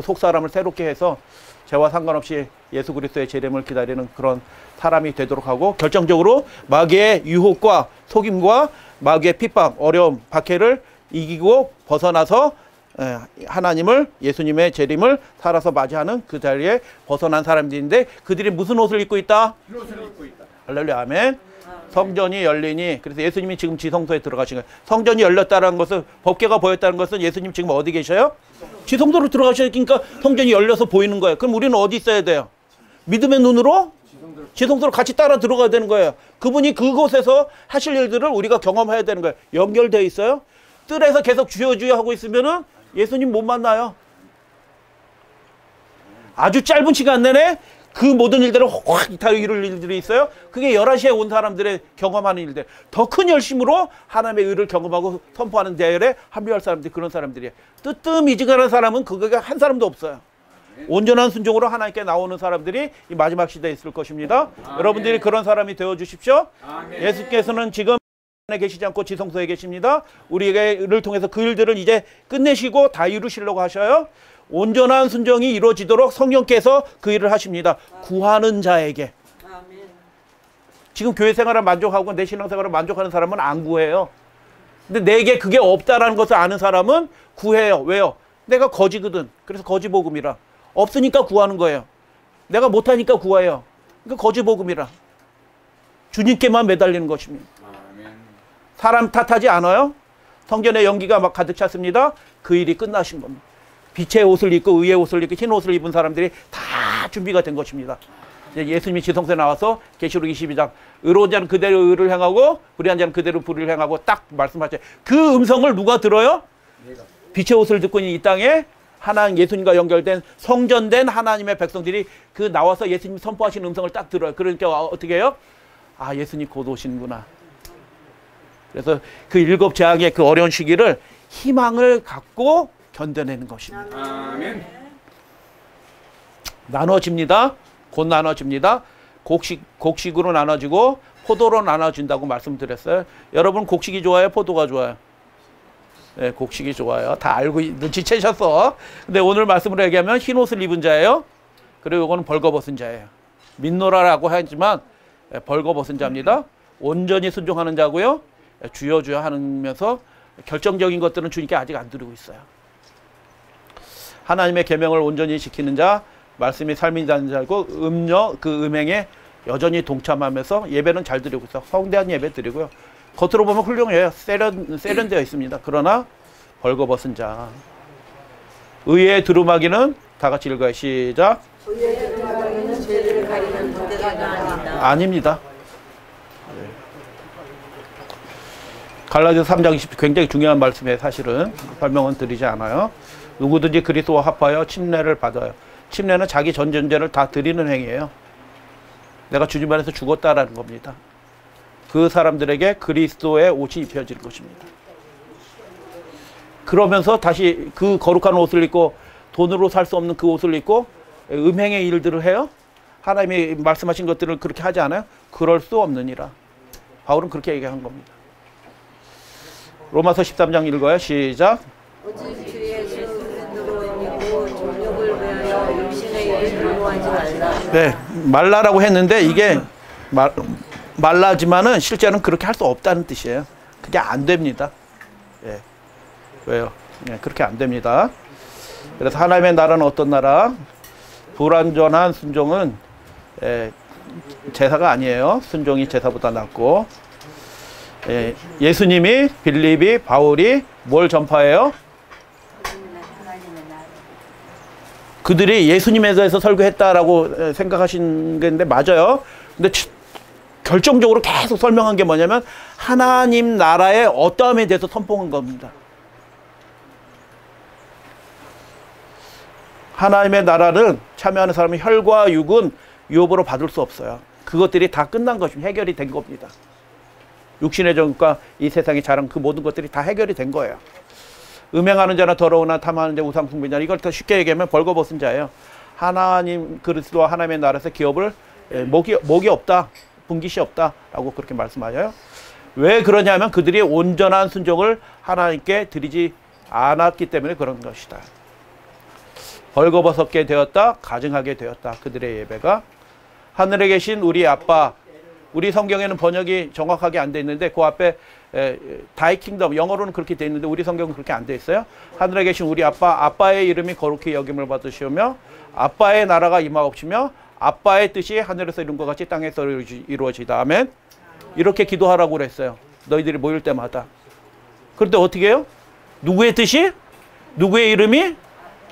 속 사람을 새롭게 해서 죄와 상관없이 예수 그리스도의 재림을 기다리는 그런 사람이 되도록 하고, 결정적으로 마귀의 유혹과 속임과 마귀의 핍박, 어려움, 박해를 이기고 벗어나서 하나님을, 예수님의 재림을 살아서 맞이하는 그 자리에 벗어난 사람들인데, 그들이 무슨 옷을 입고 있다? 흰옷을 입고 있다. 할렐루야, 아멘. 성전이 열리니, 그래서 예수님이 지금 지성소에 들어가신 거예요. 성전이 열렸다는 것은, 법궤가 보였다는 것은 예수님 지금 어디 계셔요? 지성소로 들어가시니까 성전이 열려서 보이는 거예요. 그럼 우리는 어디 있어야 돼요? 믿음의 눈으로 지성소로 같이 따라 들어가야 되는 거예요. 그분이 그곳에서 하실 일들을 우리가 경험해야 되는 거예요. 연결되어 있어요. 뜰에서 계속 주여주여 하고 있으면은 예수님 못 만나요. 아주 짧은 시간 내내 그 모든 일들을 확 다 이룰 일들이 있어요. 그게 11시에 온 사람들의 경험하는 일들. 더 큰 열심으로 하나님의 의를 경험하고 선포하는 대열에 합류할 사람들이 그런 사람들이에요. 뜨뜻미지근한 사람은 그거가 한 사람도 없어요. 온전한 순종으로 하나님께 나오는 사람들이 이 마지막 시대에 있을 것입니다. 여러분들이 그런 사람이 되어 주십시오. 예수께서는 지금 안에 계시지 않고 지성소에 계십니다. 우리를 통해서 그 일들을 이제 끝내시고 다 이루시려고 하셔요. 온전한 순종이 이루어지도록 성령께서 그 일을 하십니다. 구하는 자에게. 지금 교회 생활을 만족하고 내 신앙생활을 만족하는 사람은 안 구해요. 근데 내게 그게 없다라는 것을 아는 사람은 구해요. 왜요? 내가 거지거든. 그래서 거지 복음이라. 없으니까 구하는 거예요. 내가 못하니까 구해요. 그러니까 거지 복음이라. 주님께만 매달리는 것입니다. 사람 탓하지 않아요. 성전에 연기가 막 가득 찼습니다. 그 일이 끝나신 겁니다. 빛의 옷을 입고 의의 옷을 입고 흰 옷을 입은 사람들이 다 준비가 된 것입니다. 예수님이 지성소에 나와서 계시록 22장 의로운 자는 그대로 의를 행하고 불의한 자는 그대로 불의를 행하고 딱 말씀하셨어요. 그 음성을 누가 들어요? 빛의 옷을 듣고 있는 이 땅에 하나님 예수님과 연결된 성전된 하나님의 백성들이 그 나와서 예수님 선포하시는 음성을 딱 들어요. 그러니까 어떻게 해요? 아, 예수님 곧 오시는구나. 그래서 그 7 재앙의 그 어려운 시기를 희망을 갖고 견뎌내는 것입니다. 아멘. 나눠집니다. 곧 나눠집니다. 곡식으로 나눠지고 포도로 나눠진다고 말씀드렸어요. 여러분 곡식이 좋아요? 포도가 좋아요? 네, 곡식이 좋아요. 다 알고 눈치채셨어. 근데 오늘 말씀으로 얘기하면 흰 옷을 입은 자예요. 그리고 이거는 벌거벗은 자예요. 민노라라고 하지만 벌거벗은 자입니다. 온전히 순종하는 자고요. 주여 주여 하면서 결정적인 것들은 주님께 아직 안 드리고 있어요. 하나님의 계명을 온전히 지키는 자, 말씀이 삶이라는 자고 그 음행에 여전히 동참하면서 예배는 잘 드리고 있어. 성대한 예배 드리고요. 겉으로 보면 훌륭해요. 세련되어 있습니다. 그러나 벌거벗은 자. 의의 두루마기는 다 같이 읽어요. 시작. 의의 두루마기는 죄를 가리는 도대가 아니다. 아닙니다. 갈라디아서 3장 20절 굉장히 중요한 말씀에 사실은 설명은 드리지 않아요. 누구든지 그리스도와 합하여 침례를 받아요. 침례는 자기 전 존재를 다 드리는 행위예요. 내가 주님 안에서 죽었다라는 겁니다. 그 사람들에게 그리스도의 옷이 입혀질 것입니다. 그러면서 다시 그 거룩한 옷을 입고 돈으로 살 수 없는 그 옷을 입고 음행의 일들을 해요? 하나님이 말씀하신 것들을 그렇게 하지 않아요? 그럴 수 없느니라. 바울은 그렇게 얘기한 겁니다. 로마서 13장 읽어요. 시작. 오직 주 예수 그리스도로 믿고 정욕을 위하여 육신의 일을 강요하지 말라. 네, 말라라고 했는데 이게 말라지만은 실제는 그렇게 할 수 없다는 뜻이에요. 그게 안 됩니다. 예. 왜요? 예, 그렇게 안 됩니다. 그래서 하나님의 나라는 어떤 나라? 불완전한 순종은 제사가 아니에요. 순종이 제사보다 낫고. 예수님이, 빌립이, 바울이 뭘 전파해요? 그들이 예수님에 대해서 설교했다라고 생각하신 건데 맞아요. 근데 결정적으로 계속 설명한 게 뭐냐면 하나님 나라의 어떠함에 대해서 선포한 겁니다. 하나님의 나라는 참여하는 사람의 혈과 육은 유업으로 받을 수 없어요. 그것들이 다 끝난 것입니다. 해결이 된 겁니다. 육신의 정과 이 세상의 자랑 그 모든 것들이 다 해결이 된 거예요. 음행하는 자나 더러우나 탐하는 자 우상 숭배자 이걸 더 쉽게 얘기하면 벌거벗은 자예요. 하나님 그리스도와 하나님의 나라에서 기업을 목이 없다. 분깃이 없다라고 그렇게 말씀하셔요. 왜 그러냐면 그들이 온전한 순종을 하나님께 드리지 않았기 때문에 그런 것이다. 벌거벗게 되었다. 가증하게 되었다. 그들의 예배가. 하늘에 계신 우리 아빠. 우리 성경에는 번역이 정확하게 안 돼 있는데 그 앞에 다이 킹덤 영어로는 그렇게 돼 있는데 우리 성경은 그렇게 안 돼 있어요. 하늘에 계신 우리 아빠. 아빠의 이름이 거룩히 여김을 받으시오며 아빠의 나라가 임하옵시며 아빠의 뜻이 하늘에서 이룬 것 같이 땅에서 이루어지다. 아멘. 이렇게 기도하라고 그랬어요. 너희들이 모일 때마다. 그런데 어떻게 해요? 누구의 뜻이? 누구의 이름이?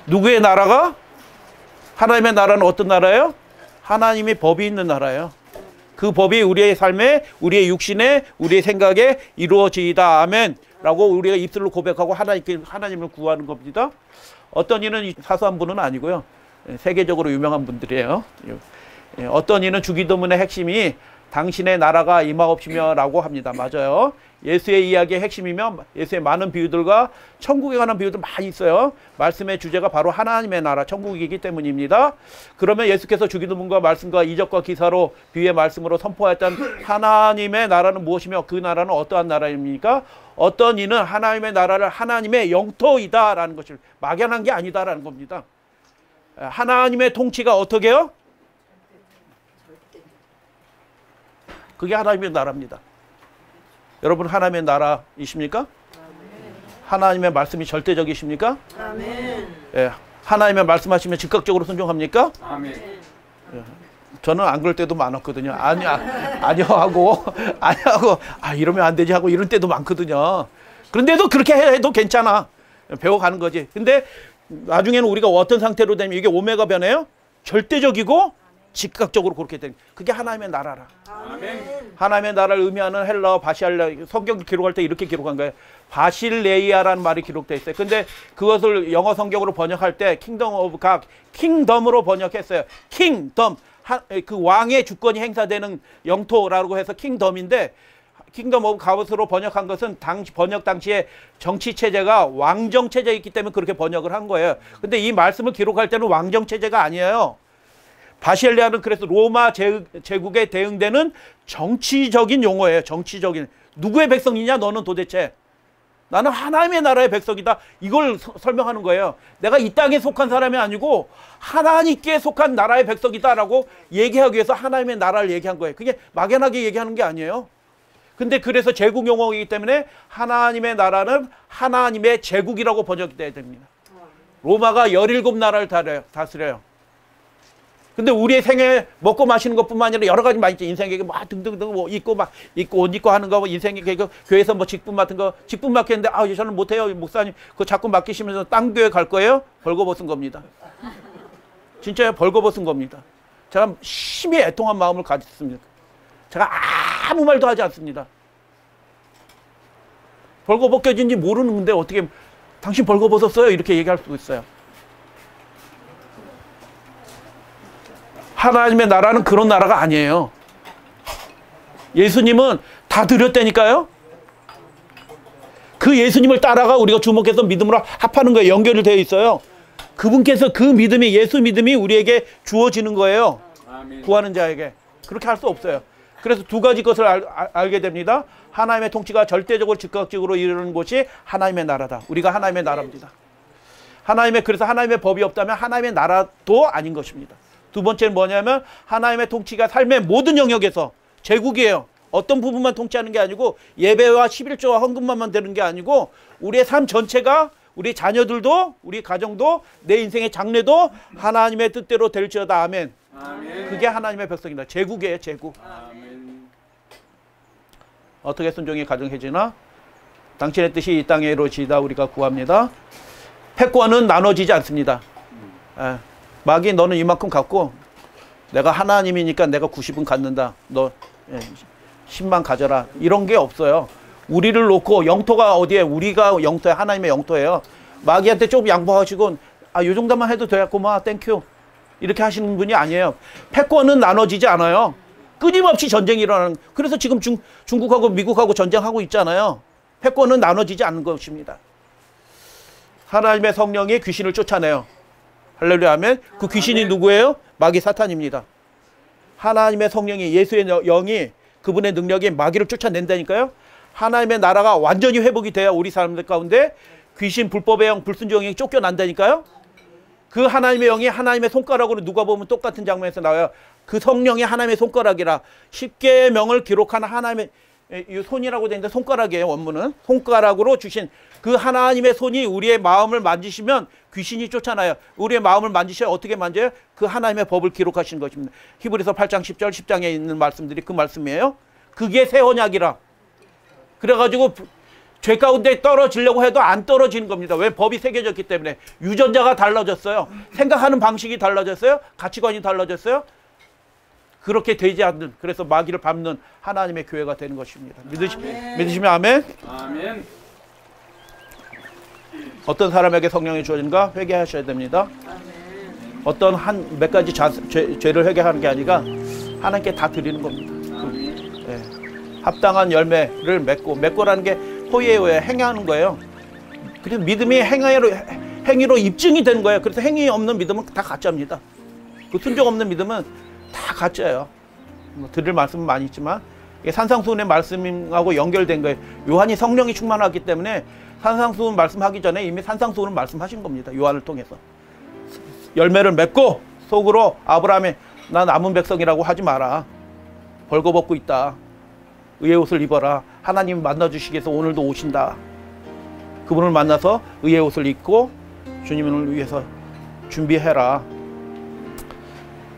누구의 나라가? 하나님의 나라는 어떤 나라예요? 하나님의 법이 있는 나라예요. 그 법이 우리의 삶에, 우리의 육신에, 우리의 생각에 이루어지이다. 아멘. 라고 우리가 입술로 고백하고 하나님을 구하는 겁니다. 어떤 이는 사소한 분은 아니고요. 세계적으로 유명한 분들이에요. 어떤 이는 주기도문의 핵심이 당신의 나라가 임하옵시며 라고 합니다. 맞아요. 예수의 이야기의 핵심이며 예수의 많은 비유들과 천국에 관한 비유들 많이 있어요. 말씀의 주제가 바로 하나님의 나라, 천국이기 때문입니다. 그러면 예수께서 주기도문과 말씀과 이적과 기사로 비유의 말씀으로 선포했던 하나님의 나라는 무엇이며 그 나라는 어떠한 나라입니까? 어떤 이는 하나님의 나라를 하나님의 영토이다라는 것을 막연한 게 아니다라는 겁니다. 하나님의 통치가 어떻게 해요? 그게 하나님의 나라입니다. 여러분 하나님의 나라이십니까? 하나님의 말씀이 절대적이십니까? 아멘. 예, 하나님의 말씀하시면 즉각적으로 순종합니까? 아멘. 저는 안 그럴 때도 많았거든요. 아니요 하고 이러면 안 되지 하고 이런 때도 많거든요. 그런데도 그렇게 해도 괜찮아. 배워가는 거지. 근데 나중에는 우리가 어떤 상태로 되면 이게 오메가 변해요? 절대적이고 즉각적으로 그렇게 되는. 그게 하나님의 나라라. 아멘. 하나님의 나라를 의미하는 헬라어 바시알레, 성경 기록할 때 이렇게 기록한 거예요. 바실레이아라는 말이 기록되어 있어요. 근데 그것을 영어 성경으로 번역할 때 킹덤 오브 갓, 킹덤으로 번역했어요. 킹덤, 그 왕의 주권이 행사되는 영토라고 해서 킹덤인데, 킹덤 오브 갓으로 번역한 것은 번역 당시에 정치 체제가 왕정 체제였기 때문에 그렇게 번역을 한 거예요. 근데 이 말씀을 기록할 때는 왕정 체제가 아니에요. 바실레아는 그래서 로마 제국에 대응되는 정치적인 용어예요. 정치적인. 누구의 백성이냐 너는 도대체. 나는 하나님의 나라의 백성이다. 이걸 설명하는 거예요. 내가 이 땅에 속한 사람이 아니고 하나님께 속한 나라의 백성이다라고 얘기하기 위해서 하나님의 나라를 얘기한 거예요. 그게 막연하게 얘기하는 게 아니에요. 근데 그래서 제국 용어이기 때문에 하나님의 나라는 하나님의 제국이라고 번역돼야 됩니다. 로마가 17나라를 다스려요. 근데 우리의 생에 먹고 마시는 것뿐만 아니라 여러 가지 많이 있죠. 인생에 막 등등등 뭐 입고 옷 입고 하는 거, 뭐 인생에 교회에서 뭐 직분 맡은 거, 직분 맡겼는데 저는 못해요 목사님. 그거 자꾸 맡기시면서 땅 교회 갈 거예요? 벌거벗은 겁니다. 진짜 벌거벗은 겁니다. 제가 심히 애통한 마음을 가졌습니다. 제가 아무 말도 하지 않습니다. 벌거벗겨진지 모르는데 어떻게 당신 벌거벗었어요? 이렇게 얘기할 수 있어요. 하나님의 나라는 그런 나라가 아니에요. 예수님은 다 드렸다니까요. 그 예수님을 따라가 우리가 주목해서 믿음으로 합하는 거예요. 연결이 되어 있어요. 그분께서 그 믿음이, 예수 믿음이 우리에게 주어지는 거예요. 아멘. 구하는 자에게. 그렇게 할 수 없어요. 그래서 두 가지 것을 알게 됩니다. 하나님의 통치가 절대적으로 즉각적으로 이루는 곳이 하나님의 나라다. 우리가 하나님의 나라입니다. 그래서 하나님의 법이 없다면 하나님의 나라도 아닌 것입니다. 두 번째는 뭐냐면 하나님의 통치가 삶의 모든 영역에서 제국이에요. 어떤 부분만 통치하는 게 아니고 예배와 11조와 헌금만 되는 게 아니고 우리의 삶 전체가, 우리 자녀들도, 우리 가정도, 내 인생의 장래도 하나님의 뜻대로 될지어다. 아멘. 아멘. 그게 하나님의 백성이다. 제국이에요. 제국. 아멘. 어떻게 순종이 가정해지나? 당신의 뜻이 이 땅에 이루어지다 우리가 구합니다. 패권은 나눠지지 않습니다. 마귀 너는 이만큼 갖고 내가 하나님이니까 내가 90은 갖는다. 너 10만 가져라. 이런 게 없어요. 우리를 놓고 영토가 어디에? 우리가 영토에 하나님의 영토예요. 마귀한테 조금 양보하시고 요 정도만 해도 돼요. 고마워. 땡큐. 이렇게 하시는 분이 아니에요. 패권은 나눠지지 않아요. 끊임없이 전쟁이 일어나는. 그래서 지금 중국하고 미국하고 전쟁하고 있잖아요. 패권은 나눠지지 않는 것입니다. 하나님의 성령이 귀신을 쫓아내요. 할렐루야 하면 그 귀신이 누구예요? 마귀 사탄입니다. 하나님의 성령이, 예수의 영이, 그분의 능력이 마귀를 쫓아낸다니까요. 하나님의 나라가 완전히 회복이 돼야 우리 사람들 가운데 귀신, 불법의 영, 불순종의 영이 쫓겨난다니까요. 그 하나님의 영이 하나님의 손가락으로 누가 보면 똑같은 장면에서 나와요. 그 성령이 하나님의 손가락이라. 10계명을 기록한 하나님의 이 손이라고 되는데 손가락이에요. 원문은 손가락으로 주신 그 하나님의 손이 우리의 마음을 만지시면 귀신이 쫓아나요. 우리의 마음을 만지셔야 어떻게 만져요? 그 하나님의 법을 기록하신 것입니다. 히브리서 8장 10절 10장에 있는 말씀들이 그 말씀이에요. 그게 새 언약이라. 그래가지고 죄 가운데 떨어지려고 해도 안 떨어지는 겁니다. 왜? 법이 새겨졌기 때문에. 유전자가 달라졌어요. 생각하는 방식이 달라졌어요. 가치관이 달라졌어요. 그렇게 되지 않는, 그래서 마귀를 밟는 하나님의 교회가 되는 것입니다. 믿으시면 아멘. 아멘. 어떤 사람에게 성령이 주어진가? 회개하셔야 됩니다. 어떤 몇 가지 죄를 회개하는 게 아니라 하나님께 다 드리는 겁니다. 합당한 열매를 맺고라는 게 포이에오에 행하는 거예요. 그래서 믿음이 행위로 입증이 되는 거예요. 그래서 행위 없는 믿음은 다 가짜입니다. 그 순종 없는 믿음은 다 가짜예요. 드릴 말씀은 많이 있지만 이게 산상수훈의 말씀하고 연결된 거예요. 요한이 성령이 충만하기 때문에 산상수훈 말씀하기 전에 이미 산상수훈을 말씀하신 겁니다. 요한을 통해서. 열매를 맺고 속으로 아브라함이 나 남은 백성이라고 하지 마라. 벌거벗고 있다. 의의 옷을 입어라. 하나님 만나주시기 위해서 오늘도 오신다. 그분을 만나서 의의 옷을 입고 주님을 위해서 준비해라.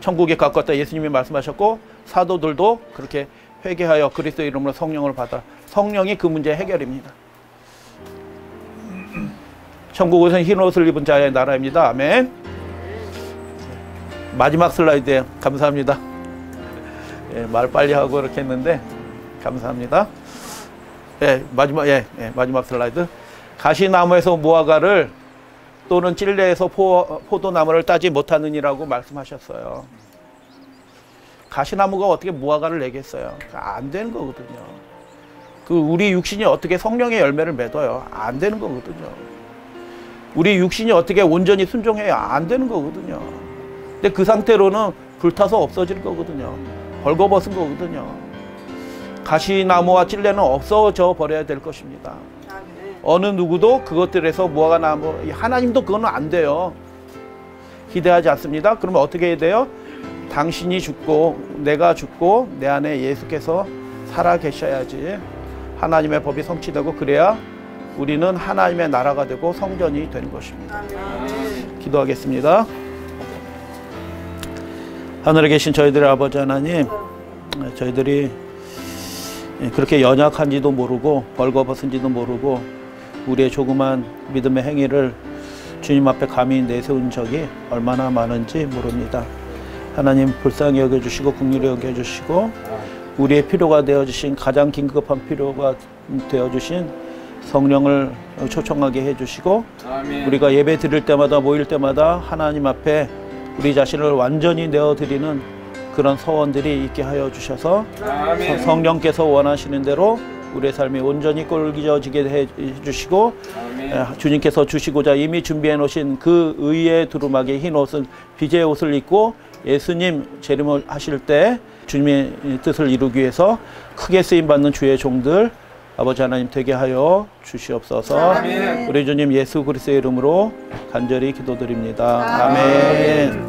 천국에 가깝다 예수님이 말씀하셨고 사도들도 그렇게 회개하여 그리스도 이름으로 성령을 받아. 성령이 그 문제 해결입니다. 천국은 흰 옷을 입은 자의 나라입니다. 아멘. 마지막 슬라이드에 감사합니다. 예, 말 빨리 하고 이렇게 했는데 감사합니다. 예, 마지막 슬라이드. 가시나무에서 무화과를 또는 찔레에서 포도나무를 따지 못하느니라고 말씀하셨어요. 가시나무가 어떻게 무화과를 내겠어요? 안 되는 거거든요. 우리 육신이 어떻게 성령의 열매를 맺어요? 안 되는 거거든요. 우리 육신이 어떻게 온전히 순종해요? 안 되는 거거든요. 근데 그 상태로는 불타서 없어질 거거든요. 벌거벗은 거거든요. 가시나무와 찔레는 없어져 버려야 될 것입니다. 어느 누구도 그것들에서 무화과 나무, 하나님도 그거는 안 돼요. 기대하지 않습니다. 그러면 어떻게 해야 돼요? 당신이 죽고 내가 죽고 내 안에 예수께서 살아 계셔야지 하나님의 법이 성취되고 그래야 우리는 하나님의 나라가 되고 성전이 되는 것입니다. 기도하겠습니다. 하늘에 계신 저희들의 아버지 하나님, 저희들이 그렇게 연약한지도 모르고 벌거벗은지도 모르고 우리의 조그만 믿음의 행위를 주님 앞에 감히 내세운 적이 얼마나 많은지 모릅니다. 하나님 불쌍히 여겨주시고 긍휼히 여겨주시고 우리의 필요가 되어주신 가장 긴급한 필요가 되어주신 성령을 초청하게 해주시고 우리가 예배 드릴 때마다 모일 때마다 하나님 앞에 우리 자신을 완전히 내어드리는 그런 서원들이 있게 하여 주셔서 성령께서 원하시는 대로 우리의 삶이 온전히 꼴기져지게 해주시고 주님께서 주시고자 이미 준비해 놓으신 그 의의 두루마기 흰 옷은 비제의 옷을 입고 예수님 재림을 하실 때 주님의 뜻을 이루기 위해서 크게 쓰임받는 주의 종들 아버지 하나님 되게 하여 주시옵소서. 아멘. 우리 주님 예수 그리스도의 이름으로 간절히 기도드립니다. 아멘.